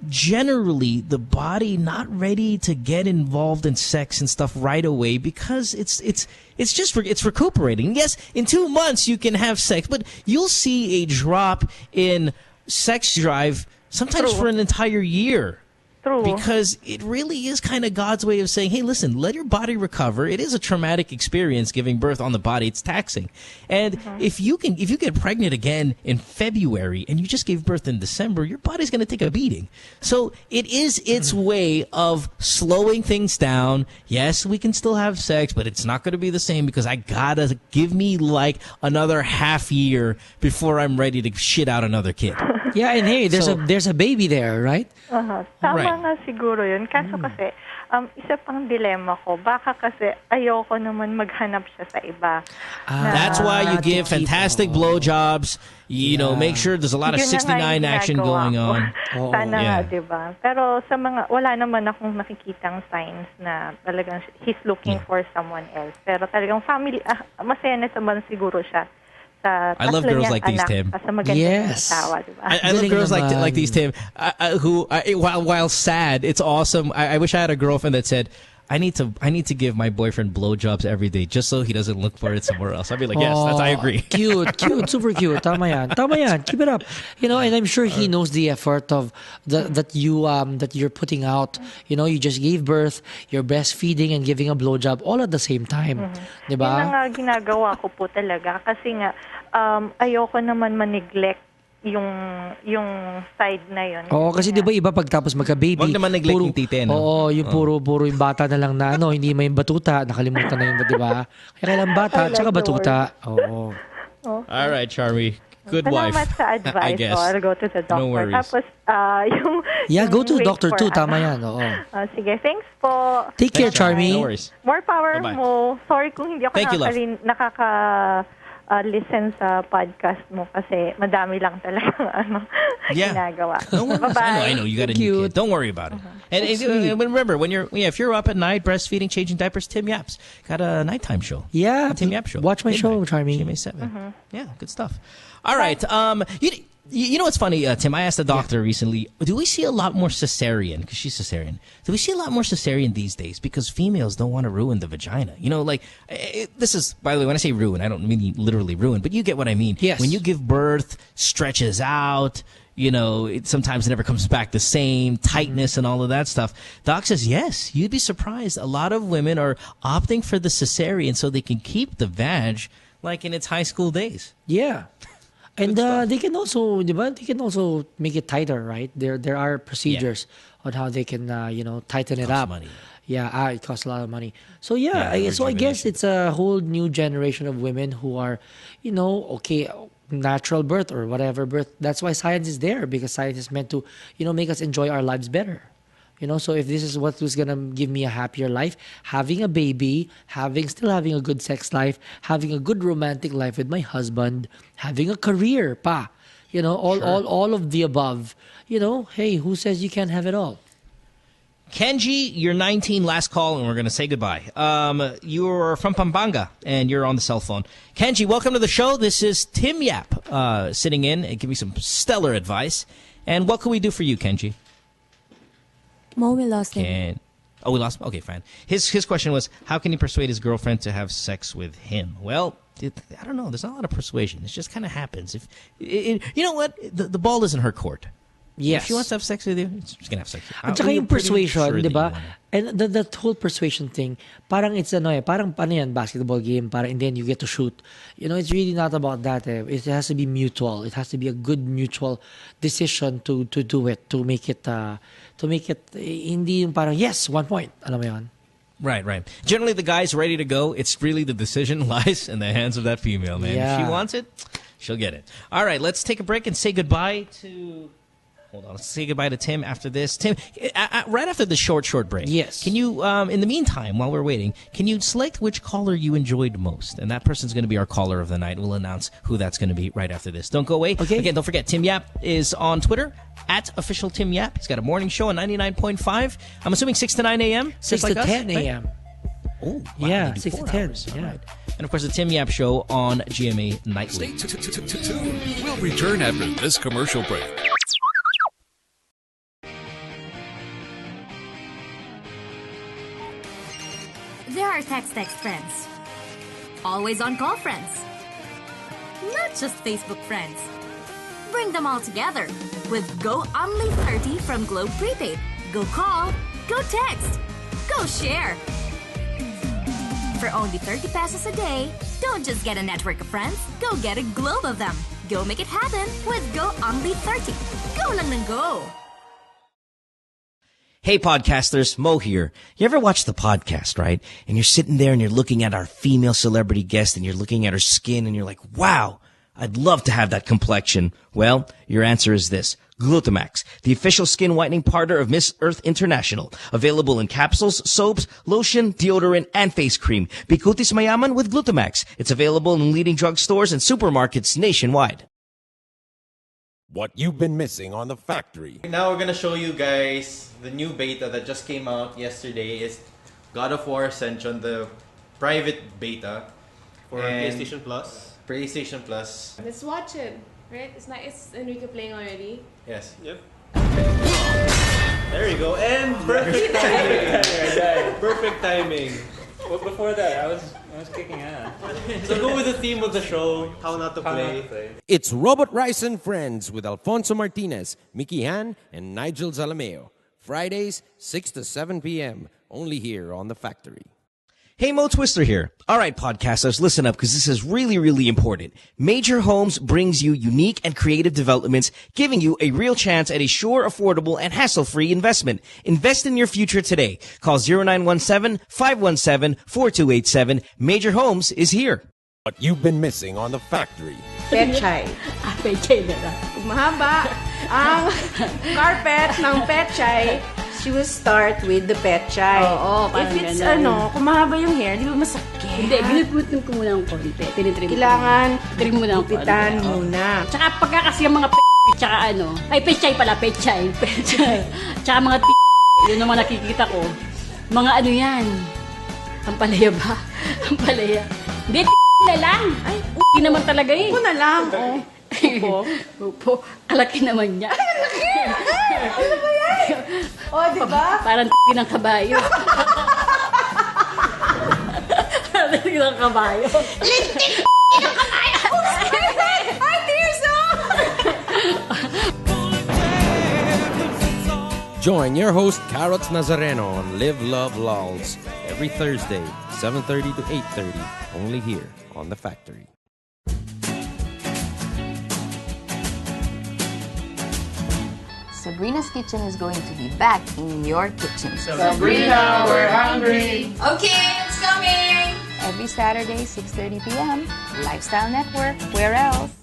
Generally, the body not ready to get involved in sex and stuff right away because it's recuperating. Yes, in 2 months you can have sex, but you'll see a drop in sex drive sometimes for an entire year. True. Because it really is kind of God's way of saying, hey, listen, let your body recover. It is a traumatic experience giving birth on the body. It's taxing. And if you get pregnant again in February and you just gave birth in December, your body's going to take a beating. So it is its way of slowing things down. Yes, we can still have sex, but it's not going to be the same because I gotta give me like another half year before I'm ready to shit out another kid. Yeah, and hey, there's a baby there, right? Tama nga siguro yun. Kaso kasi, isa pang dilemma ko, baka kasi ayoko naman maghanap siya sa iba. That's why you give fantastic blowjobs. You know, make sure there's a lot of 69 action going on. Sana nga, diba? Pero sa wala naman akong nakikitang signs na talagang he's looking for someone else. Pero talagang family, masaya na naman siguro siya. I love girls like these, Tim. Yes. I love girls like these, Tim, who, while sad, it's awesome. I wish I had a girlfriend that said, I need to give my boyfriend blowjobs every day just so he doesn't look for it somewhere else. I'd be like, yes, I agree. Cute, super cute. Tama yan. Keep it up. You know, and I'm sure he knows the effort of that you're putting out. You know, you just gave birth, you're breastfeeding and giving a blowjob all at the same time. Diba? Yun ang ginagawa ko po talaga kasi nga ayoko naman ma-neglect yung side na yun. Oo, kasi di ba iba pagtapos magka-baby. Wag naman neglect yung tite, no? Oo, yung puro yung bata na lang na hindi may batuta. Nakalimutan na yung, di ba? Kaya kailangan bata, tsaka batuta. Oo. All right, Charmy. Good Salamat wife. sa advice. I guess. I'll go to the doctor. No worries. Tapos, yung go to the wait doctor for, too. Tama yan. Oo. Sige, thanks po. Take care, Charmy. No worries. More power Bye-bye. mo. Sorry kung hindi ako Thank you, love. listen sa podcast mo kasi madami lang talaga ginagawa. No worries. Bye-bye. I know. You got a new kid. Don't worry about it. And remember, if you're up at night breastfeeding, changing diapers, Tim Yap's got a nighttime show. Yeah. A Tim Yap show. Watch my show, Charmy. GMA 7. Yeah, good stuff. All right. You know what's funny, Tim? I asked the doctor recently, do we see a lot more cesarean? Because she's cesarean. Do we see a lot more cesarean these days? Because females don't want to ruin the vagina. You know, like, this is, by the way, when I say ruin, I don't mean literally ruin, but you get what I mean. Yes. When you give birth, stretches out, you know, sometimes it never comes back the same, tightness and all of that stuff. Doc says, yes, you'd be surprised. A lot of women are opting for the cesarean so they can keep the vag like in its high school days. Yeah. And they can also, they can also make it tighter, right? There are procedures on how they can, tighten it up. Money. Yeah, it costs a lot of money. So I guess it's a whole new generation of women who are, natural birth or whatever birth. That's why science is there, because science is meant to, make us enjoy our lives better. So if this is what was going to give me a happier life, having a baby, still having a good sex life, having a good romantic life with my husband, having a career, all of the above, hey, who says you can't have it all? Kenji, you're 19, last call, and we're going to say goodbye. You're from Pampanga, and you're on the cell phone. Kenji, welcome to the show. This is Tim Yap sitting in and give me some stellar advice. And what can we do for you, Kenji? Mo, we lost him. Oh, we lost him? Okay, fine. His question was, how can he persuade his girlfriend to have sex with him? Well, I don't know. There's not a lot of persuasion. It just kind of happens. You know what? The ball is in her court. Yes. If she wants to have sex with you, she's going to have sex with you. At saka yung persuasion, di ba? And that whole persuasion thing, parang it's parang basketball game, parang and then you get to shoot. It's really not about that. It has to be mutual. It has to be a good mutual decision to do it, to make it hindi yung parang yes, 1 point. Alam mo yun? Right. Generally, the guy's ready to go. It's really the decision lies in the hands of that female, man. Yeah. If she wants it, she'll get it. All right, let's take a break and say goodbye to... Hold on. Let's say goodbye to Tim after this. Tim, right after the short break. Yes. Can you, in the meantime, while we're waiting, can you select which caller you enjoyed most? And that person's going to be our caller of the night. We'll announce who that's going to be right after this. Don't go away. Okay. Again, don't forget, Tim Yap is on Twitter, @official Tim Yap. He's got a morning show on 99.5. I'm assuming 6 to 9 a.m.? 6 to 10 a.m. Right? Oh, wow, yeah, they do 6 to 4 10. hours. Yeah. All right. And, of course, the Tim Yap Show on GMA Nightly. Stay tuned. We'll return after this commercial break. There are text friends. Always on call friends. Not just Facebook friends. Bring them all together with Go Only 30 from Globe Prepaid. Go call, go text, go share. For only 30 pesos a day, don't just get a network of friends, go get a globe of them. Go make it happen with Go Only 30. Go lang ng go. Hey podcasters, Mo here. You ever watch the podcast, right? And you're sitting there and you're looking at our female celebrity guest and you're looking at her skin and you're like, wow, I'd love to have that complexion. Well, your answer is this. Glutamax, the official skin whitening partner of Miss Earth International. Available in capsules, soaps, lotion, deodorant, and face cream. Bikutis mayaman with Glutamax. It's available in leading drugstores and supermarkets nationwide. What you've been missing on The Factory. Now we're gonna show you guys the new beta that just came out yesterday. Is God of War Ascension, the private beta for PlayStation Plus. PlayStation Plus. Let's watch it. Right? It's not. It's Enrique playing already. Yes. Yep. There you go. And perfect timing. Perfect timing. Well, before that, I was kicking ass. So go with the theme of the show, how not to play. It's Robot Rice and Friends with Alfonso Martinez, Mickey Han, and Nigel Zalameo. Fridays, 6 to 7 p.m. Only here on The Factory. Hey, Mo Twister here. All right, podcasters, listen up because this is really, really important. Major Homes brings you unique and creative developments, giving you a real chance at a sure, affordable, and hassle-free investment. Invest in your future today. Call 0917-517-4287. Major Homes is here. What you've been missing on The Factory. Pechay. Pechay na lang. Pag mahaba ang carpet ng pechay, she will start with the pechay. Oo, if it's kung mahaba yung hair, di ba masakit? Hindi, giniputin ko muna ng konti. Tinitrim Kailangan trim mo ng gupitan muna. Tsaka pagka kasi yung mga tsaka ay pechay pala, pechay. Tsaka mga yun ang mga nakikita ko. Mga yan. Ang palaya ba? Ang palaya. Hindi, na lang. Ay, naman talaga eh. Upo na lang. Upo. Upo. Alaki naman niya. Ano ba yan? Di ba? Parang ng kabayo. Parang ng kabayo. Lintik ng kabayo! Ay, Tirso! Join your host, Carrots Nazareno, on Live, Love, Lols every Thursday, 7:30 to 8:30, only here on The Factory. Sabrina's Kitchen is going to be back in your kitchen. Sabrina, we're hungry. Okay, it's coming. Every Saturday, 6:30 p.m. Lifestyle Network. Where else?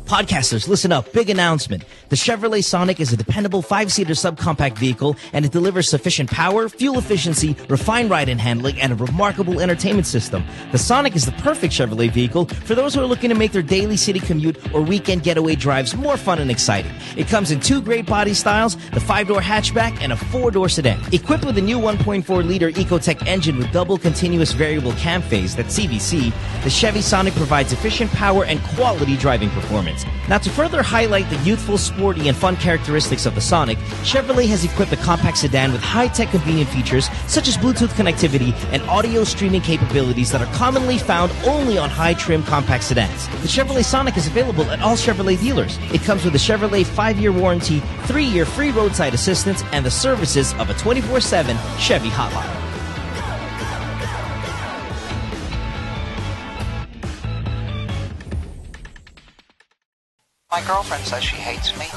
Podcasters, listen up. Big announcement. The Chevrolet Sonic is a dependable 5-seater subcompact vehicle, and it delivers sufficient power, fuel efficiency, refined ride and handling, and a remarkable entertainment system. The Sonic is the perfect Chevrolet vehicle for those who are looking to make their daily city commute or weekend getaway drives more fun and exciting. It comes in 2 great body styles, the 5-door hatchback and a 4-door sedan. Equipped with a new 1.4-liter Ecotec engine with double continuous variable cam phase, that's CVC, the Chevy Sonic provides efficient power and quality driving performance. Now, to further highlight the youthful, sporty, and fun characteristics of the Sonic, Chevrolet has equipped the compact sedan with high-tech convenient features such as Bluetooth connectivity and audio streaming capabilities that are commonly found only on high-trim compact sedans. The Chevrolet Sonic is available at all Chevrolet dealers. It comes with a Chevrolet 5-year warranty, 3-year free roadside assistance, and the services of a 24/7 Chevy hotline. My girlfriend says she hates me.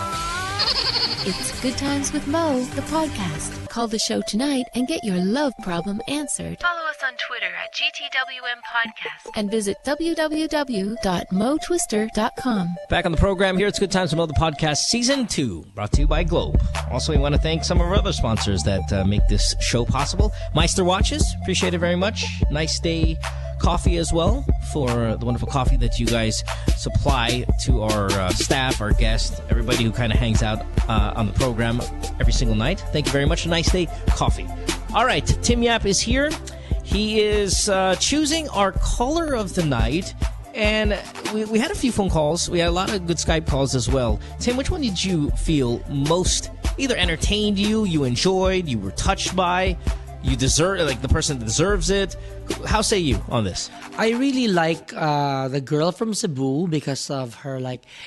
It's Good Times with Mo, the podcast. Call the show tonight and get your love problem answered. Follow us on Twitter at GTWM Podcast and visit www.motwister.com. Back on the program here, it's Good Times with Mo, the podcast, Season 2, brought to you by Globe. Also, we want to thank some of our other sponsors that make this show possible. Meister Watches, appreciate it very much. Nice Day Coffee as well, for the wonderful coffee that you guys supply to our staff, our guests, everybody who kind of hangs out on the program every single night. Thank you very much. A Nice Day Coffee. All right, Tim Yap is here. He is choosing our color of the night, and we had a few phone calls. We had a lot of good Skype calls as well. Tim, which one did you feel most either entertained you enjoyed, you were touched by, you deserve, like the person that deserves it? How say you on this? I really like the girl from Cebu because of her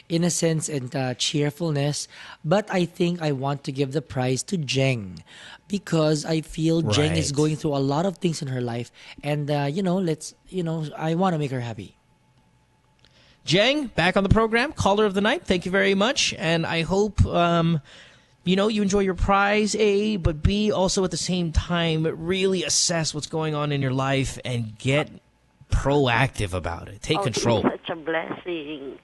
innocence and cheerfulness. But I think I want to give the prize to Jeng because I feel Jeng is going through a lot of things in her life, and I want to make her happy. Jeng, back on the program, caller of the night. Thank you very much, and I hope you enjoy your prize, A, but B, also at the same time, really assess what's going on in your life and get proactive about it. Take control. It's such a blessing.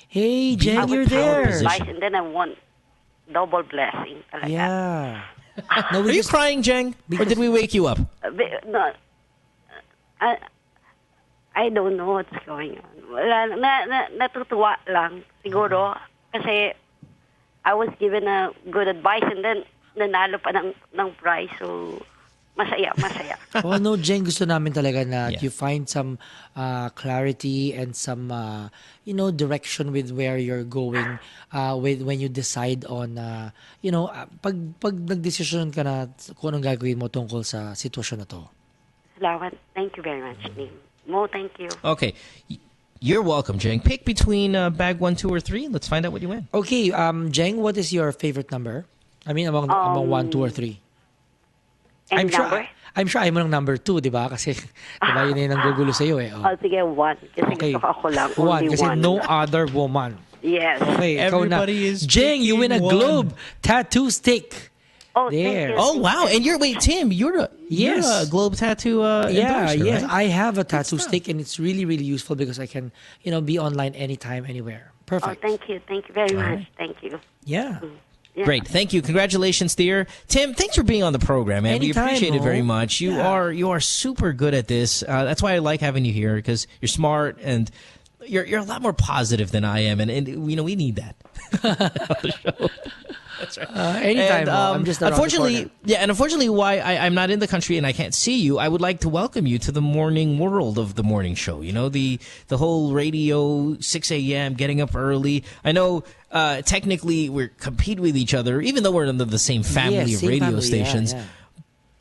Hey, Jen, you're there. And then I want double blessing. Yeah. No, are you crying, Jeng? Or did we wake you up? No. I don't know what's going on. Natutuwa lang, siguro. Kasi I was given a good advice and then nanalo pa ng prize. So, masaya. Well, no, Jen, gusto namin talaga na you find some clarity and some, direction with where you're going when you decide on, pag nagdesisyon ka na kung anong gagawin mo tungkol sa sitwasyon na to. Salamat. Thank you very much, Nim. Mo, thank you. Okay. You're welcome, Jeng. Pick between bag 1, 2, or 3. Let's find out what you win. Okay, Jeng, what is your favorite number? I mean, among 1, 2, or 3? Any number? I'm sure I'm number 2, di ba? Kasi, di ba, yun yung nanggugulo sa'yo eh. Oh, sige, 1. Kasi gusto ko ako lang. Only 1. Kasi 1. no other woman. Yes. Okay, Everybody is Jing, you win a picking globe tattoo stick. Oh, there. Oh, wow. And Tim, you're a globe tattoo endorser, yes. right? I have a tattoo stick, and it's really, really useful because I can, be online anytime, anywhere. Perfect. Oh, thank you. Thank you very much. Thank you. Yeah. Yeah. Great. Thank you. Congratulations, dear. Tim, thanks for being on the program, man. Anytime, we appreciate it very Mo. much. You are super good at this. That's why I like having you here, because you're smart and you're a lot more positive than I am, and we need that on the show. That's right. Anytime, and, I'm just around unfortunately, unfortunately, why I'm not in the country and I can't see you, I would like to welcome you to the morning world of the morning show. The whole radio, 6 a.m., getting up early. I know technically we compete with each other, even though we're under the same family of radio stations. Yeah.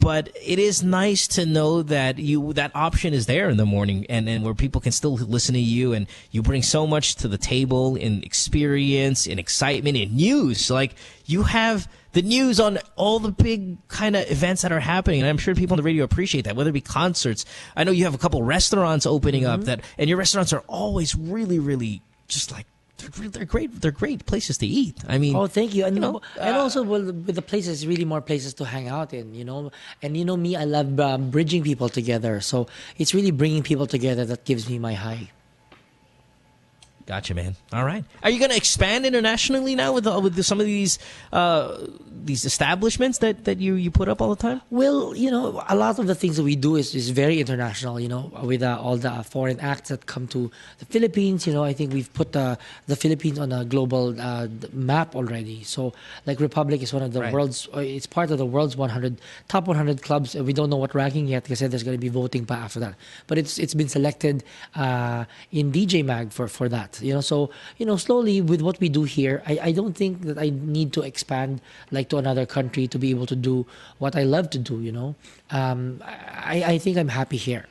But it is nice to know that that option is there in the morning, and where people can still listen to you, and you bring so much to the table in experience, in excitement, in news. Like, you have the news on all the big kind of events that are happening, and I'm sure people on the radio appreciate that, whether it be concerts. I know you have a couple restaurants opening up, and your restaurants are always really, really just like, they're great. They're great places to eat. I mean, oh, thank you. And and also, with the places, really more places to hang out in. And me, I love bridging people together. So it's really bringing people together that gives me my high. Gotcha, man. All right. Are you going to expand internationally now with some of these establishments that you put up all the time? Well, a lot of the things that we do is very international. With all the foreign acts that come to the Philippines. I think we've put the Philippines on a global map already. So, like, Republic is one of the world's. It's part of the world's top 100 clubs. We don't know what ranking yet because there's going to be voting after that. But it's been selected in DJ Mag for that. So slowly with what we do here, I don't think that I need to expand like to another country to be able to do what I love to do. I think I'm happy here.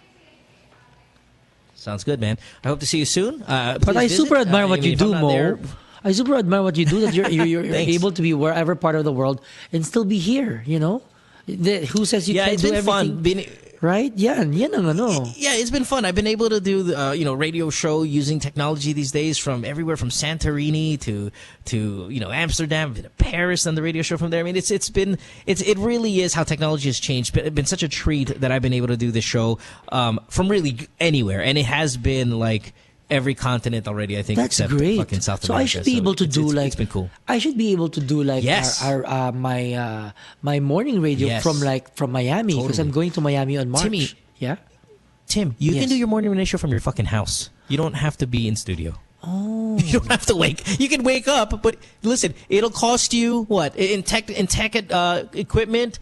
Sounds good, man. I hope to see you soon. But I super admire what you do, Mo. I super admire what you do. That you're able to be wherever part of the world and still be here. Who says you can't do everything? Right? Yeah, it's been fun. I've been able to do the radio show using technology these days from everywhere from Santorini to Amsterdam, to Paris, and the radio show from there. I mean, it really is how technology has changed. It's been such a treat that I've been able to do this show from really anywhere, and it has been like every continent already, I think. That's except great. Fucking South so America. I should be able to do it's been cool. I should be able to do like my morning radio from Miami because I'm going to Miami on March. Timmy, Tim, you can do your morning radio show from your fucking house. You don't have to be in studio. Oh, you don't have to wake. You can wake up, but listen, it'll cost you what in tech equipment.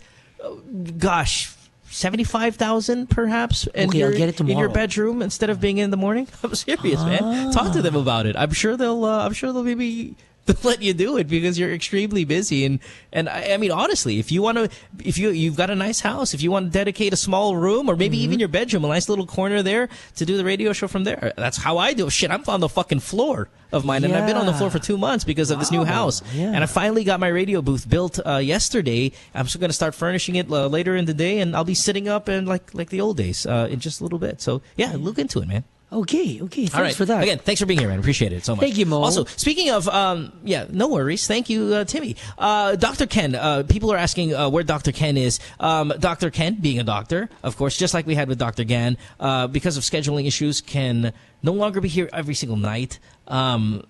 Gosh. 75,000 perhaps, and I'll get it tomorrow. In your bedroom instead of being in the morning. I'm serious, man. Talk to them about it. I'm sure they'll maybe let you do it because you're extremely busy. And I mean, honestly, if you've got a nice house, if you want to dedicate a small room or maybe even your bedroom, a nice little corner there to do the radio show from there. That's how I do it. Shit, I'm on the fucking floor of mine, and I've been on the floor for 2 months because of this new house. Yeah. And I finally got my radio booth built yesterday. I'm still going to start furnishing it later in the day, and I'll be sitting up and like the old days in just a little bit. So yeah, look into it, man. Okay. Thanks for that. Again, thanks for being here, man. Appreciate it so much. Thank you, Mo. Also, speaking of, no worries. Thank you, Timmy. Dr. Ken, people are asking where Dr. Ken is. Dr. Ken, being a doctor, of course, just like we had with Dr. Gan, because of scheduling issues, can no longer be here every single night. I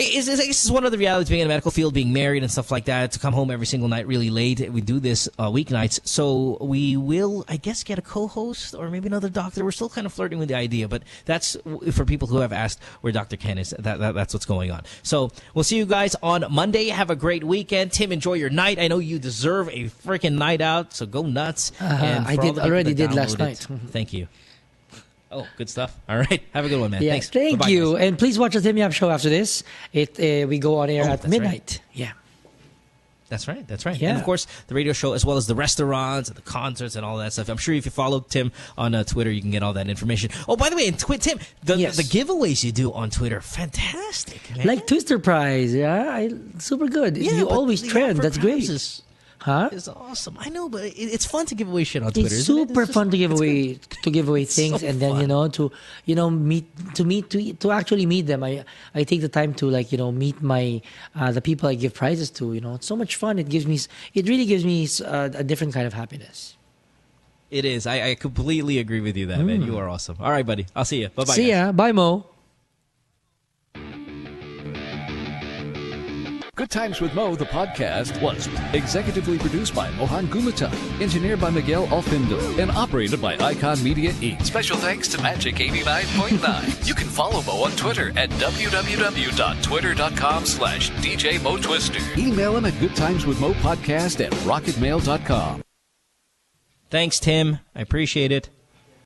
guess it's one of the realities being in the medical field, being married and stuff like that, to come home every single night really late. We do this weeknights. So we will, I guess, get a co-host or maybe another doctor. We're still kind of flirting with the idea, but that's for people who have asked where Dr. Ken is. That's what's going on. So we'll see you guys on Monday. Have a great weekend. Tim, enjoy your night. I know you deserve a freaking night out, so go nuts. And I already did last night. Thank you. Oh, good stuff. All right. Have a good one, man. Yeah, Thanks. Thank Bye-bye, you. guys. And please watch the Tim Yap show after this. We go on air at midnight. Right. Yeah. That's right. Yeah. And, of course, the radio show as well as the restaurants and the concerts and all that stuff. I'm sure if you follow Tim on Twitter, you can get all that information. Oh, by the way, Tim, the giveaways you do on Twitter, fantastic, man. Like Twister Prize, super good. Yeah, you always trend. That's great. Huh? It's awesome. I know, but it's fun to give away shit on Twitter. It's isn't it? super fun to give away things, so and then to actually meet them. I take the time to meet my the people I give prizes to. It's so much fun. It really gives me a different kind of happiness. It is. I completely agree with you, that man. You are awesome. All right, buddy. I'll see you. Bye bye. See ya. Bye, Mo. Good Times with Mo, the podcast, was executively produced by Mohan Gulata, engineered by Miguel Alfindo, and operated by Icon Media Inc. Special thanks to Magic 89.9. You can follow Mo on Twitter at www.twitter.com/DJ Mo Twister. Email him at goodtimeswithmopodcast@rocketmail.com. Thanks, Tim. I appreciate it.